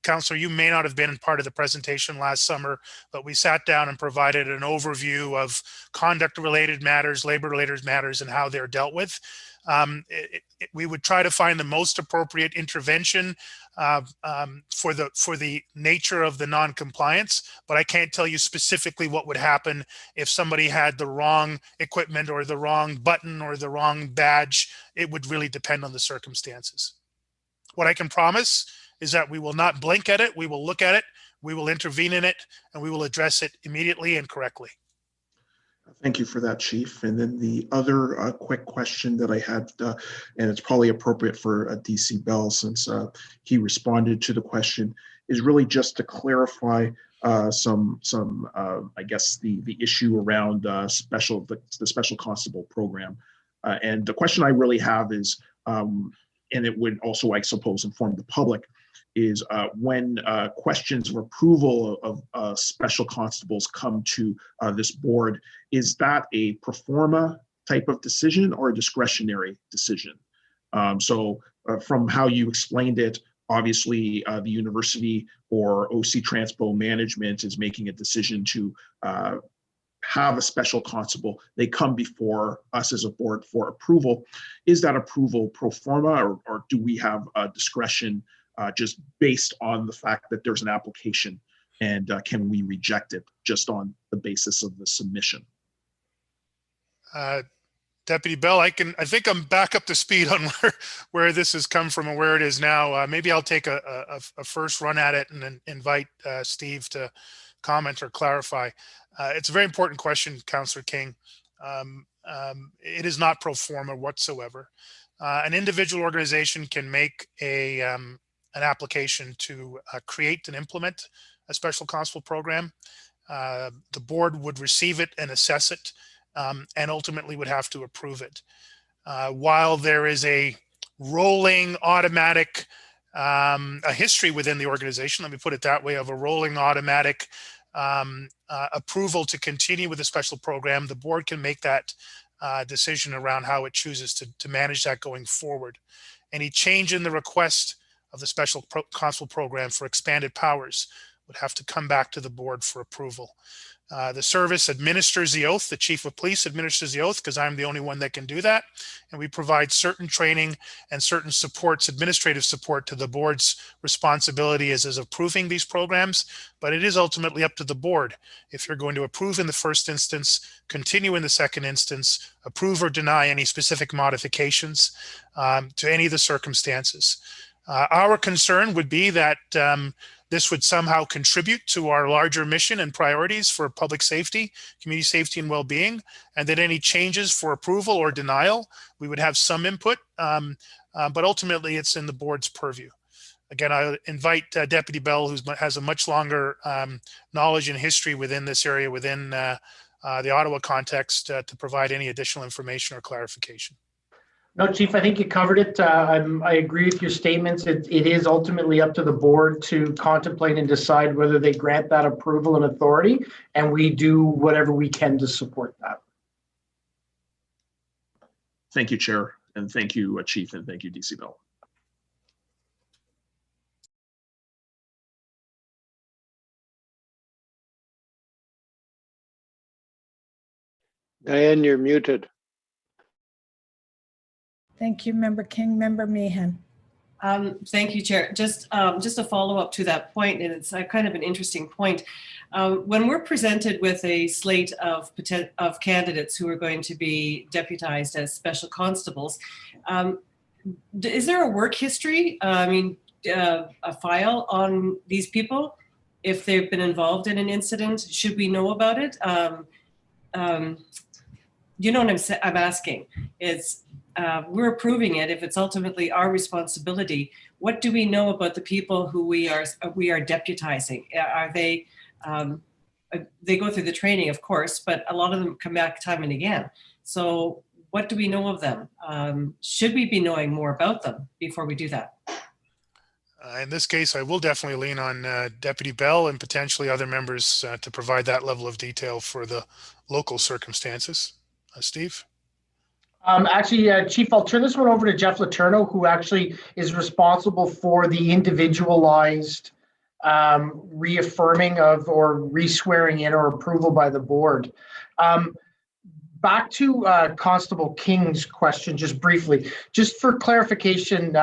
Councillor, you may not have been part of the presentation last summer, but we sat down and provided an overview of conduct-related matters, labor-related matters, and how they're dealt with. We would try to find the most appropriate intervention for the nature of the non-compliance, but I can't tell you specifically what would happen if somebody had the wrong equipment or the wrong button or the wrong badge. It would really depend on the circumstances. What I can promise is that we will not blink at it. We will look at it, we will intervene in it, and we will address it immediately and correctly. Thank you for that, Chief. And then the other quick question that I had, and it's probably appropriate for DC Bell since he responded to the question, is really just to clarify some I guess the issue around the Special Constable program. And the question I really have is, and it would also, I suppose, inform the public, is when questions of approval of special constables come to this board, is that a pro forma type of decision or a discretionary decision? So from how you explained it, obviously the university or OC Transpo management is making a decision to have a special constable. They come before us as a board for approval. Is that approval pro forma, or do we have discretion just based on the fact that there's an application, and can we reject it just on the basis of the submission? Deputy Bell, I think I'm back up to speed on where this has come from and where it is now. Maybe I'll take a first run at it and then invite Steve to comment or clarify. It's a very important question, Councillor King. It is not pro forma whatsoever. An individual organization can make an application to create and implement a special constable program. The board would receive it and assess it, and ultimately would have to approve it. While there is a rolling automatic, a history within the organization, let me put it that way, of a rolling automatic approval to continue with a special program, the board can make that decision around how it chooses to manage that going forward. Any change in the request of the Special Constable program for expanded powers would have to come back to the board for approval. The service administers the oath. The chief of police administers the oath because I'm the only one that can do that. And we provide certain training and certain supports, administrative support, to the board's responsibility as approving these programs. But it is ultimately up to the board. If you're going to approve in the first instance, continue in the second instance, approve or deny any specific modifications to any of the circumstances. Our concern would be that this would somehow contribute to our larger mission and priorities for public safety, community safety and well-being, and that any changes for approval or denial, we would have some input, but ultimately it's in the board's purview. Again, I invite Deputy Bell, who has a much longer knowledge and history within this area, within the Ottawa context, to provide any additional information or clarification. No, Chief, I think you covered it. I agree with your statements. It is ultimately up to the board to contemplate and decide whether they grant that approval and authority, and we do whatever we can to support that. Thank you, Chair, and thank you, Chief, and thank you, DC Bell. Diane, you're muted. Thank you, Member King. Member Meehan. Thank you, Chair. Just a follow-up to that point, and it's kind of an interesting point. When we're presented with a slate of candidates who are going to be deputized as special constables, is there a work history? A file on these people if they've been involved in an incident? Should we know about it? You know what I'm asking? It's we're approving it. If it's ultimately our responsibility, what do we know about the people who we are deputizing? Are they go through the training, of course, but a lot of them come back time and again. So what do we know of them? Should we be knowing more about them before we do that? In this case, I will definitely lean on Deputy Bell and potentially other members to provide that level of detail for the local circumstances. Steve? Chief, I'll turn this one over to Jeff Letourneau, who actually is responsible for the individualized reaffirming of or re-swearing in or approval by the board. Back to Constable King's question, just briefly, just for clarification,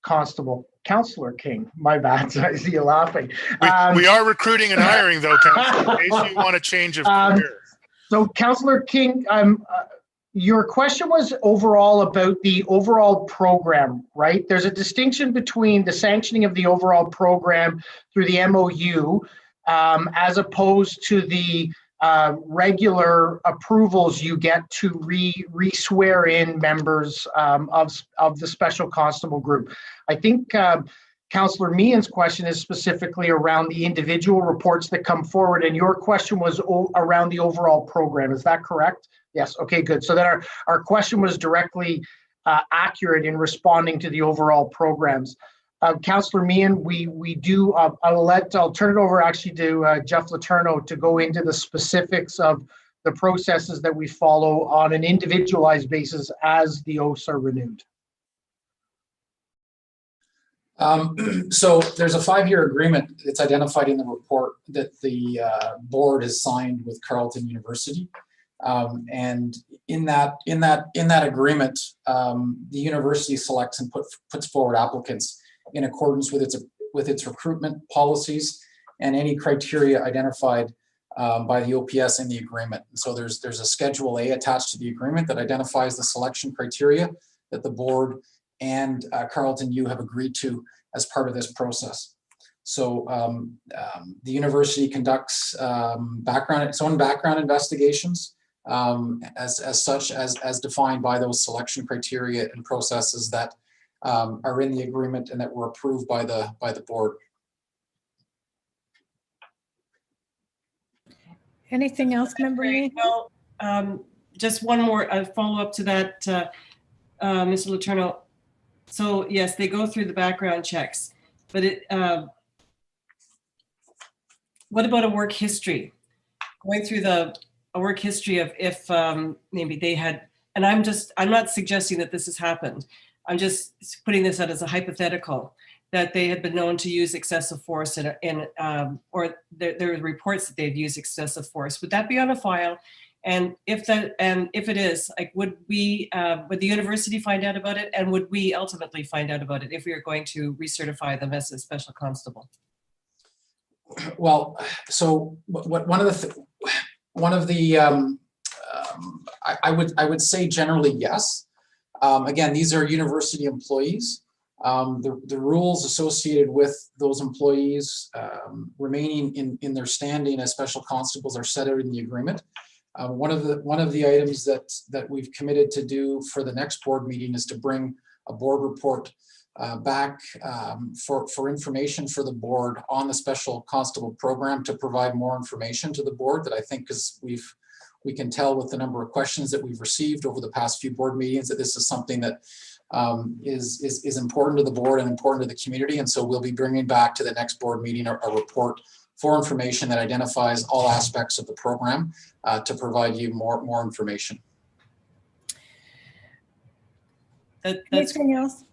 Councillor King, my bad, I see you laughing. We are recruiting and hiring though, Councillor, in case you want a change of career. So Councillor King, your question was overall about the overall program, right? There's a distinction between the sanctioning of the overall program through the MOU as opposed to the regular approvals you get to re-swear in members of the Special Constable Group. I think Councillor Meehan's question is specifically around the individual reports that come forward, and your question was around the overall program. Is that correct? Yes. Okay, good. So that our question was directly accurate in responding to the overall programs. Councillor Meehan, we do. I'll turn it over actually to Jeff Letourneau to go into the specifics of the processes that we follow on an individualized basis as the oaths are renewed. So there's a 5-year agreement. It's identified in the report that the board has signed with Carleton University, and in that agreement, the university selects and puts forward applicants in accordance with its recruitment policies and any criteria identified by the OPS in the agreement. And so there's a Schedule A attached to the agreement that identifies the selection criteria that the board and Carleton U have agreed to as part of this process. So the university conducts its own background investigations as defined by those selection criteria and processes that are in the agreement and that were approved by the board. Anything else, Member Meehan? Well, just one more follow-up to that, Mr. Letourneau. So yes, they go through the background checks, but what about a work history? Going through a work history of if maybe they had, and I'm not suggesting that this has happened. I'm just putting this out as a hypothetical, that they had been known to use excessive force or there are reports that they've used excessive force. Would that be on a file? And if it is, like, would the university find out about it, and would we ultimately find out about it if we are going to recertify them as a special constable? Well, so I would say generally yes. Again, these are university employees. The rules associated with those employees remaining in their standing as special constables are set out in the agreement. One of the items that we've committed to do for the next board meeting is to bring a board report back for information for the board on the special constable program, to provide more information to the board that I think, because we can tell with the number of questions that we've received over the past few board meetings that this is something that is important to the board and important to the community. And so we'll be bringing back to the next board meeting a report for information that identifies all aspects of the program to provide you more information. Anything else?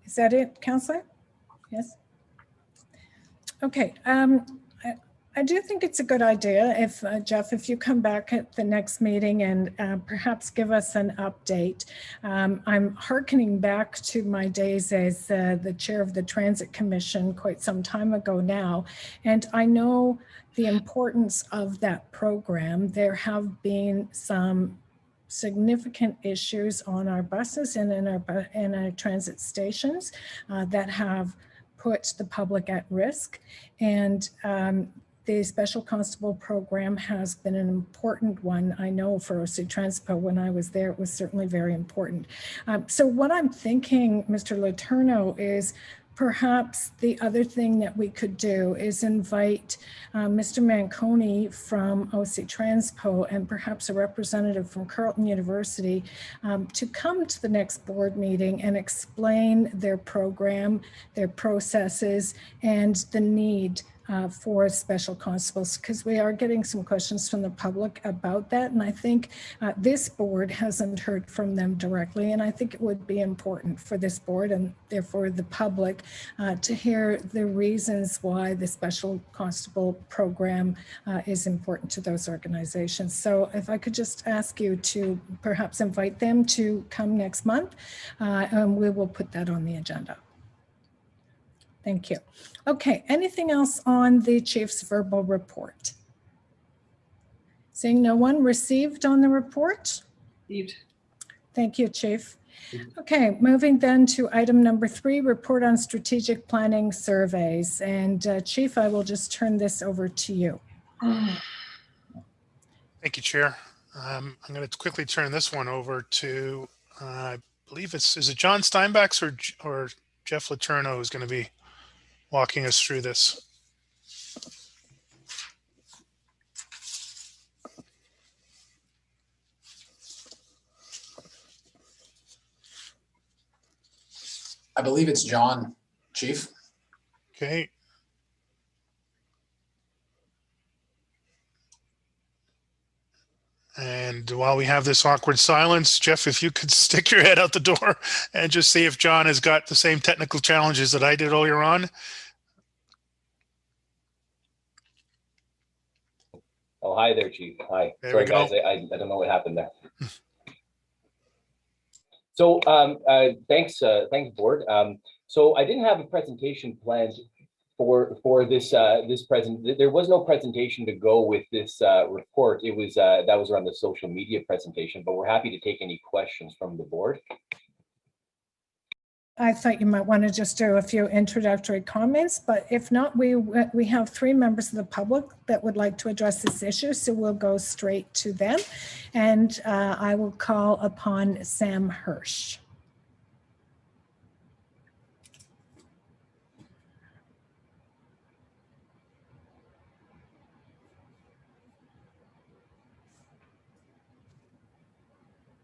Is that it, Councillor? Yes. Okay. I do think it's a good idea if, Jeff, if you come back at the next meeting and perhaps give us an update. I'm hearkening back to my days as the chair of the Transit Commission quite some time ago now, and I know the importance of that program. There have been some significant issues on our buses and in our transit stations that have put the public at risk, and the Special Constable program has been an important one. I know for OC Transpo, when I was there, it was certainly very important. So what I'm thinking, Mr. Letourneau, is perhaps the other thing that we could do is invite Mr. Manconi from OC Transpo and perhaps a representative from Carleton University to come to the next board meeting and explain their program, their processes, and the need for special constables, because we are getting some questions from the public about that. And I think this board hasn't heard from them directly. And I think it would be important for this board and therefore the public to hear the reasons why the special constable program is important to those organizations. So if I could just ask you to perhaps invite them to come next month, and we will put that on the agenda. Thank you. Okay, anything else on the chief's verbal report? Seeing no one received on the report? Received. Thank you, Chief. Okay, moving then to item number 3, report on strategic planning surveys. And Chief, I will just turn this over to you. Thank you, Chair. I'm going to quickly turn this one over to, I believe is it John Steinbach's or Jeff Letourneau who's going to be walking us through this. I believe it's John, Chief. Okay. And while we have this awkward silence, Jeff, if you could stick your head out the door and just see if John has got the same technical challenges that I did earlier on. Oh, hi there, Chief. Hi. There Sorry, we go. guys. I don't know what happened there. So thanks, board. So I didn't have a presentation planned for this there was no presentation to go with this report. It was that was around the social media presentation, but we're happy to take any questions from the board. I thought you might want to just do a few introductory comments, but if not, we have 3 members of the public that would like to address this issue, so we'll go straight to them. And I will call upon Sam Hersh.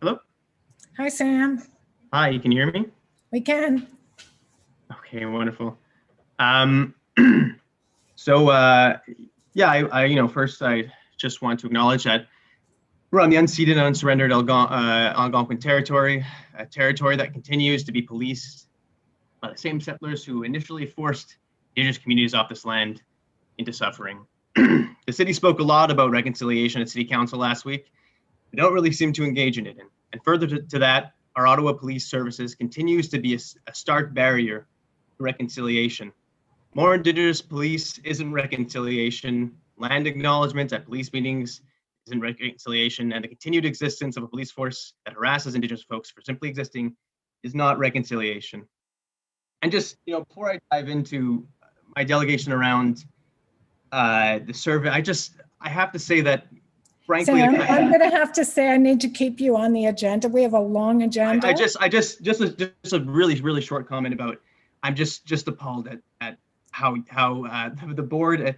Hello. Hi, Sam. Hi, you can hear me? We can. Okay, wonderful. Yeah, first I just want to acknowledge that we're on the unceded and unsurrendered Algonquin territory, a territory that continues to be policed by the same settlers who initially forced Indigenous communities off this land into suffering. The city spoke a lot about reconciliation at City Council last week. They don't really seem to engage in it. And further to that, our Ottawa Police Services continues to be a stark barrier to reconciliation. More Indigenous police isn't reconciliation. Land acknowledgements at police meetings isn't reconciliation. And the continued existence of a police force that harasses Indigenous folks for simply existing is not reconciliation. And just, before I dive into my delegation around the survey, I have to say that, frankly, Sam, I'm going to have to say I need to keep you on the agenda. We have a long agenda. Just a really short comment about, I'm just appalled at how the board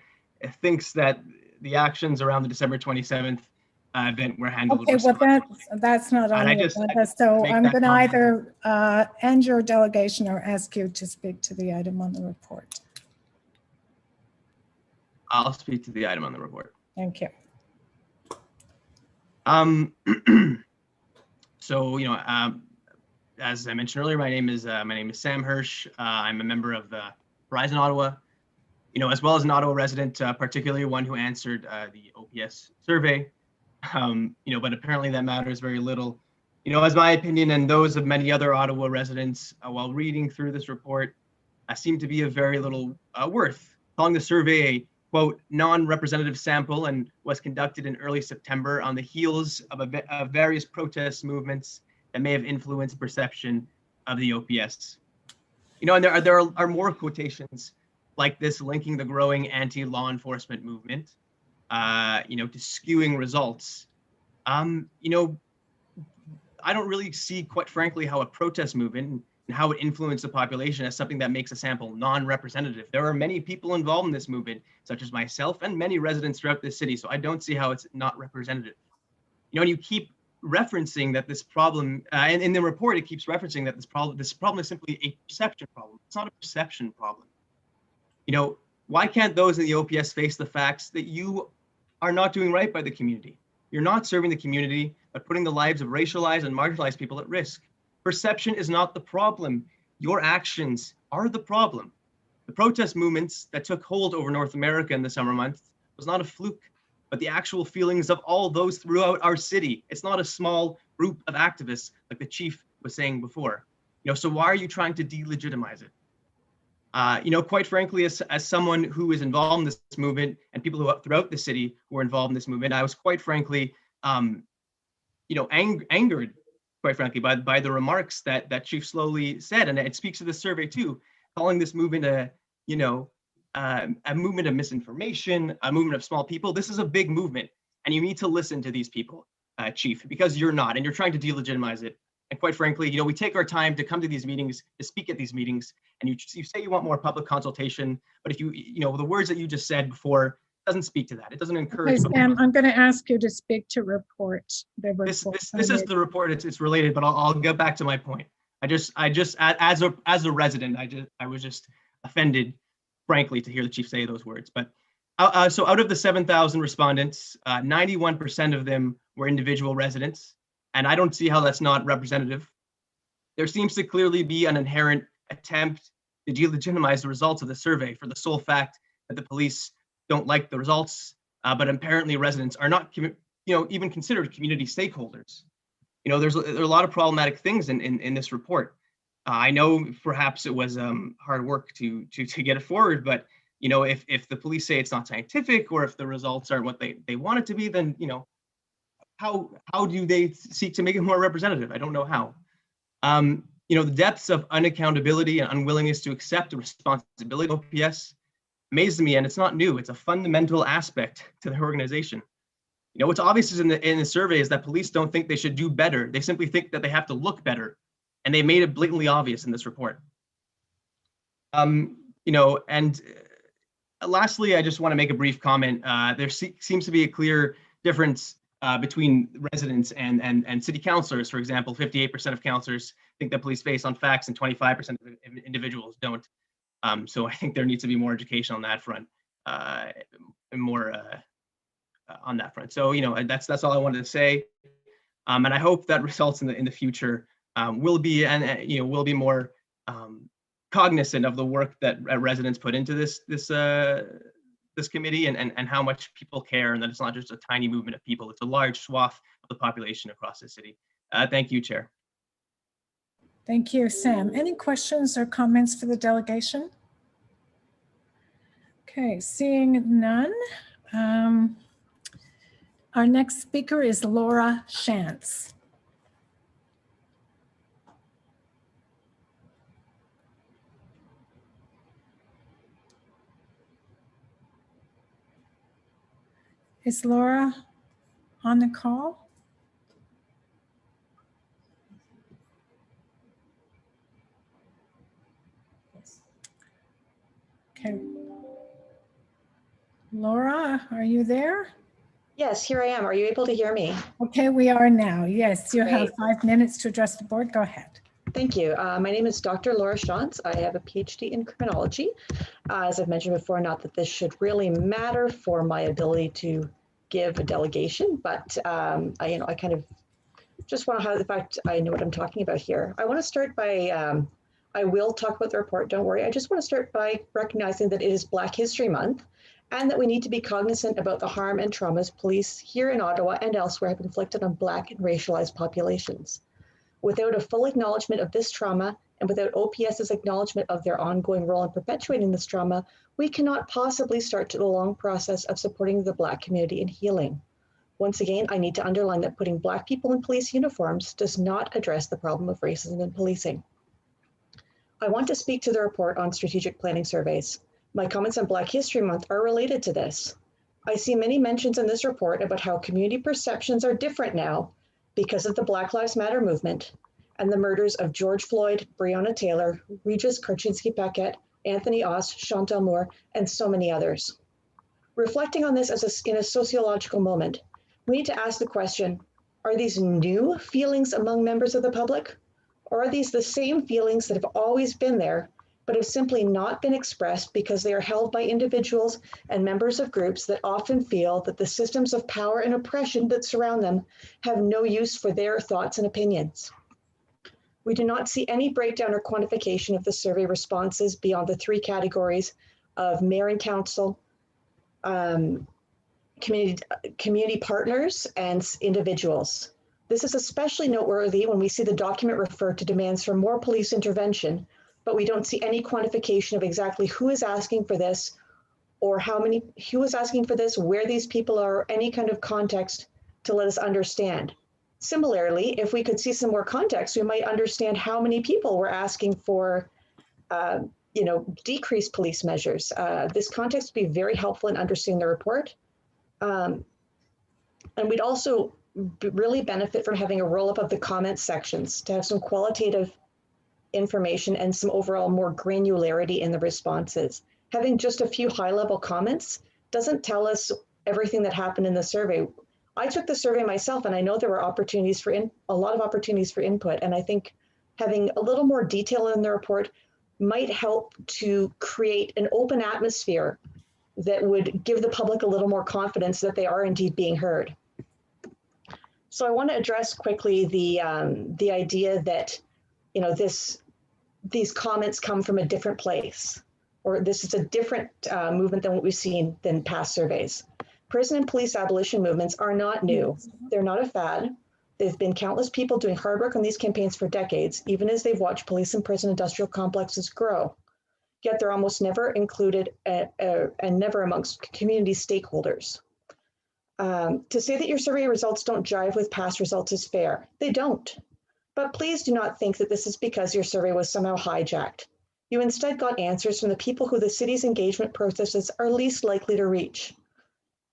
thinks that the actions around the December 27th event were handled. Okay, well that's not on the agenda. So I'm going to either end your delegation or ask you to speak to the item on the report. I'll speak to the item on the report. Thank you. As I mentioned earlier, my name is Sam Hersh. I'm a member of the Horizon Ottawa as well as an Ottawa resident, particularly one who answered the OPS survey. But apparently that matters very little. As my opinion and those of many other Ottawa residents, while reading through this report, seem to be of very little worth, calling the survey a, quote, non-representative sample and was conducted in early September on the heels of various protest movements that may have influenced perception of the OPS. And there are more quotations like this linking the growing anti-law enforcement movement, to skewing results. I don't really see, quite frankly, how a protest movement and how it influenced the population as something that makes a sample non-representative. There are many people involved in this movement, such as myself and many residents throughout this city, so I don't see how it's not representative. And you keep referencing that this problem, and in the report, it keeps referencing that this problem is simply a perception problem. It's not a perception problem. Why can't those in the OPS face the facts that you are not doing right by the community? You're not serving the community, but putting the lives of racialized and marginalized people at risk. Perception is not the problem. Your actions are the problem. The protest movements that took hold over North America in the summer months was not a fluke, but the actual feelings of all those throughout our city. It's not a small group of activists like the chief was saying before. So why are you trying to delegitimize it? Quite frankly, as someone who is involved in this movement and people who throughout the city who were involved in this movement, I was quite frankly, angered, quite frankly, by the remarks that Chief Sloly said, and it speaks to the survey too, calling this movement a movement of misinformation, a movement of small people. This is a big movement, and you need to listen to these people, Chief, because you're not, and you're trying to delegitimize it. And quite frankly, we take our time to come to these meetings, to speak at these meetings, and you say you want more public consultation, but if the words that you just said before doesn't speek to that. It doesn't encourage. Okay, Sam, I'm going to ask you to speak to report. This is the report. It's related, but I'll go back to my point. I just as a resident, I was just offended, frankly, to hear the chief say those words. But so out of the 7,000 respondents, 91% of them were individual residents. And I don't see how that's not representative. There seems to clearly be an inherent attempt to delegitimize the results of the survey for the sole fact that the police don't like the results, but apparently residents are not, even considered community stakeholders. There's a lot of problematic things in this report. I know perhaps it was hard work to get it forward, but if the police say it's not scientific or if the results aren't what they want it to be, then how do they seek to make it more representative? I don't know how. The depths of unaccountability and unwillingness to accept the responsibility of OPS amazes me, and it's not new. It's a fundamental aspect to the organization. What's obvious in the survey is that police don't think they should do better. They simply think that they have to look better, and they made it blatantly obvious in this report. Lastly, I just want to make a brief comment. There seems to be a clear difference between residents and city councilors. For example, 58% of councilors think that police face on facts and 25% of individuals don't. So I think there needs to be more education on that front, and more on that front. So that's all I wanted to say, and I hope that results in the future will be more cognizant of the work that residents put into this committee and how much people care, and that it's not just a tiny movement of people, it's a large swath of the population across the city. Thank you, Chair. Thank you, Sam. Any questions or comments for the delegation? Okay, seeing none. Our next speaker is Laura Shantz. Is Laura on the call? Okay. Laura, are you there? Yes, here I am. Are you able to hear me? Okay, we are now. Yes, you Great. have 5 minutes to address the board. Go ahead. Thank you. My name is Dr.Laura Shantz. I have a PhD in criminology. As I've mentioned before, not that this should really matter for my ability to give a delegation, but I kind of just want to highlight the fact I know what I'm talking about here. I want to start by I will talk about the report, don't worry. I just want to start by recognizing that it is Black History Month and that we need to be cognizant about the harm and traumas police here in Ottawa and elsewhere have inflicted on Black and racialized populations. Without a full acknowledgement of this trauma and without OPS's acknowledgement of their ongoing role in perpetuating this trauma, we cannot possibly start the long process of supporting the Black community in healing. Once again, I need to underline that putting Black people in police uniforms does not address the problem of racism in policing. I want to speak to the report on strategic planning surveys. My comments on Black History Month are related to this. I see many mentions in this report about how community perceptions are different now because of the Black Lives Matter movement and the murders of George Floyd, Breonna Taylor, Regis Karczynski-Paquette, Anthony Oss, Chantel Moore, and so many others. Reflecting on this in a sociological moment, we need to ask the question, are these new feelings among members of the public? Or are these the same feelings that have always been there, but have simply not been expressed because they are held by individuals and members of groups that often feel that the systems of power and oppression that surround them have no use for their thoughts and opinions? We do not see any breakdown or quantification of the survey responses beyond the three categories of mayor and council, community partners, and individuals. This is especially noteworthy when we see the document refer to demands for more police intervention, but we don't see any quantification of exactly who is asking for this or who is asking for this, where these people are, or any kind of context to let us understand. Similarly, if we could see some more context, we might understand how many people were asking for decreased police measures. This context would be very helpful in understanding the report. And we'd also really benefit from having a roll-up of the comment sections to have some qualitative information and some overall more granularity in the responses. Having just a few high-level comments doesn't tell us everything that happened in the survey. I took the survey myself, and I know there were opportunities for a lot of opportunities for input, and I think having a little more detail in the report might help to create an open atmosphere that would give the public a little more confidence that they are indeed being heard. So I want to address quickly the idea that these comments come from a different place, or this is a different movement than what we've seen in past surveys. Prison and police abolition movements are not new. They're not a fad. There've been countless people doing hard work on these campaigns for decades, even as they've watched police and prison industrial complexes grow. Yet they're almost never included and never amongst community stakeholders. To say that your survey results don't jive with past results is fair. They don't. But please do not think that this is because your survey was somehow hijacked. You instead got answers from the people who the city's engagement processes are least likely to reach.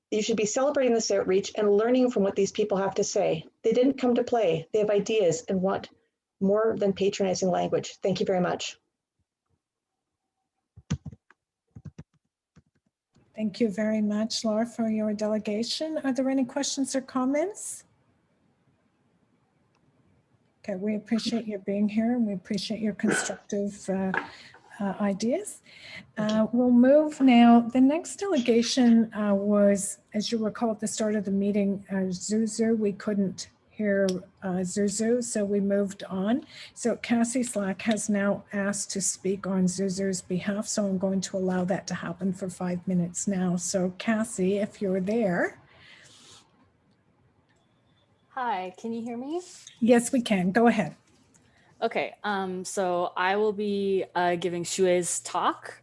You should be celebrating this outreach and learning from what these people have to say. They didn't come to play. They have ideas and want more than patronizing language. Thank you very much. Thank you very much, Laura, for your delegation. Are there any questions or comments? Okay, we appreciate you being here and we appreciate your constructive ideas. We'll move now. The next delegation was, as you recall at the start of the meeting, Xue Xu. We couldn't hear Xue Xu, so we moved on. So Cassie Slack has now asked to speak on Xue Xu's behalf, so I'm going to allow that to happen for 5 minutes now. So Cassie, if you're there. Hi, can you hear me? Yes, we can. Go ahead. Okay, so I will be giving Xue's talk.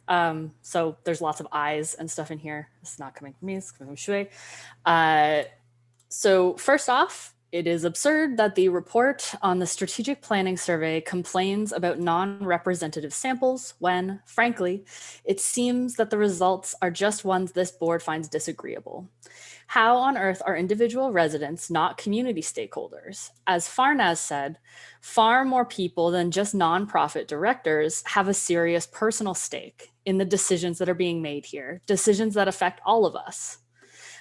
So there's lots of eyes and stuff in here. This is not coming from me, it's coming from Xue. So first off, it is absurd that the report on the strategic planning survey complains about non-representative samples when, frankly, it seems that the results are just ones this board finds disagreeable. How on earth are individual residents not community stakeholders? As Farnaz said, far more people than just nonprofit directors have a serious personal stake in the decisions that are being made here, decisions that affect all of us.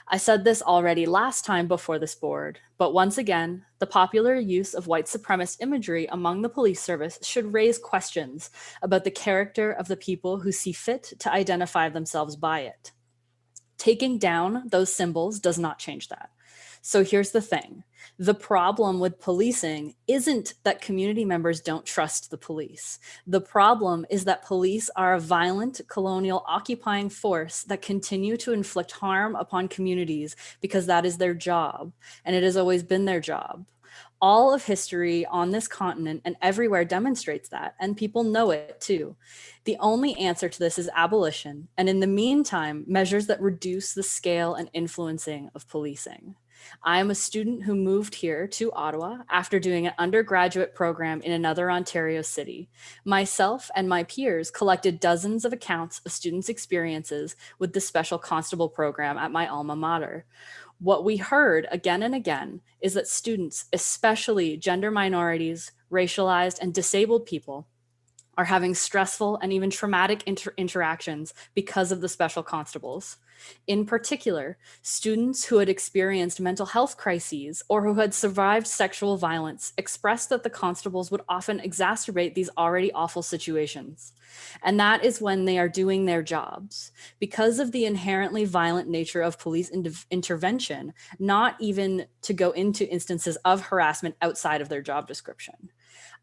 I said this already last time before this board, but once again, the popular use of white supremacist imagery among the police service should raise questions about the character of the people who see fit to identify themselves by it. Taking down those symbols does not change that. So here's the thing. The problem with policing isn't that community members don't trust the police. The problem is that police are a violent, colonial, occupying force that continue to inflict harm upon communities because that is their job, and it has always been their job. All of history on this continent and everywhere demonstrates that, and people know it too. The only answer to this is abolition, and in the meantime, measures that reduce the scale and influencing of policing. I am a student who moved here to Ottawa after doing an undergraduate program in another Ontario city. Myself and my peers collected dozens of accounts of students' experiences with the Special Constable program at my alma mater. What we heard again and again is that students, especially gender minorities, racialized, and disabled people, are having stressful and even traumatic interactions because of the special constables. In particular, students who had experienced mental health crises or who had survived sexual violence expressed that the constables would often exacerbate these already awful situations. And that is when they are doing their jobs. Because of the inherently violent nature of police intervention, not even to go into instances of harassment outside of their job description.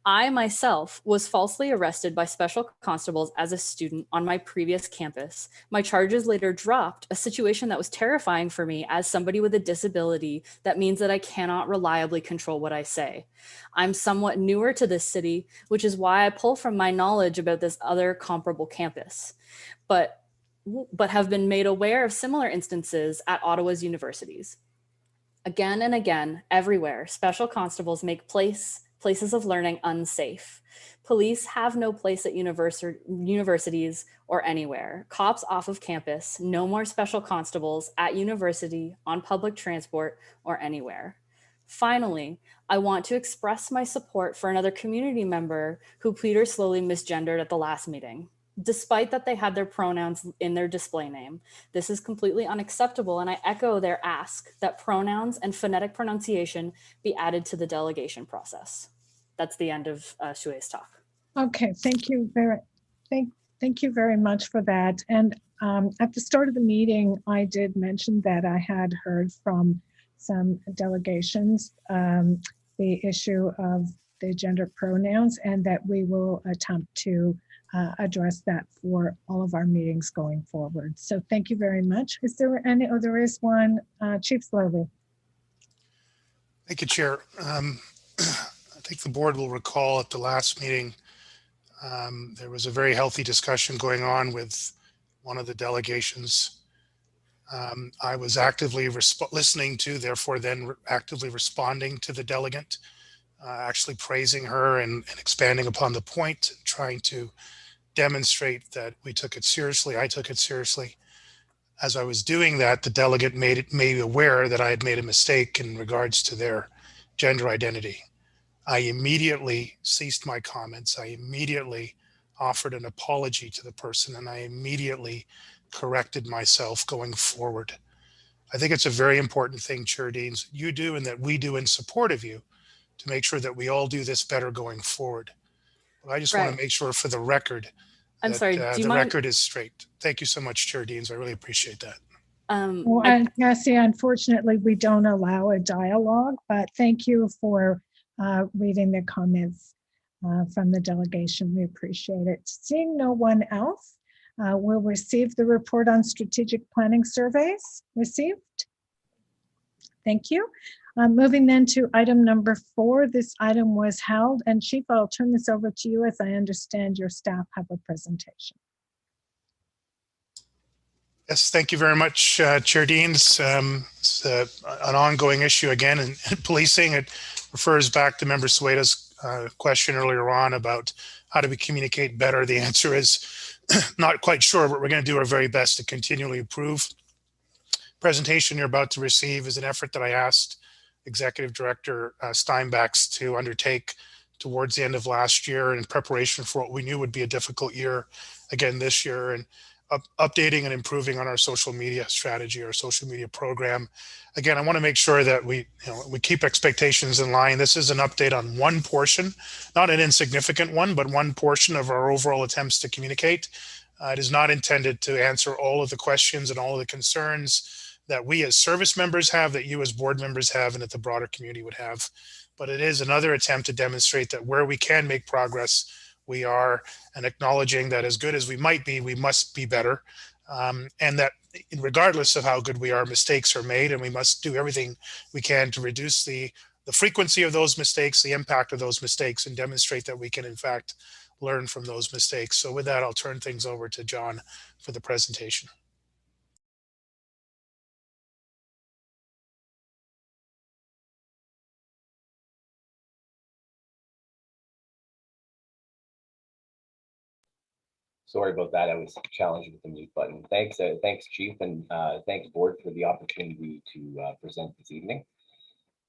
I myself was falsely arrested by special constables as a student on my previous campus. My charges later dropped, a situation that was terrifying for me as somebody with a disability that means that I cannot reliably control what I say. I'm somewhat newer to this city, which is why I pull from my knowledge about this other comparable campus, but have been made aware of similar instances at Ottawa's universities. Again and again, everywhere, special constables make places of learning unsafe. Police have no place at universities or anywhere. Cops off of campus, no more special constables at university, on public transport, or anywhere. Finally, I want to express my support for another community member who Peter Sloly misgendered at the last meeting. Despite that they had their pronouns in their display name. This is completely unacceptable, and I echo their ask that pronouns and phonetic pronunciation be added to the delegation process. That's the end of Xue's talk. Okay, thank you very much for that. And at the start of the meeting, I did mention that I had heard from some delegations the issue of the gender pronouns, and that we will attempt to address that for all of our meetings going forward. So thank you very much. Is there any, oh, there is one, Chief Sloly. Thank you, Chair. I think the board will recall at the last meeting, there was a very healthy discussion going on with one of the delegations. I was actively listening to, therefore then actively responding to the delegate, actually praising her and expanding upon the point, trying to demonstrate that we took it seriously. I took it seriously. As I was doing that, the delegate made me aware that I had made a mistake in regards to their gender identity. I immediately ceased my comments. I immediately offered an apology to the person, and I immediately corrected myself going forward. I think it's a very important thing, Chair Deans, you do and that we do in support of you to make sure that we all do this better going forward. But I just want to make sure for the record I'm sorry, do you the mind? record is straight. Thank you so much, Chair Deans. I really appreciate that. Well, and Cassie, unfortunately, we don't allow a dialogue, but thank you for reading the comments from the delegation. We appreciate it. Seeing no one else, we'll receive the report on strategic planning surveys received. Thank you. Moving then to item number 4. This item was held, and Chief, I'll turn this over to you as I understand your staff have a presentation. Yes, thank you very much, Chair Deans. It's an ongoing issue again in policing. It refers back to Member Sueda's question earlier on about how do we communicate better. The answer is not quite sure, but we're going to do our very best to continually improve. Presentation you're about to receive is an effort that I asked Executive Director Steinbachs to undertake towards the end of last year in preparation for what we knew would be a difficult year again this year, and updating and improving on our social media strategy, our social media program. Again, I want to make sure that we keep expectations in line. This is an update on one portion, not an insignificant one, but one portion of our overall attempts to communicate. It is not intended to answer all of the questions and all of the concerns that we as service members have, that you as board members have, and that the broader community would have. But it is another attempt to demonstrate that where we can make progress, we are, and acknowledging that as good as we might be, we must be better. And that regardless of how good we are, mistakes are made, and we must do everything we can to reduce the frequency of those mistakes, the impact of those mistakes, and demonstrate that we can in fact learn from those mistakes. So with that, I'll turn things over to John for the presentation. Sorry about that. I was challenged with the mute button. Thanks, Chief, and thanks, Board, for the opportunity to present this evening.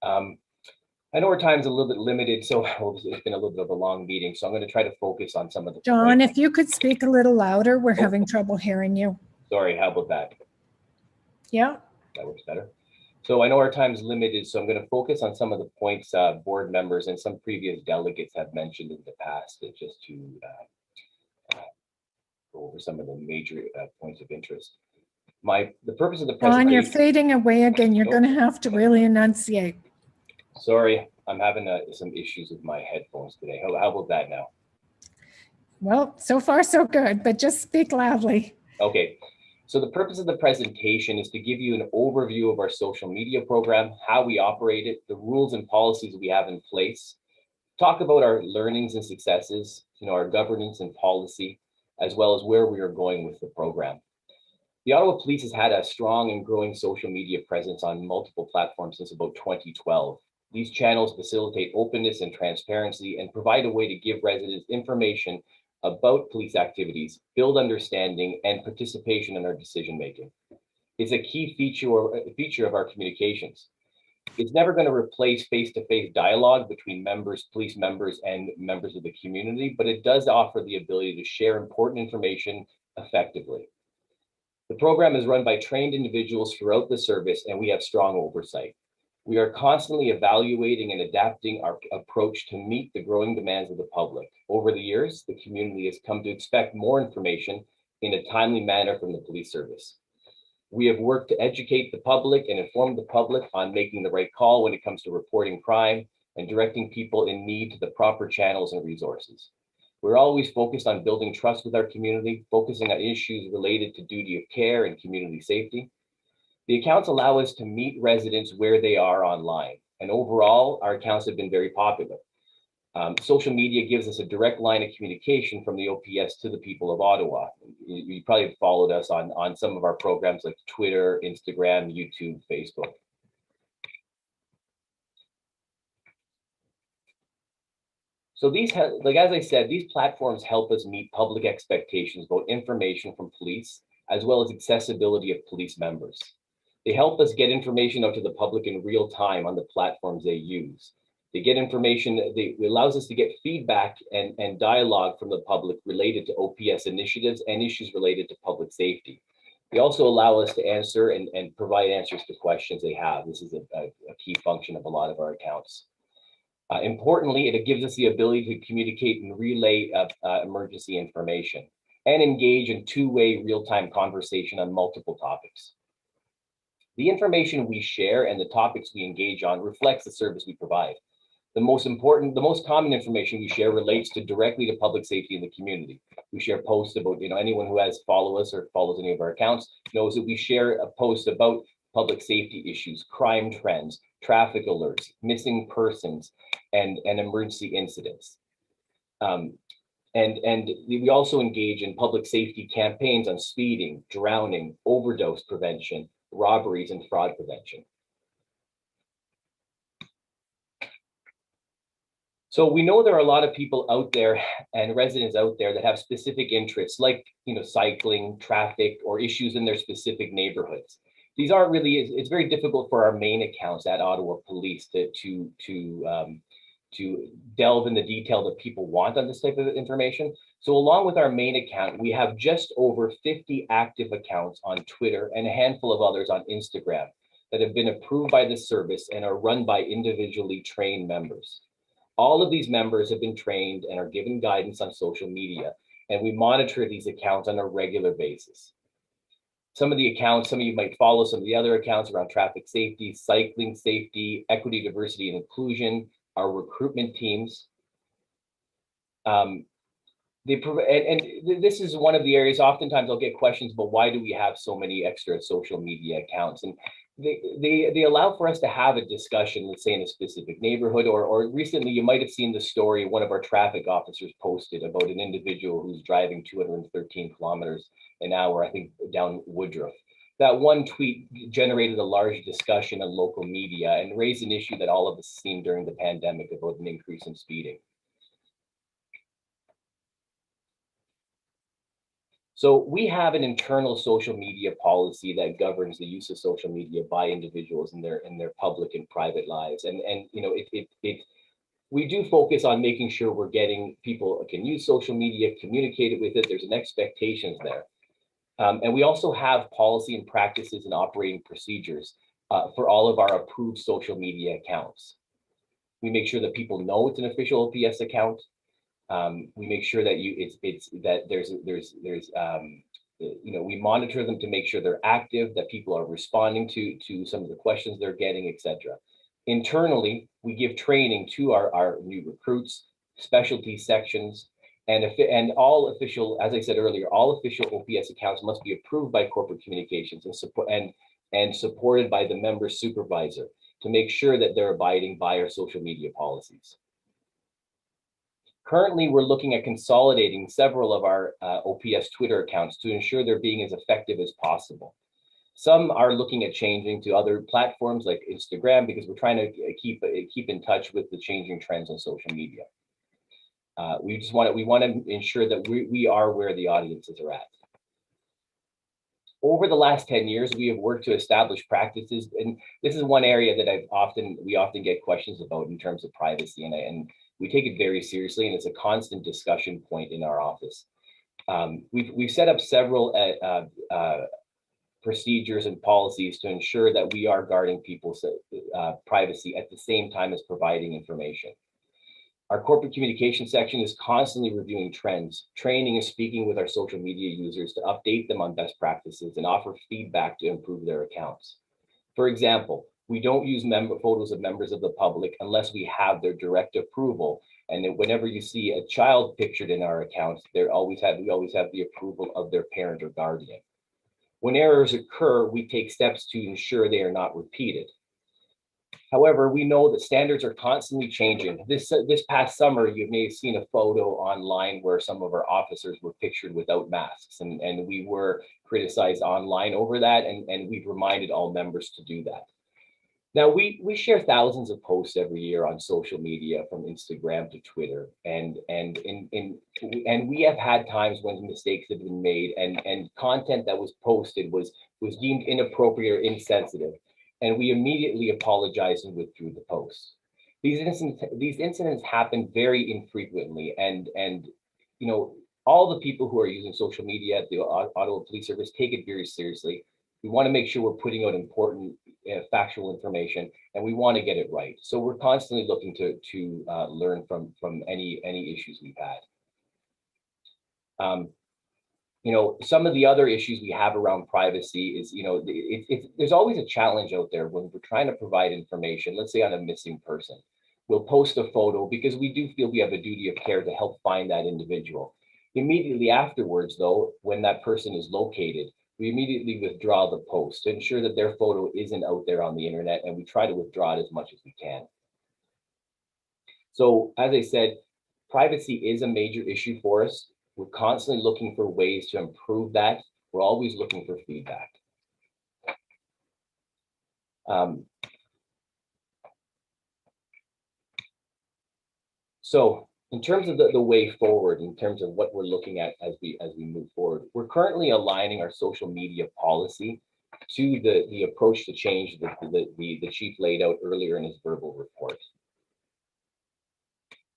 I know our time's a little bit limited, so it's been a little bit of a long meeting, so I'm going to try to focus on some of the John, if you could speak a little louder, we're having trouble hearing you. Sorry, how about that? Yeah. That works better. So I know our time's limited, so I'm going to focus on some of the points board members and some previous delegates have mentioned in the past, just to go over some of the major points of interest. The purpose of the presentation— John, you're fading away again. You're going to have to really enunciate. Sorry, I'm having some issues with my headphones today. How about that now? Well, so far so good, but just speak loudly. Okay, so the purpose of the presentation is to give you an overview of our social media program, how we operate it, the rules and policies we have in place, talk about our learnings and successes, our governance and policy, as well as where we are going with the program. The Ottawa Police has had a strong and growing social media presence on multiple platforms since about 2012. These channels facilitate openness and transparency and provide a way to give residents information about police activities, build understanding, and participation in our decision-making. It's a key feature of our communications. It's never going to replace face-to-face dialogue between police members, and members of the community, but it does offer the ability to share important information effectively. The program is run by trained individuals throughout the service, and we have strong oversight. We are constantly evaluating and adapting our approach to meet the growing demands of the public. Over the years, the community has come to expect more information in a timely manner from the police service. We have worked to educate the public and inform the public on making the right call when it comes to reporting crime and directing people in need to the proper channels and resources. We're always focused on building trust with our community, focusing on issues related to duty of care and community safety. The accounts allow us to meet residents where they are online, and overall, our accounts have been very popular. Social media gives us a direct line of communication from the OPS to the people of Ottawa. You probably have followed us on some of our programs like Twitter, Instagram, YouTube, Facebook. So as I said, these platforms help us meet public expectations about information from police, as well as accessibility of police members. They help us get information out to the public in real time on the platforms they use. They get information, it allows us to get feedback and dialogue from the public related to OPS initiatives and issues related to public safety. They also allow us to answer and provide answers to questions they have. This is a key function of a lot of our accounts. Importantly, it gives us the ability to communicate and relay emergency information and engage in two-way real-time conversation on multiple topics. The information we share and the topics we engage on reflects the service we provide. The most common information we share relates directly to public safety in the community. We share posts about, anyone who has followed us or follows any of our accounts knows that we share a post about public safety issues, crime trends, traffic alerts, missing persons, and emergency incidents. And we also engage in public safety campaigns on speeding, drowning, overdose prevention, robberies, and fraud prevention. So we know there are a lot of people out there and residents out there that have specific interests like, cycling, traffic, or issues in their specific neighborhoods. These aren't really, it's very difficult for our main accounts at Ottawa Police to delve in the detail that people want on this type of information. So along with our main account, we have just over 50 active accounts on Twitter and a handful of others on Instagram that have been approved by the service and are run by individually trained members. All of these members have been trained and are given guidance on social media, and we monitor these accounts on a regular basis. Some of the accounts, some of you might follow some of the other accounts around traffic safety, cycling safety, equity, diversity, and inclusion, our recruitment teams. This is one of the areas, oftentimes I'll get questions about why do we have so many extra social media accounts? And they allow for us to have a discussion, let's say in a specific neighborhood, or recently you might have seen the story one of our traffic officers posted about an individual who's driving 213 kilometers an hour, I think down Woodruff. That one tweet generated a large discussion in local media and raised an issue that all of us seen during the pandemic about an increase in speeding. So we have an internal social media policy that governs the use of social media by individuals in their public and private lives. And you know, we do focus on making sure we're getting people can use social media, communicate with it. There's an expectations there. And we also have policy and practices and operating procedures for all of our approved social media accounts. We make sure that people know it's an official OPS account. We make sure that we monitor them to make sure they're active, that people are responding to some of the questions they're getting, etc. Internally, we give training to our new recruits, specialty sections, and all official, as I said earlier, all official OPS accounts must be approved by corporate communications and supported by the member supervisor to make sure that they're abiding by our social media policies. Currently, we're looking at consolidating several of our OPS Twitter accounts to ensure they're being as effective as possible. Some are looking at changing to other platforms like Instagram because we're trying to keep in touch with the changing trends on social media. We want to ensure that we are where the audiences are at. Over the last 10 years, we have worked to establish practices, and this is one area that we often get questions about in terms of privacy, and we take it very seriously, and it's a constant discussion point in our office. We've set up several procedures and policies to ensure that we are guarding people's privacy at the same time as providing information. Our corporate communication section is constantly reviewing trends, training and speaking with our social media users to update them on best practices and offer feedback to improve their accounts. For example, we don't use photos of members of the public unless we have their direct approval. And whenever you see a child pictured in our accounts, we always have the approval of their parent or guardian. When errors occur, we take steps to ensure they are not repeated. However, we know that standards are constantly changing. This past summer, you may have seen a photo online where some of our officers were pictured without masks, and we were criticized online over that, and we've reminded all members to do that. Now, we share thousands of posts every year on social media, from Instagram to Twitter, and we have had times when mistakes have been made, and content that was posted was deemed inappropriate or insensitive, and we immediately apologized and withdrew the posts. These incidents happen very infrequently, and you know, all the people who are using social media at the Ottawa Police Service take it very seriously. We want to make sure we're putting out important factual information, and we want to get it right. So we're constantly looking to learn from any issues we've had. You know, some of the other issues we have around privacy is, you know, there's always a challenge out there when we're trying to provide information, let's say on a missing person. We'll post a photo because we do feel we have a duty of care to help find that individual. Immediately afterwards, though, when that person is located, we immediately withdraw the post to ensure that their photo isn't out there on the internet, and we try to withdraw it as much as we can. So, as I said, privacy is a major issue for us. We're constantly looking for ways to improve that. We're always looking for feedback. So in terms of the way forward, in terms of what we're looking at as we move forward, we're currently aligning our social media policy to the approach to change that the chief laid out earlier in his verbal report.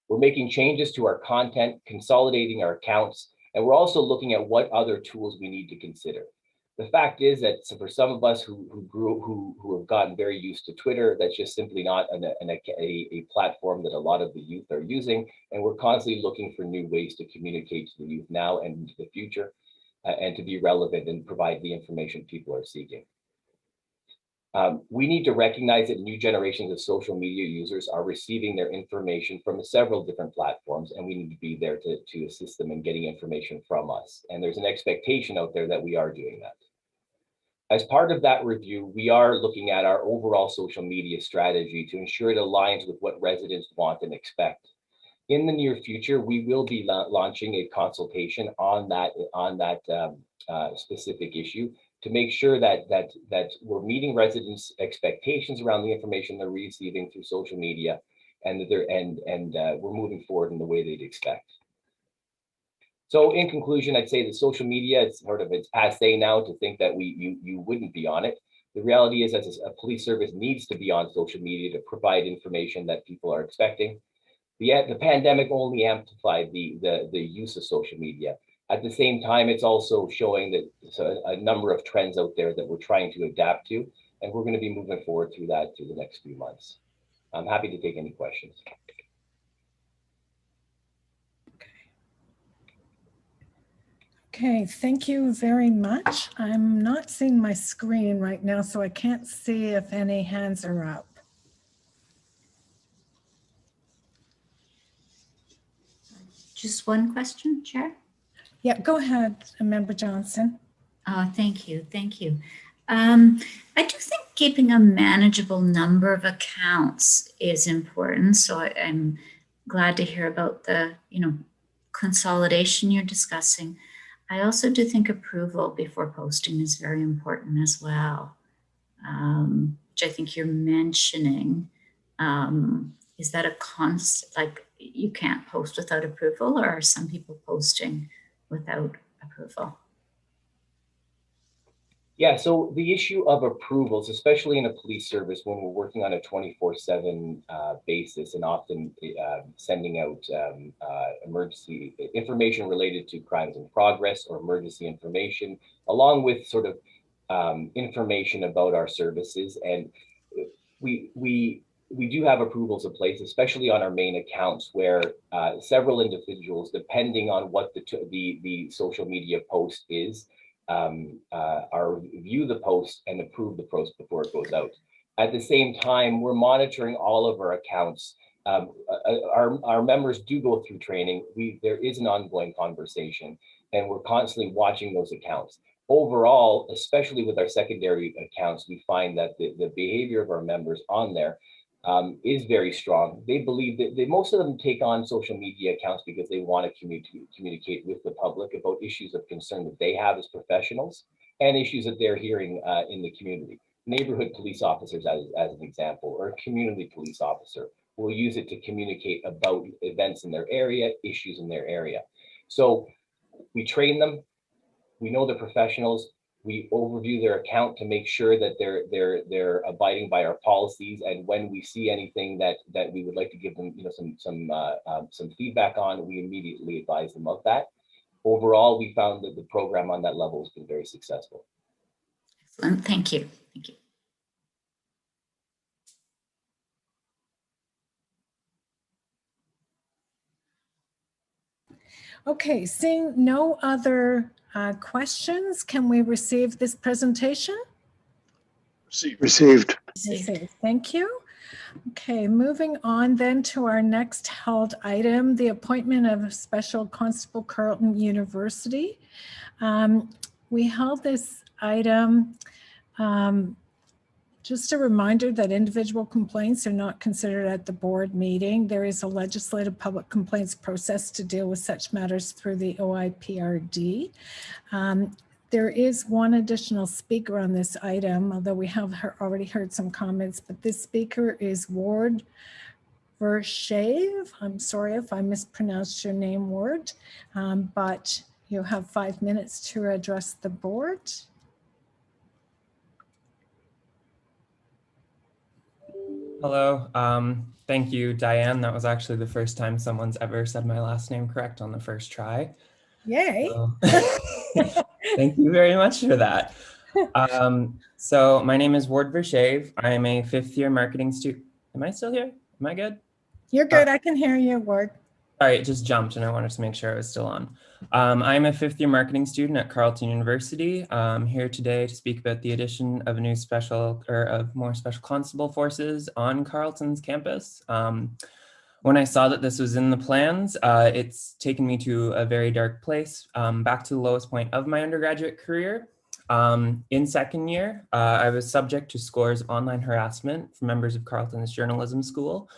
We're making changes to our content, consolidating our accounts, and we're also looking at what other tools we need to consider. The fact is that for some of us who have gotten very used to Twitter, that's just simply not a platform that a lot of the youth are using, and we're constantly looking for new ways to communicate to the youth now and into the future. and to be relevant and provide the information people are seeking. We need to recognize that new generations of social media users are receiving their information from several different platforms, and we need to be there to assist them in getting information from us. And there's an expectation out there that we are doing that. As part of that review, we are looking at our overall social media strategy to ensure it aligns with what residents want and expect. In the near future, we will be launching a consultation on that specific issue to make sure that we're meeting residents' expectations around the information they're receiving through social media, and that we're moving forward in the way they'd expect. So in conclusion, I'd say that social media, it's passé now to think that you wouldn't be on it. The reality is, as a police service needs to be on social media to provide information that people are expecting. The pandemic only amplified the use of social media. At the same time, it's also showing that there's a number of trends out there that we're trying to adapt to, and we're going to be moving forward through that through the next few months. I'm happy to take any questions. Okay, thank you very much. I'm not seeing my screen right now, so I can't see if any hands are up. Just one question, Chair? Yeah, go ahead, Member Johnson. Thank you. Thank you. I do think keeping a manageable number of accounts is important. So I'm glad to hear about the, consolidation you're discussing. I also do think approval before posting is very important as well, which I think you're mentioning. Is that a constant, like you can't post without approval, or are some people posting without approval? Yeah, so the issue of approvals, especially in a police service when we're working on a 24/7 basis and often sending out emergency information related to crimes in progress or emergency information, along with sort of information about our services. And we do have approvals in place, especially on our main accounts, where several individuals, depending on what the social media post is, view the post and approve the post before it goes out. At the same time, we're monitoring all of our accounts. Our members do go through training. There is an ongoing conversation, and we're constantly watching those accounts. Overall, especially with our secondary accounts, we find that the behavior of our members on there is very strong. They believe that most of them take on social media accounts because they want to communicate with the public about issues of concern that they have as professionals and issues that they're hearing in the community. Neighborhood police officers, as an example, or a community police officer will use it to communicate about events in their area, issues in their area. So we train them. We know they're professionals. We overview their account to make sure that they're abiding by our policies. And when we see anything that we would like to give them, some feedback on, we immediately advise them of that. Overall, we found that the program on that level has been very successful. Excellent. Thank you. Thank you. Okay, seeing no other questions, can we receive this presentation? Received. Thank you. Okay, moving on then to our next held item, the appointment of Special Constable Carleton University. We held this item. Just a reminder that individual complaints are not considered at the board meeting. There is a legislative public complaints process to deal with such matters through the OIPRD. There is one additional speaker on this item, although we have already heard some comments, but this speaker is Ward Vershave. I'm sorry if I mispronounced your name, Ward, but you have 5 minutes to address the board. Hello. Thank you, Diane. That was actually the first time someone's ever said my last name correct on the first try. Yay. Thank you very much for that. So my name is Ward Vershave. I am a 5th year marketing student. Am I still here? Am I good? You're good. I can hear you, Ward. Sorry, it just jumped and I wanted to make sure I was still on. I'm a fifth-year marketing student at Carleton University. I'm here today to speak about the addition of more special constable forces on Carleton's campus. When I saw that this was in the plans, it's taken me to a very dark place, back to the lowest point of my undergraduate career. In second year, I was subject to scores of online harassment from members of Carleton's journalism school.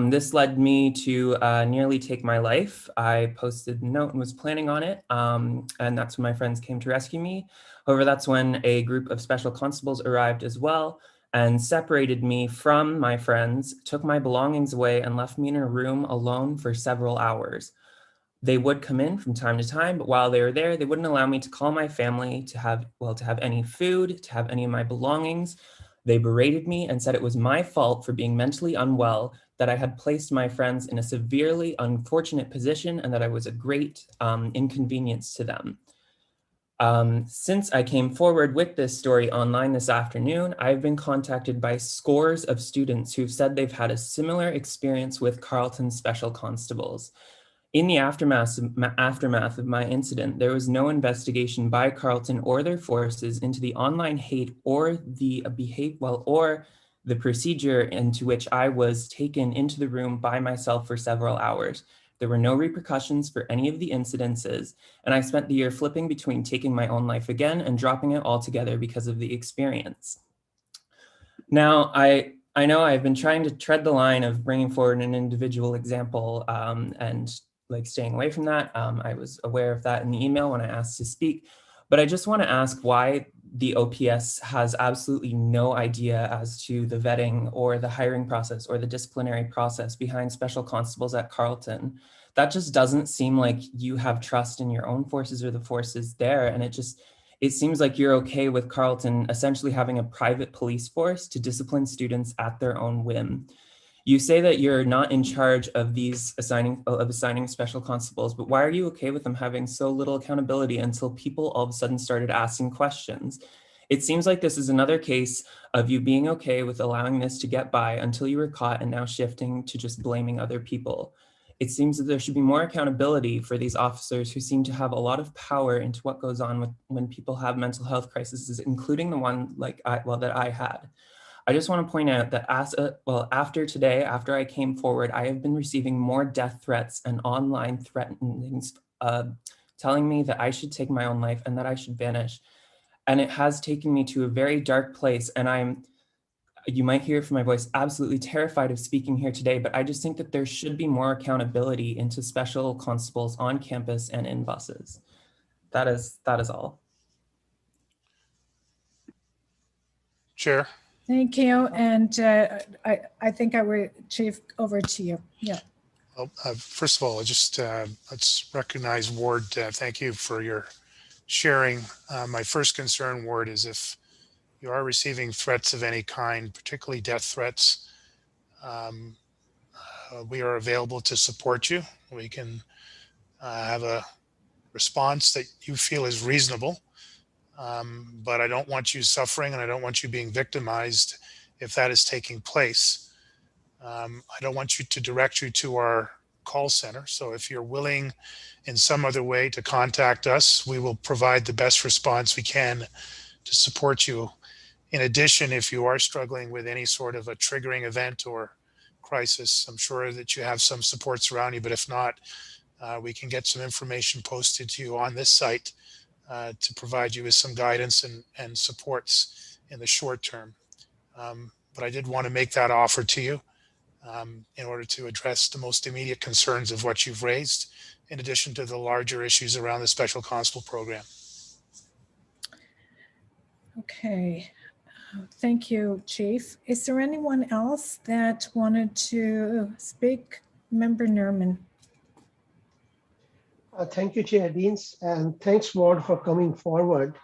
This led me to nearly take my life. I posted a note and was planning on it, and that's when my friends came to rescue me. However, that's when a group of special constables arrived as well and separated me from my friends, took my belongings away, and left me in a room alone for several hours. They would come in from time to time, but while they were there, they wouldn't allow me to call my family, to have any food, to have any of my belongings. They berated me and said it was my fault for being mentally unwell, that I had placed my friends in a severely unfortunate position, and that I was a great inconvenience to them. Since I came forward with this story online this afternoon, I've been contacted by scores of students who've said they've had a similar experience with Carleton Special Constables. In the aftermath of my incident, there was no investigation by Carleton or their forces into the online hate or the the procedure into which I was taken into the room by myself for several hours. There were no repercussions for any of the incidences, and I spent the year flipping between taking my own life again and dropping it altogether because of the experience. Now, I know I've been trying to tread the line of bringing forward an individual example and staying away from that. I was aware of that in the email when I asked to speak, but I just want to ask why the OPS has absolutely no idea as to the vetting or the hiring process or the disciplinary process behind special constables at Carleton. That just doesn't seem like you have trust in your own forces or the forces there. And it seems like you're okay with Carleton essentially having a private police force to discipline students at their own whim. You say that you're not in charge of assigning special constables, but why are you okay with them having so little accountability until people all of a sudden started asking questions? It seems like this is another case of you being okay with allowing this to get by until you were caught and now shifting to just blaming other people. It seems that there should be more accountability for these officers who seem to have a lot of power into what goes on when people have mental health crises, including the one that I had. I just want to point out that after today, after I came forward, I have been receiving more death threats and online threatenings telling me that I should take my own life and that I should vanish. And it has taken me to a very dark place. And you might hear from my voice, absolutely terrified of speaking here today, but I just think that there should be more accountability into special constables on campus and in buses. That is all. Chair. Thank you. And I think I would, Chief, over to you. Yeah. Well, first of all, let's recognize Ward. Thank you for your sharing. My first concern, Ward, is if you are receiving threats of any kind, particularly death threats, we are available to support you. We can have a response that you feel is reasonable. But I don't want you suffering and I don't want you being victimized if that is taking place. I don't want you to direct you to our call center. So if you're willing in some other way to contact us, we will provide the best response we can to support you. In addition, if you are struggling with any sort of a triggering event or crisis, I'm sure that you have some supports around you, but if not, we can get some information posted to you on this site to provide you with some guidance and supports in the short term. But I did want to make that offer to you in order to address the most immediate concerns of what you've raised, in addition to the larger issues around the Special Constable program. Okay. Thank you, Chief. Is there anyone else that wanted to speak? Member Nerman. Thank you, Chair Deans, and thanks, Ward, for coming forward.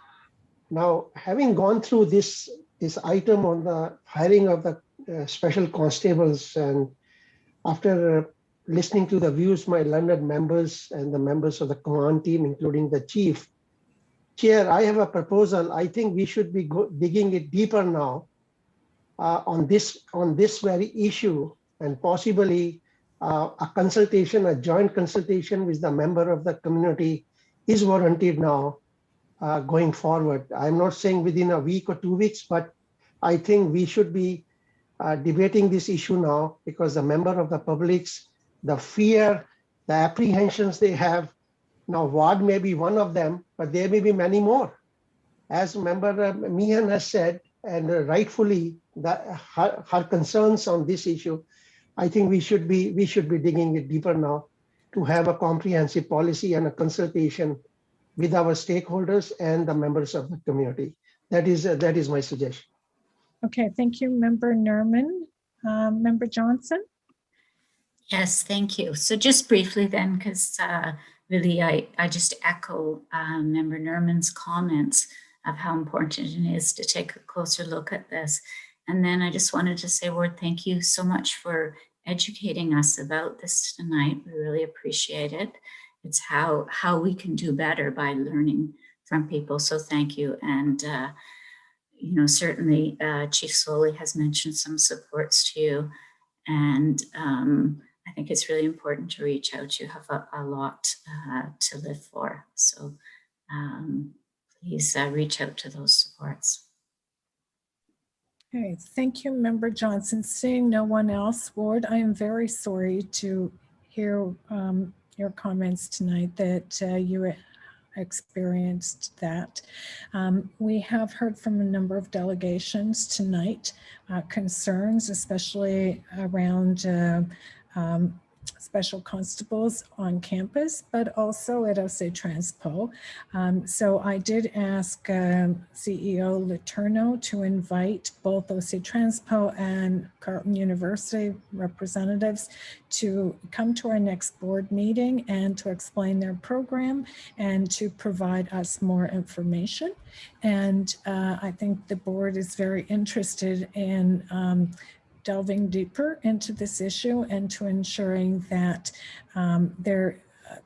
Now, having gone through this item on the hiring of the special constables, and after listening to the views my learned members and the members of the command team, including the Chief, Chair, I have a proposal. I think we should be digging it deeper now on this very issue, and possibly a consultation, a joint consultation with the member of the community is warranted now going forward. I'm not saying within a week or 2 weeks, but I think we should be debating this issue now, because the member of the public's, the fear, the apprehensions they have. Now, Ward may be one of them, but there may be many more. As Member Meehan has said, and rightfully, that her concerns on this issue, I think we should be digging it deeper now to have a comprehensive policy and a consultation with our stakeholders and the members of the community. That is my suggestion. Okay, thank you, Member Nerman. Member Johnson? Yes, thank you. So just briefly then, because really I just echo Member Nerman's comments of how important it is to take a closer look at this. And then I just wanted to say, Ward, thank you so much for educating us about this tonight. We really appreciate it. It's how we can do better by learning from people. So thank you. And you know, certainly Chief Sloly has mentioned some supports to you. And I think it's really important to reach out. You have a lot to live for. So please reach out to those supports. Okay, thank you, Member Johnson. Seeing no one else, Ward, I am very sorry to hear your comments tonight that you experienced that. We have heard from a number of delegations tonight, concerns, especially around special constables on campus, but also at OC Transpo. So I did ask CEO Letourneau to invite both OC Transpo and Carleton University representatives to come to our next board meeting and to explain their program and to provide us more information. And I think the board is very interested in delving deeper into this issue and to ensuring that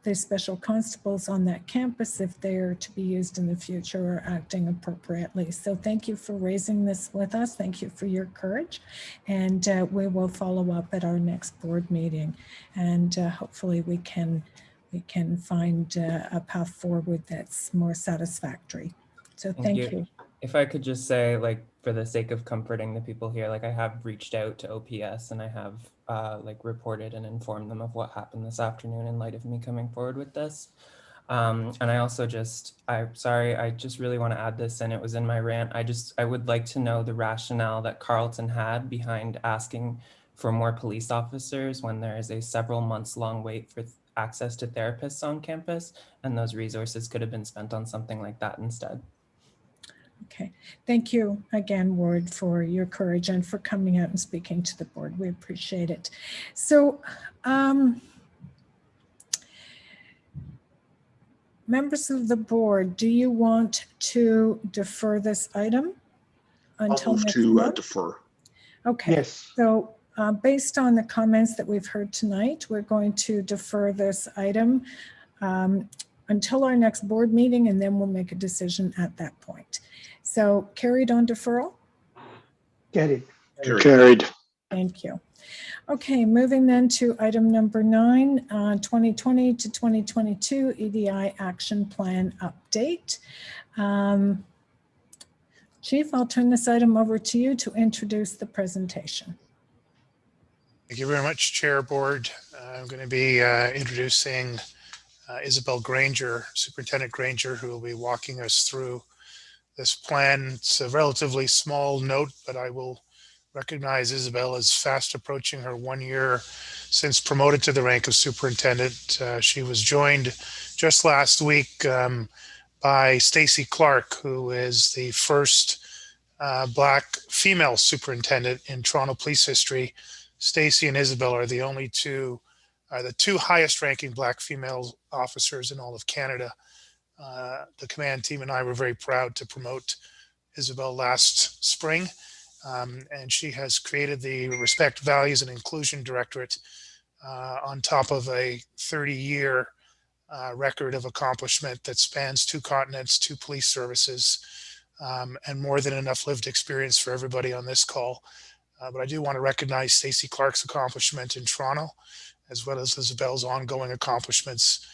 the special constables on that campus, if they are to be used in the future, are acting appropriately. So thank you for raising this with us. Thank you for your courage. And we will follow up at our next board meeting. And hopefully we can find a path forward that's more satisfactory. So thank you. If I could just say, like, for the sake of comforting the people here, like, I have reached out to OPS and I have like reported and informed them of what happened this afternoon in light of me coming forward with this. And I also I just really want to add this, and it was in my rant. I would like to know the rationale that Carleton had behind asking for more police officers when there is a several months long wait for access to therapists on campus, and those resources could have been spent on something like that instead. Okay, thank you again, Ward, for your courage and for coming out and speaking to the board. We appreciate it. So, members of the board, do you want to defer this item until next month? Defer. Okay. Yes. So, based on the comments that we've heard tonight, we're going to defer this item until our next board meeting, and then we'll make a decision at that point. So carried on deferral? Carried. Carried. Thank you. Okay, moving then to item number 9, 2020 to 2022 EDI Action Plan Update. Chief, I'll turn this item over to you to introduce the presentation. Thank you very much, Chair, Board. I'm going to be introducing Isabel Granger, Superintendent Granger, who will be walking us through this plan. It's a relatively small note, but I will recognize Isabel as fast approaching her 1 year since promoted to the rank of superintendent. She was joined just last week by Stacy Clark, who is the first Black female superintendent in Toronto police history. Stacy and Isabel are the two highest ranking Black female officers in all of Canada. The command team and I were very proud to promote Isabel last spring, and she has created the Respect, Values, and Inclusion Directorate on top of a 30-year record of accomplishment that spans 2 continents, 2 police services, and more than enough lived experience for everybody on this call. But I do want to recognize Stacy Clark's accomplishment in Toronto, as well as Isabel's ongoing accomplishments,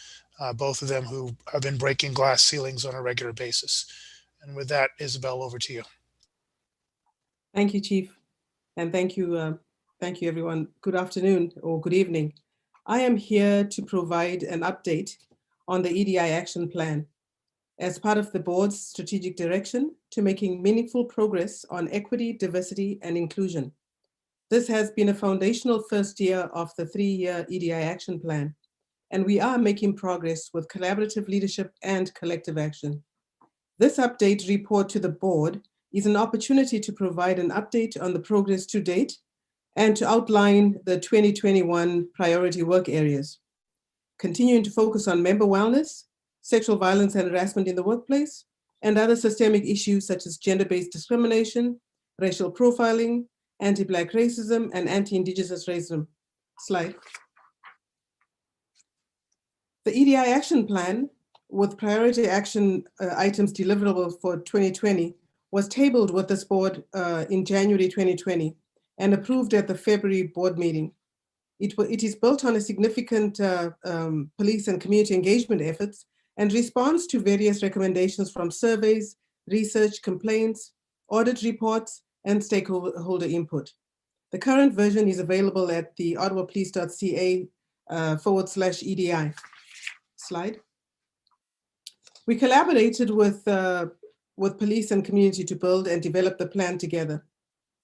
both of them who have been breaking glass ceilings on a regular basis. And with that, Isabel, over to you. Thank you, Chief. And thank you everyone. Good afternoon or good evening. I am here to provide an update on the EDI action plan as part of the board's strategic direction to making meaningful progress on equity, diversity, and inclusion. This has been a foundational first year of the 3-year EDI action plan, and we are making progress with collaborative leadership and collective action. This update report to the board is an opportunity to provide an update on the progress to date and to outline the 2021 priority work areas, continuing to focus on member wellness, sexual violence and harassment in the workplace, and other systemic issues such as gender-based discrimination, racial profiling, anti-Black racism, and anti-Indigenous racism. Slide. The EDI action plan with priority action items deliverable for 2020 was tabled with this board in January 2020 and approved at the February board meeting. It is built on a significant police and community engagement efforts and responds to various recommendations from surveys, research, complaints, audit reports, and stakeholder input. The current version is available at the ottawapolice.ca/EDI. Slide. We collaborated with police and community to build and develop the plan together.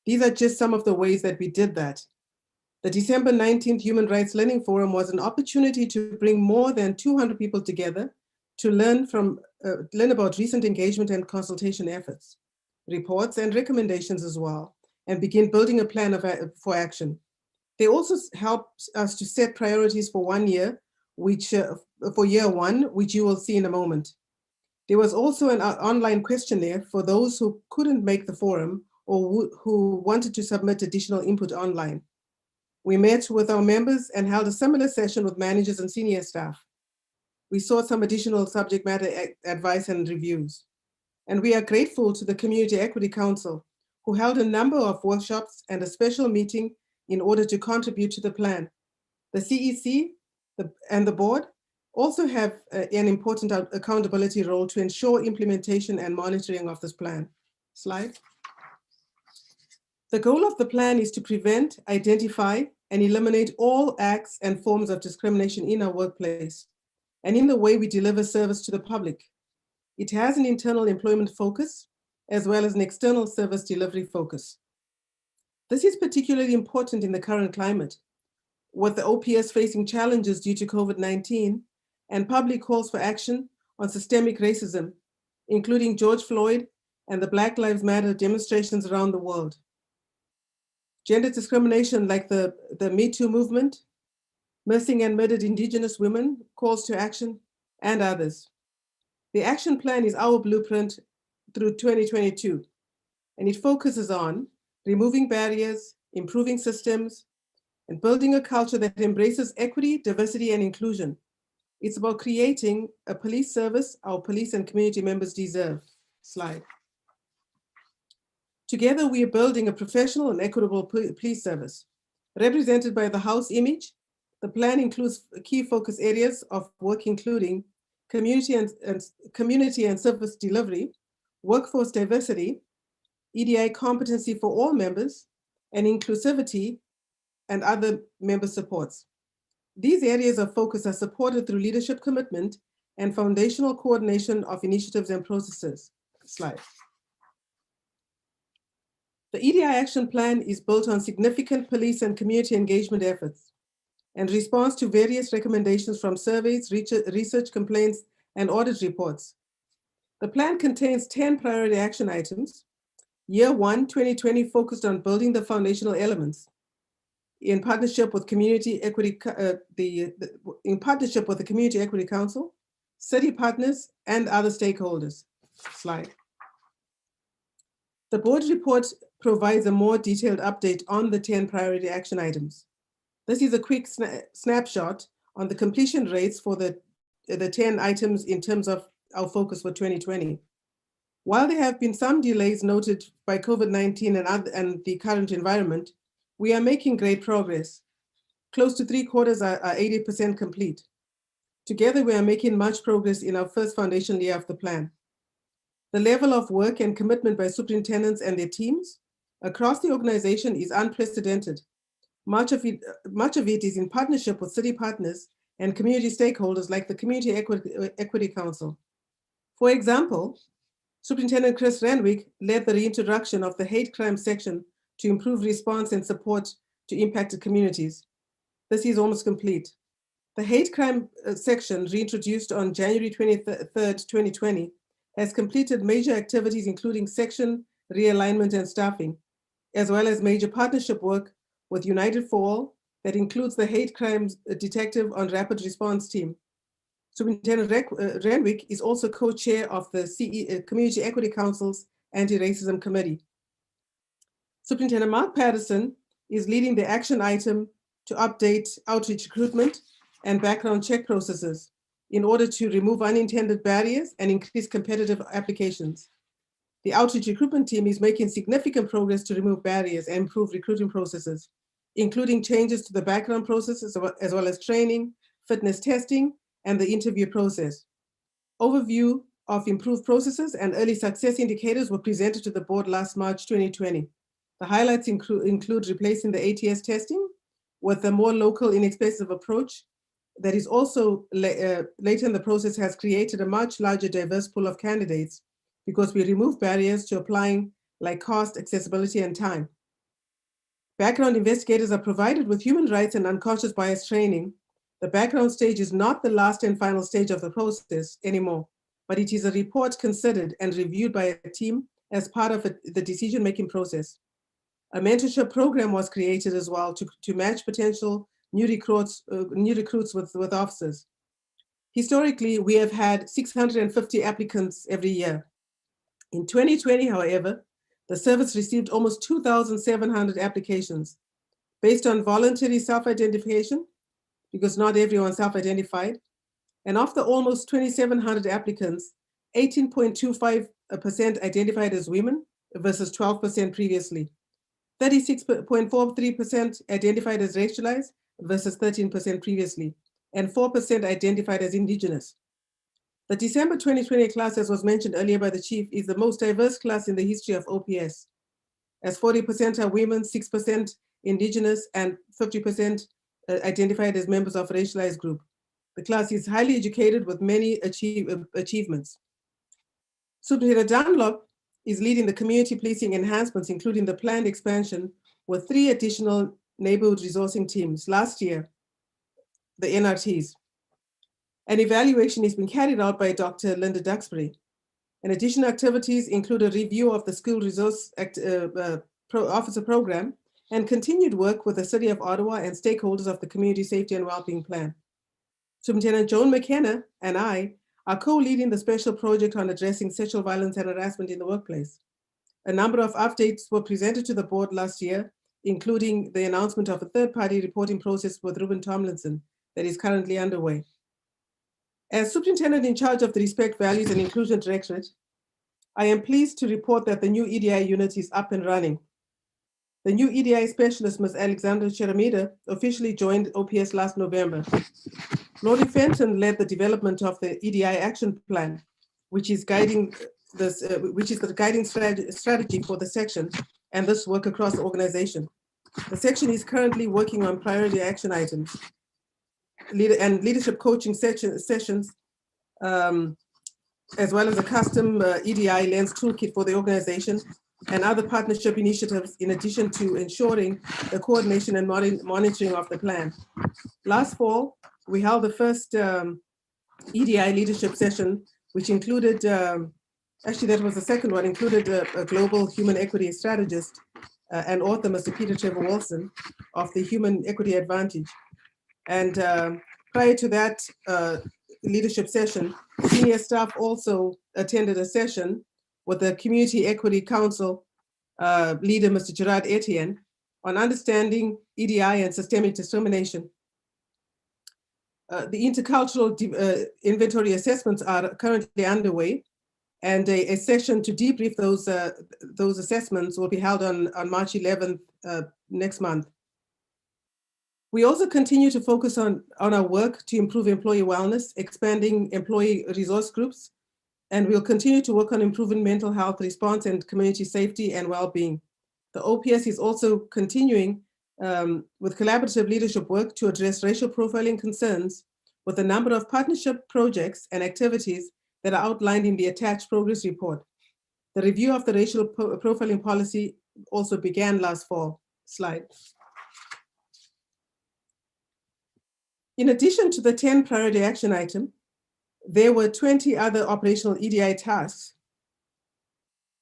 These are just some of the ways that we did that. The December 19th Human Rights Learning Forum was an opportunity to bring more than 200 people together to learn about recent engagement and consultation efforts, reports and recommendations as well, and begin building a plan for action. They also helped us to set priorities for 1 year, for year one, which you will see in a moment. There was also an online questionnaire for those who couldn't make the forum or who wanted to submit additional input online. We met with our members and held a similar session with managers and senior staff. We sought some additional subject matter advice and reviews. And we are grateful to the Community Equity Council, who held a number of workshops and a special meeting in order to contribute to the plan. The CEC and the board also have an important accountability role to ensure implementation and monitoring of this plan. Slide. The goal of the plan is to prevent, identify, and eliminate all acts and forms of discrimination in our workplace and in the way we deliver service to the public. It has an internal employment focus as well as an external service delivery focus. This is particularly important in the current climate, with the OPS facing challenges due to COVID-19 and public calls for action on systemic racism, including George Floyd and the Black Lives Matter demonstrations around the world. Gender discrimination like the Me Too movement, missing and murdered Indigenous women, calls to action, and others. The action plan is our blueprint through 2022, and it focuses on removing barriers, improving systems, and building a culture that embraces equity, diversity, and inclusion. It's about creating a police service our police and community members deserve. Slide. Together, we are building a professional and equitable police service. Represented by the House image, the plan includes key focus areas of work, including community and service delivery, workforce diversity, EDI competency for all members, and inclusivity and other member supports. These areas of focus are supported through leadership commitment and foundational coordination of initiatives and processes. Slide. The EDI action plan is built on significant police and community engagement efforts and responds to various recommendations from surveys, research complaints, and audit reports. The plan contains 10 priority action items. Year 1, 2020 focused on building the foundational elements in partnership with Community Equity, in partnership with the Community Equity Council, city partners, and other stakeholders. Slide. The board report provides a more detailed update on the 10 priority action items. This is a quick snapshot on the completion rates for the 10 items in terms of our focus for 2020. While there have been some delays noted by COVID-19 and the current environment, we are making great progress. Close to 3/4 are 80% complete. Together, we are making much progress in our first foundation year of the plan. The level of work and commitment by superintendents and their teams across the organization is unprecedented. Much of it is in partnership with city partners and community stakeholders like the Community Equity Council. For example, Superintendent Chris Renwick led the reintroduction of the hate crime section to improve response and support to impacted communities. This is almost complete. The hate crime section, reintroduced on January 23rd, 2020, has completed major activities including section realignment and staffing, as well as major partnership work with United for All that includes the hate crimes detective on rapid response team. Superintendent Renwick is also co-chair of the Community Equity Council's Anti-Racism Committee. Superintendent Mark Patterson is leading the action item to update outreach recruitment and background check processes in order to remove unintended barriers and increase competitive applications. The outreach recruitment team is making significant progress to remove barriers and improve recruiting processes, including changes to the background processes as well as training, fitness testing, and the interview process. Overview of improved processes and early success indicators were presented to the board last March 2020. The highlights include replacing the ATS testing with a more local, inexpensive approach that is also later in the process has created a much larger diverse pool of candidates because we remove barriers to applying like cost, accessibility, and time. Background investigators are provided with human rights and unconscious bias training. The background stage is not the last and final stage of the process anymore, but it is a report considered and reviewed by a team as part of the decision-making process. A mentorship program was created as well to match potential new recruits with officers. Historically, we have had 650 applicants every year. In 2020, however, the service received almost 2,700 applications based on voluntary self-identification, because not everyone self-identified. And of the almost 2,700 applicants, 18.25% identified as women versus 12% previously. 36.43% identified as racialized versus 13% previously, and 4% identified as Indigenous. The December 2020 class, as was mentioned earlier by the chief, is the most diverse class in the history of OPS, as 40% are women, 6% Indigenous, and 50% identified as members of racialized group. The class is highly educated with many achievements. Superintendent Dunlop is leading the community policing enhancements, including the planned expansion with 3 additional neighborhood resourcing teams last year, the NRTs. An evaluation is being carried out by Dr. Linda Duxbury. And additional activities include a review of the school resource officer program and continued work with the City of Ottawa and stakeholders of the Community Safety and Wellbeing Plan. Superintendent Joan McKenna and I are co-leading the special project on addressing sexual violence and harassment in the workplace. A number of updates were presented to the board last year, including the announcement of a third-party reporting process with Ruben Tomlinson that is currently underway. As superintendent in charge of the Respect, Values and Inclusion Directorate, I am pleased to report that the new EDI unit is up and running. The new EDI specialist, Ms. Alexandra Cheramida, officially joined OPS last November. Lori Fenton led the development of the EDI action plan, which is guiding the guiding strategy for the section and this work across the organization. The section is currently working on priority action items and leadership coaching sessions, as well as a custom EDI lens toolkit for the organization and other partnership initiatives, in addition to ensuring the coordination and monitoring of the plan. Last fall, we held the first EDI leadership session, which included, actually that was the second one, included a global human equity strategist and author, Mr. Peter Trevor Wilson of the Human Equity Advantage. And prior to that leadership session, senior staff also attended a session with the Community Equity Council leader, Mr. Gerard Etienne, on understanding EDI and systemic discrimination. The intercultural inventory assessments are currently underway, and a session to debrief those assessments will be held on March 11th next month. We also continue to focus on our work to improve employee wellness, expanding employee resource groups, and we'll continue to work on improving mental health response and community safety and well-being. The OPS is also continuing with collaborative leadership work to address racial profiling concerns with a number of partnership projects and activities that are outlined in the attached progress report. The review of the racial profiling policy also began last fall. Slide. In addition to the 10 priority action items, there were 20 other operational EDI tasks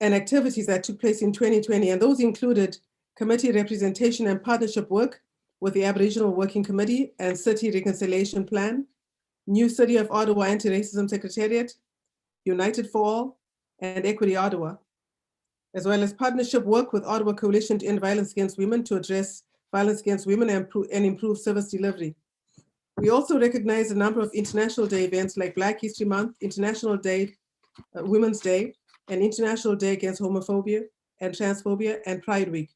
and activities that took place in 2020, and those included committee representation and partnership work with the Aboriginal Working Committee and City Reconciliation Plan, new City of Ottawa Anti-Racism Secretariat, United for All, and Equity Ottawa, as well as partnership work with Ottawa Coalition to End Violence Against Women to address violence against women and improve service delivery. We also recognize a number of International Day events like Black History Month, International Day, Women's Day, and International Day Against Homophobia and Transphobia, and Pride Week.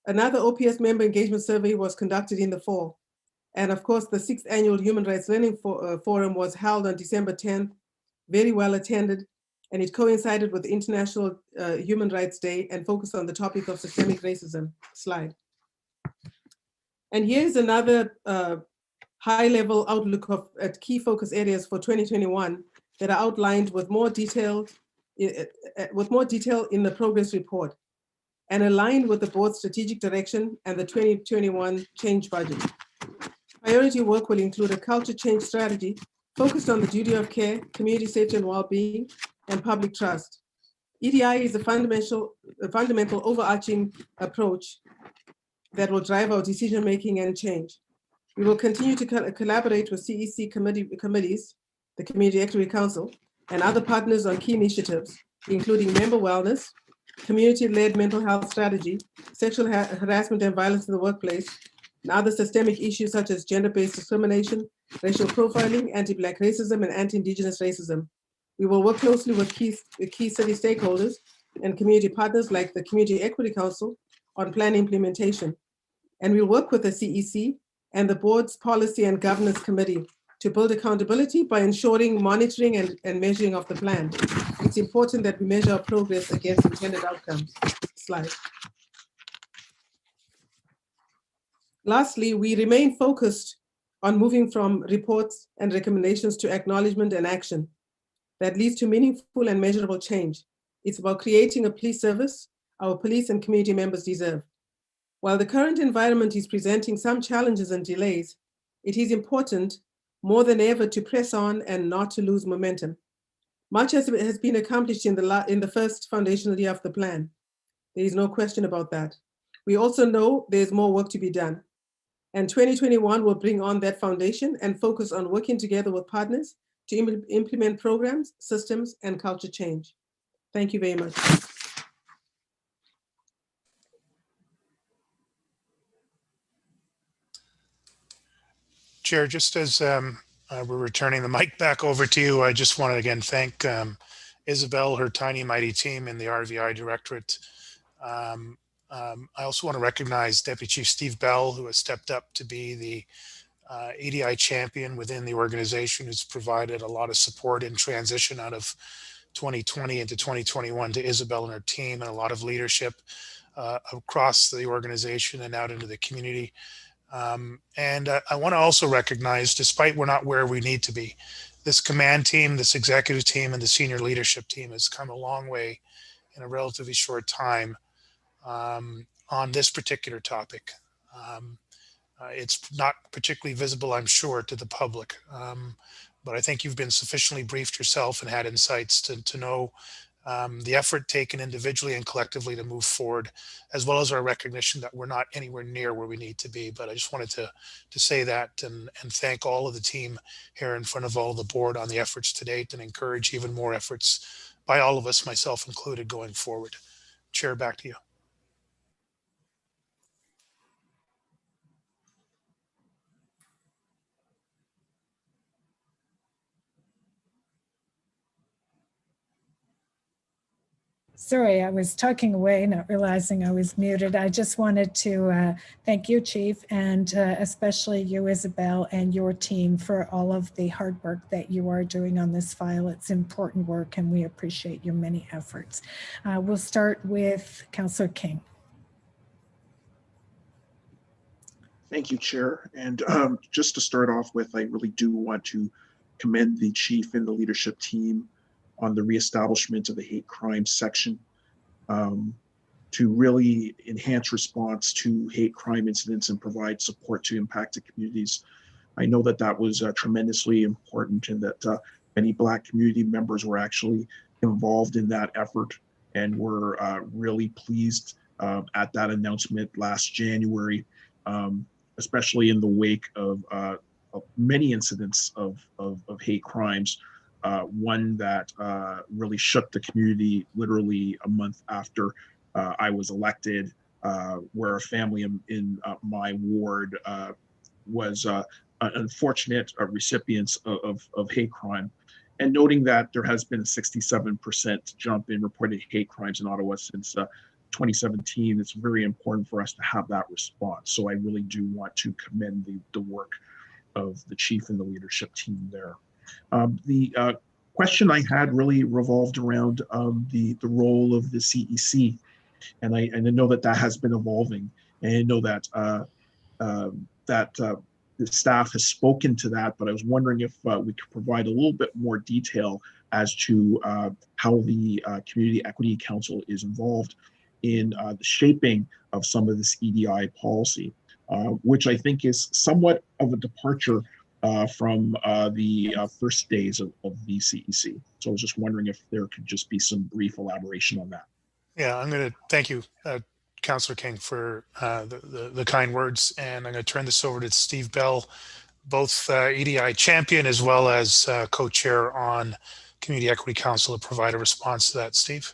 Another OPS member engagement survey was conducted in the fall. And of course, the 6th Annual Human Rights Learning Forum was held on December 10th, very well attended, and it coincided with International Human Rights Day and focused on the topic of systemic racism. Slide. And here's another high-level outlook at key focus areas for 2021 that are outlined with more detail in the progress report and aligned with the board's strategic direction and the 2021 change budget. Priority work will include a culture change strategy focused on the duty of care, community safety and well-being, and public trust. EDI is a fundamental overarching approach that will drive our decision-making and change. We will continue to collaborate with CEC committees, the Community Equity Council, and other partners on key initiatives, including member wellness, community-led mental health strategy, sexual harassment and violence in the workplace, and other systemic issues such as gender-based discrimination, racial profiling, anti-Black racism, and anti-Indigenous racism. We will work closely with key city stakeholders and community partners like the Community Equity Council on plan implementation. And we'll work with the CEC and the board's Policy and Governance Committee to build accountability by ensuring monitoring and measuring of the plan. It's important that we measure our progress against intended outcomes. Slide. Lastly, we remain focused on moving from reports and recommendations to acknowledgement and action that leads to meaningful and measurable change. It's about creating a police service our police and community members deserve. While the current environment is presenting some challenges and delays, it is important more than ever to press on and not to lose momentum. Much has been accomplished in the first foundational year of the plan. There is no question about that. We also know there's more work to be done. And 2021 will bring on that foundation and focus on working together with partners to implement programs, systems, and culture change. Thank you very much. Chair, just as we're returning the mic back over to you, I just want to again thank Isabel, her tiny mighty team in the RVI Directorate. I also want to recognize Deputy Chief Steve Bell, who has stepped up to be the EDI champion within the organization, who's provided a lot of support in transition out of 2020 into 2021 to Isabel and her team, and a lot of leadership across the organization and out into the community. And I want to also recognize, despite we're not where we need to be, this command team, this executive team, and the senior leadership team has come a long way in a relatively short time on this particular topic. It's not particularly visible, I'm sure, to the public, but I think you've been sufficiently briefed yourself and had insights to know the effort taken individually and collectively to move forward, as well as our recognition that we're not anywhere near where we need to be. But I just wanted to say that and thank all of the team here in front of all of the board on the efforts to date, and encourage even more efforts by all of us, myself included, going forward. Chair, back to you. Sorry, I was talking away, not realizing I was muted. I just wanted to thank you, Chief, and especially you, Isabel, and your team for all of the hard work that you are doing on this file. It's important work, and we appreciate your many efforts. We'll start with Councillor King. Thank you, Chair. And just to start off with, I really do want to commend the Chief and the leadership team on the reestablishment of the hate crime section to really enhance response to hate crime incidents and provide support to impacted communities. I know that that was tremendously important, and that many Black community members were actually involved in that effort, and were really pleased at that announcement last January, especially in the wake of many incidents of hate crimes. One that really shook the community literally a month after I was elected, where a family in my ward was unfortunate recipients of hate crime. And noting that there has been a 67% jump in reported hate crimes in Ottawa since 2017, it's very important for us to have that response. So I really do want to commend the work of the Chief and the leadership team there. The question I had really revolved around the role of the CEC, and I know that has been evolving, and I know that the staff has spoken to that, but I was wondering if we could provide a little bit more detail as to how the Community Equity Council is involved in the shaping of some of this EDI policy, which I think is somewhat of a departure from the first days of the CEC. So I was just wondering if there could just be some brief elaboration on that. Yeah, I'm going to thank you, Councillor King, for the kind words, and I'm going to turn this over to Steve Bell, both EDI champion as well as co-chair on Community Equity Council, to provide a response to that. Steve?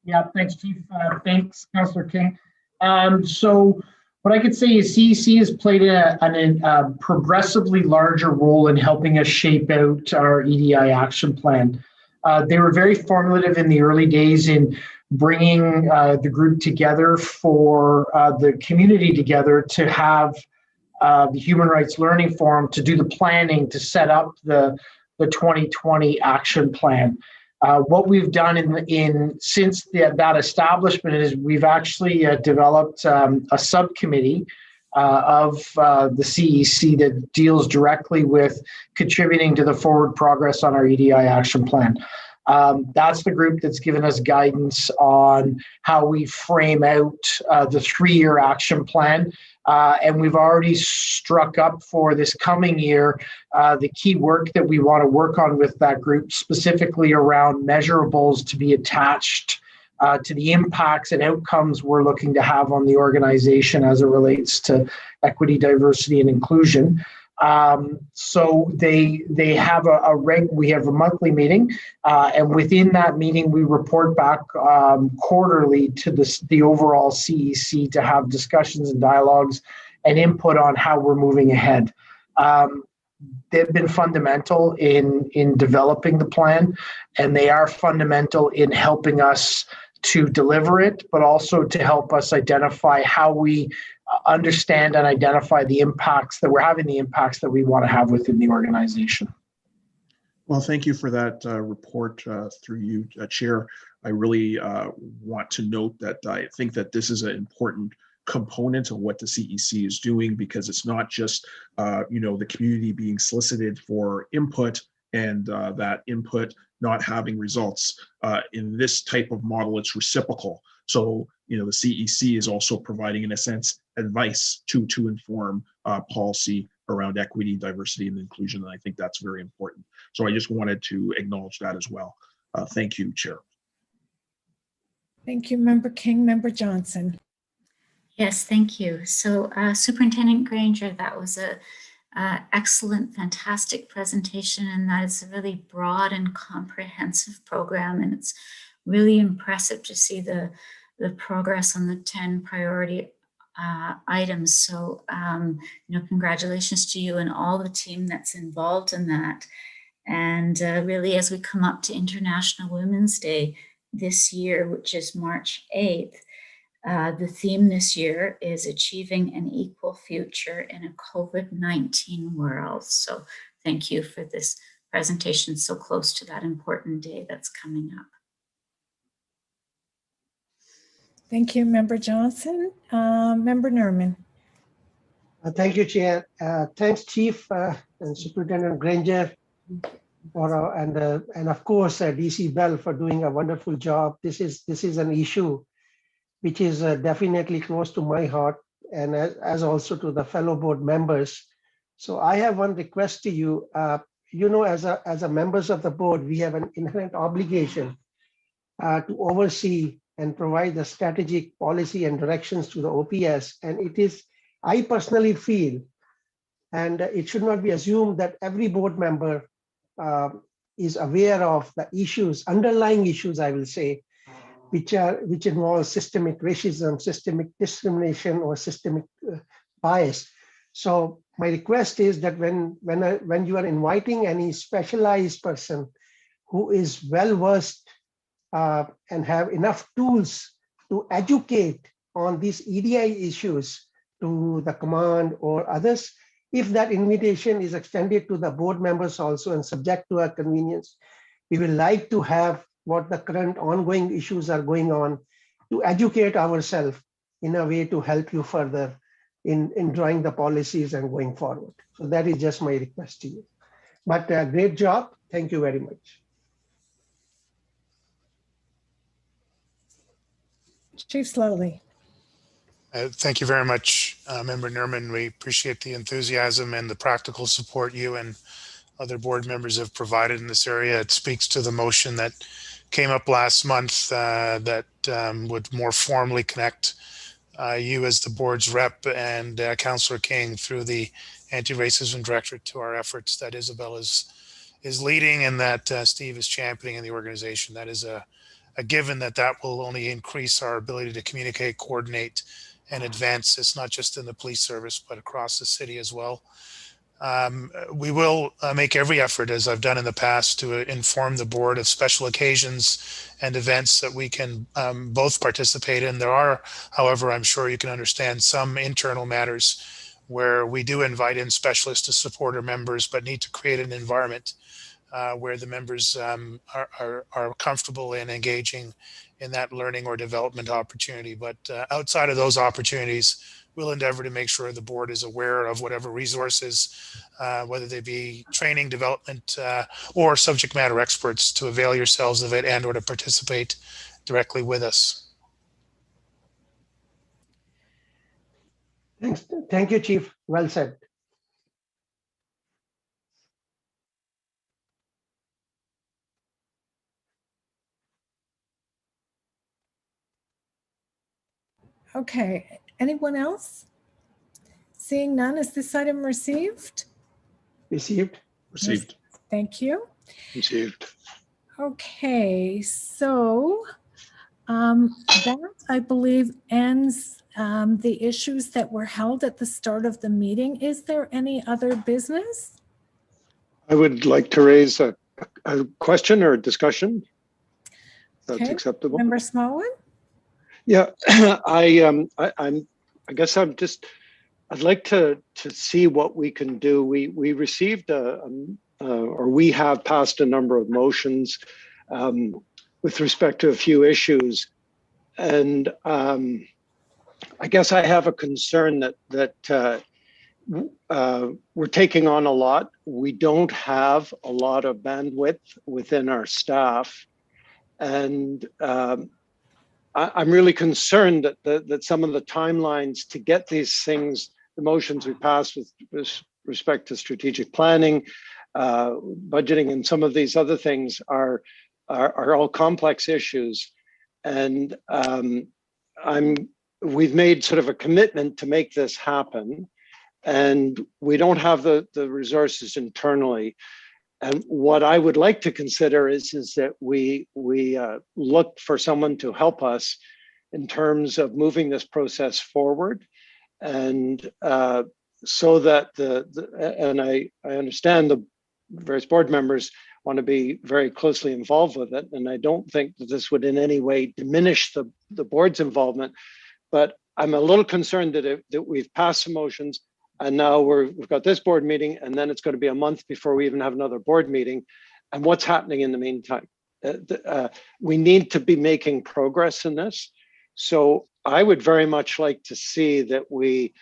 Yeah, thanks, Chief. Thanks, Councillor King. So what I could say is CEC has played a progressively larger role in helping us shape out our EDI action plan. They were very formative in the early days in bringing the group together, for the community together, to have the Human Rights Learning Forum to do the planning to set up the 2020 action plan. What we've done since that establishment is we've actually developed a subcommittee of the CEC that deals directly with contributing to the forward progress on our EDI action plan. That's the group that's given us guidance on how we frame out the 3-year action plan. And we've already struck up for this coming year the key work that we want to work on with that group, specifically around measurables to be attached to the impacts and outcomes we're looking to have on the organization as it relates to equity, diversity, and inclusion. So they have we have a monthly meeting, and within that meeting we report back quarterly to the overall CEC to have discussions and dialogues and input on how we're moving ahead. They've been fundamental in developing the plan, and they are fundamental in helping us to deliver it, but also to help us identify how we understand and identify the impacts that we're having, the impacts that we want to have within the organization. Well, thank you for that report through you, Chair. I really want to note that I think that this is an important component of what the CEC is doing, because it's not just the community being solicited for input and that input not having results. In this type of model, it's reciprocal. So, the CEC is also providing, in a sense, advice to inform policy around equity, diversity, and inclusion. And I think that's very important. So I just wanted to acknowledge that as well. Thank you, Chair. Thank you, Member King. Member Johnson. Yes, thank you. So Superintendent Granger, that was a excellent, fantastic presentation, and that is a really broad and comprehensive program, and it's really impressive to see the progress on the 10 priority items. So, congratulations to you and all the team that's involved in that. And really, as we come up to International Women's Day, this year, which is March 8th. The theme this year is Achieving an Equal Future in a COVID-19 World. So thank you for this presentation so close to that important day that's coming up. Thank you, Member Johnson. Member Nerman. Thank you, Chair. Thanks, Chief and Superintendent Granger, and of course DC Bell for doing a wonderful job. This is an issue which is definitely close to my heart, and as also to the fellow board members. So I have one request to you. You know, as a members of the board, we have an inherent obligation to oversee and provide the strategic policy and directions to the OPS. And it is, I personally feel, and it should not be assumed that every board member is aware of the issues, underlying issues, I will say, which involve systemic racism, systemic discrimination, or systemic bias. So my request is that when you are inviting any specialized person who is well-versed and have enough tools to educate on these EDI issues to the command or others, if that invitation is extended to the board members also and subject to our convenience, we will like to have what the current ongoing issues are going on to educate ourselves in a way to help you further in drawing the policies and going forward. So that is just my request to you. But great job. Thank you very much. Chief Sloly. Thank you very much, Member Nerman. We appreciate the enthusiasm and the practical support you and other board members have provided in this area. It speaks to the motion that came up last month that would more formally connect you as the board's rep and Councillor King through the Anti-Racism Directorate to our efforts that Isabel is leading and that Steve is championing in the organization. That is a given that will only increase our ability to communicate, coordinate, and advance. It's not just in the police service, but across the city as well. We will make every effort, as I've done in the past, to inform the board of special occasions and events that we can both participate in. There are, however, I'm sure you can understand, some internal matters where we do invite in specialists to support our members, but need to create an environment where the members are comfortable in engaging in that learning or development opportunity. But outside of those opportunities, we'll endeavor to make sure the board is aware of whatever resources, whether they be training, development, or subject matter experts, to avail yourselves of it and or to participate directly with us. Thanks. Thank you, Chief. Well said. Okay, anyone else? Seeing none, is this item received? Received. Received. Thank you. Received. Okay, so that, I believe, ends the issues that were held at the start of the meeting. Is there any other business? I would like to raise a question or a discussion. That's Okay. acceptable. Member Smallwood? Yeah, I guess I'd like to see what we can do. We received or we have passed a number of motions with respect to a few issues, and I guess I have a concern that we're taking on a lot. We don't have a lot of bandwidth within our staff, and I'm really concerned that some of the timelines to get these things, the motions we passed with respect to strategic planning, budgeting, and some of these other things are all complex issues. And we've made sort of a commitment to make this happen, and we don't have the resources internally. And what I would like to consider is that we look for someone to help us in terms of moving this process forward, and so that and I understand the various board members want to be very closely involved with it. And I don't think that this would in any way diminish the board's involvement. But I'm a little concerned that we've passed some motions and now we've got this board meeting, and then it's going to be a month before we even have another board meeting. And what's happening in the meantime? We need to be making progress in this. So I would very much like to see that we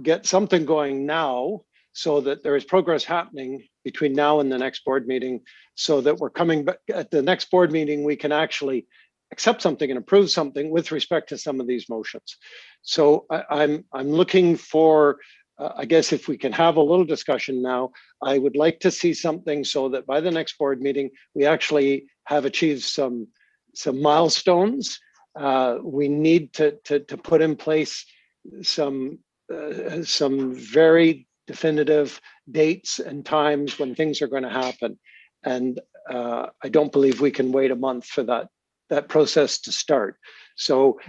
get something going now so that there is progress happening between now and the next board meeting, so that we're coming back at the next board meeting, we can actually accept something and approve something with respect to some of these motions. So I'm looking for, I guess if we can have a little discussion now, I would like to see something so that by the next board meeting, we actually have achieved some milestones. We need to put in place some very definitive dates and times when things are going to happen. And I don't believe we can wait a month for that process to start. So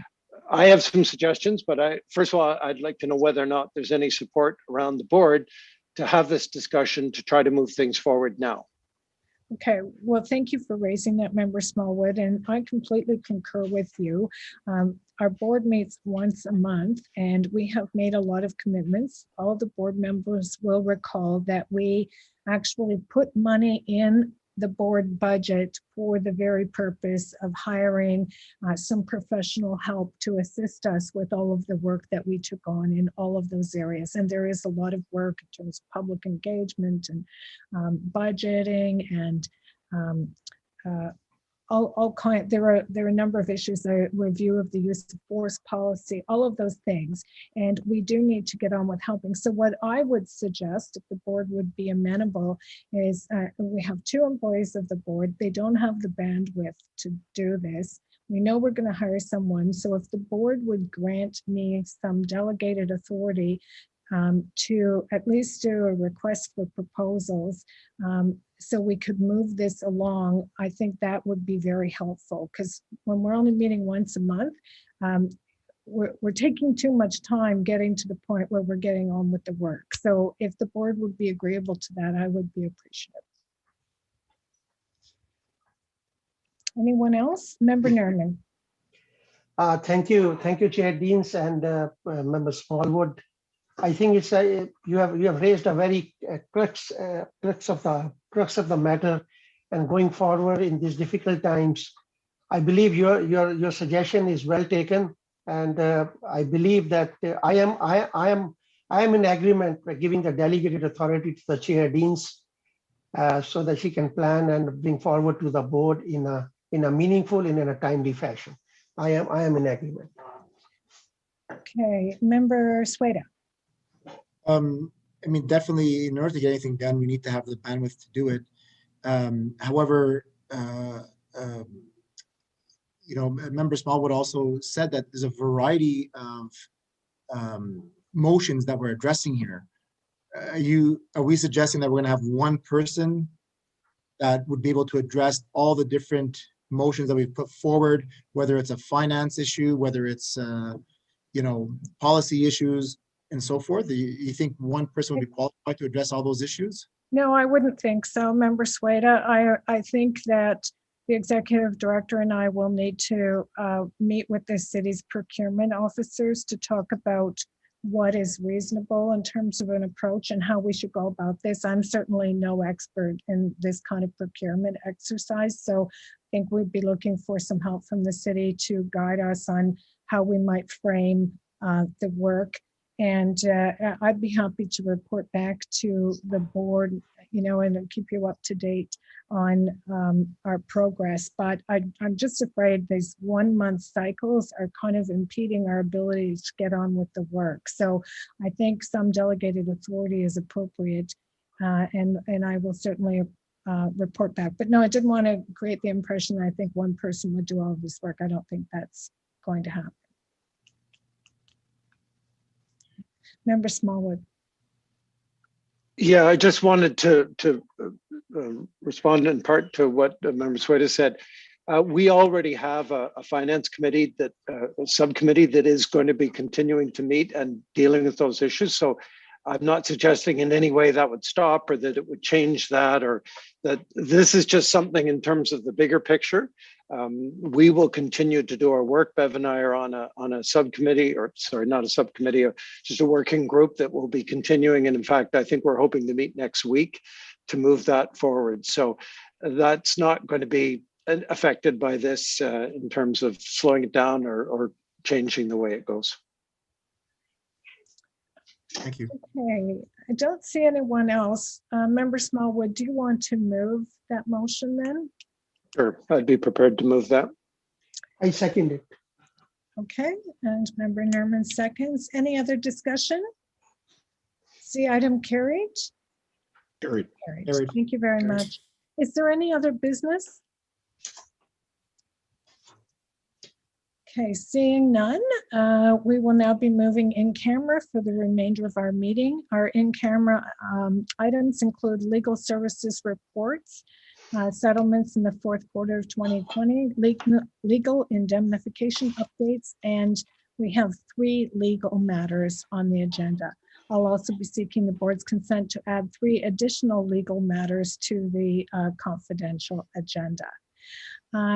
I have some suggestions, but first of all, I'd like to know whether or not there's any support around the board to have this discussion to try to move things forward now. Okay, well, thank you for raising that, Member Smallwood, and I completely concur with you. Our board meets once a month, and we have made a lot of commitments. All the board members will recall that we actually put money in the board budget for the very purpose of hiring some professional help to assist us with all of the work that we took on in all of those areas. And there is a lot of work in terms of public engagement and budgeting and all kind. There are a number of issues, a review of the use of force policy, all of those things, and we do need to get on with helping. So what I would suggest, if the board would be amenable, is we have 2 employees of the board. They don't have the bandwidth to do this. We know we're going to hire someone, so if the board would grant me some delegated authority to at least do a request for proposals, so we could move this along, I think that would be very helpful, because when we're only meeting once a month, we're taking too much time getting to the point where we're getting on with the work. So if the board would be agreeable to that, I would be appreciative. Anyone else? Member Nerman. Thank you, Chair Deans and Member Smallwood. I think it's you have raised a very crux of the matter, and going forward in these difficult times, I believe your suggestion is well taken, and I believe that I am in agreement by giving the delegated authority to the Chair Deans so that she can plan and bring forward to the board in a meaningful and in a timely fashion. I am in agreement. Okay, Member Sweda. I mean, definitely in order to get anything done, we need to have the bandwidth to do it. However, Member Smallwood also said that there's a variety of motions that we're addressing here. Are we suggesting that we're going to have one person that would be able to address all the different motions that we've put forward, whether it's a finance issue, whether it's policy issues, and so forth? You think one person would be qualified to address all those issues? No, I wouldn't think so, Member Sweda. I think that the executive director and I will need to meet with the city's procurement officers to talk about what is reasonable in terms of an approach and how we should go about this. I'm certainly no expert in this kind of procurement exercise, so I think we'd be looking for some help from the city to guide us on how we might frame the work. And I'd be happy to report back to the board, and keep you up to date on our progress. But I'm just afraid these 1 month cycles are kind of impeding our ability to get on with the work. So I think some delegated authority is appropriate, and I will certainly report back. But no, I didn't want to create the impression that I think one person would do all of this work. I don't think that's going to happen. Member Smallwood. Yeah, I just wanted to respond in part to what Member Sweda said. We already have a finance committee, a subcommittee that is going to be continuing to meet and dealing with those issues. So I'm not suggesting in any way that would stop or that it would change that, or that this is just something in terms of the bigger picture. We will continue to do our work. Bev and I are on a subcommittee, or sorry, not a subcommittee, just a working group that will be continuing. And in fact, I think we're hoping to meet next week to move that forward. So that's not going to be affected by this in terms of slowing it down or changing the way it goes. Thank you. Okay, I don't see anyone else. Member Smallwood, do you want to move that motion then? Sure, I'd be prepared to move that. I second it. Okay, and Member Nerman seconds. Any other discussion? See item carried? Carried. Carried. Thank you very much. Is there any other business? Okay, seeing none, we will now be moving in camera for the remainder of our meeting. Our in-camera items include legal services reports, settlements in the fourth quarter of 2020, legal indemnification updates, and we have 3 legal matters on the agenda. I'll also be seeking the board's consent to add 3 additional legal matters to the confidential agenda.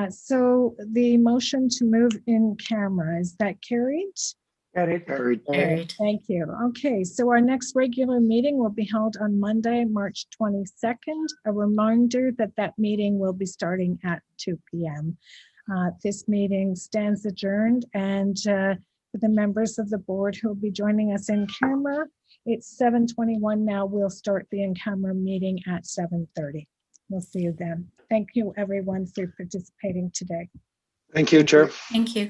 So the motion to move in camera, is that carried? Carried. Thank you. Okay, so our next regular meeting will be held on Monday, March 22nd. A reminder that that meeting will be starting at 2 p.m. This meeting stands adjourned, and for the members of the board who will be joining us in camera, it's 7:21 now. We'll start the in-camera meeting at 7:30. We'll see you then. Thank you, everyone, for participating today. Thank you, Chair. Thank you.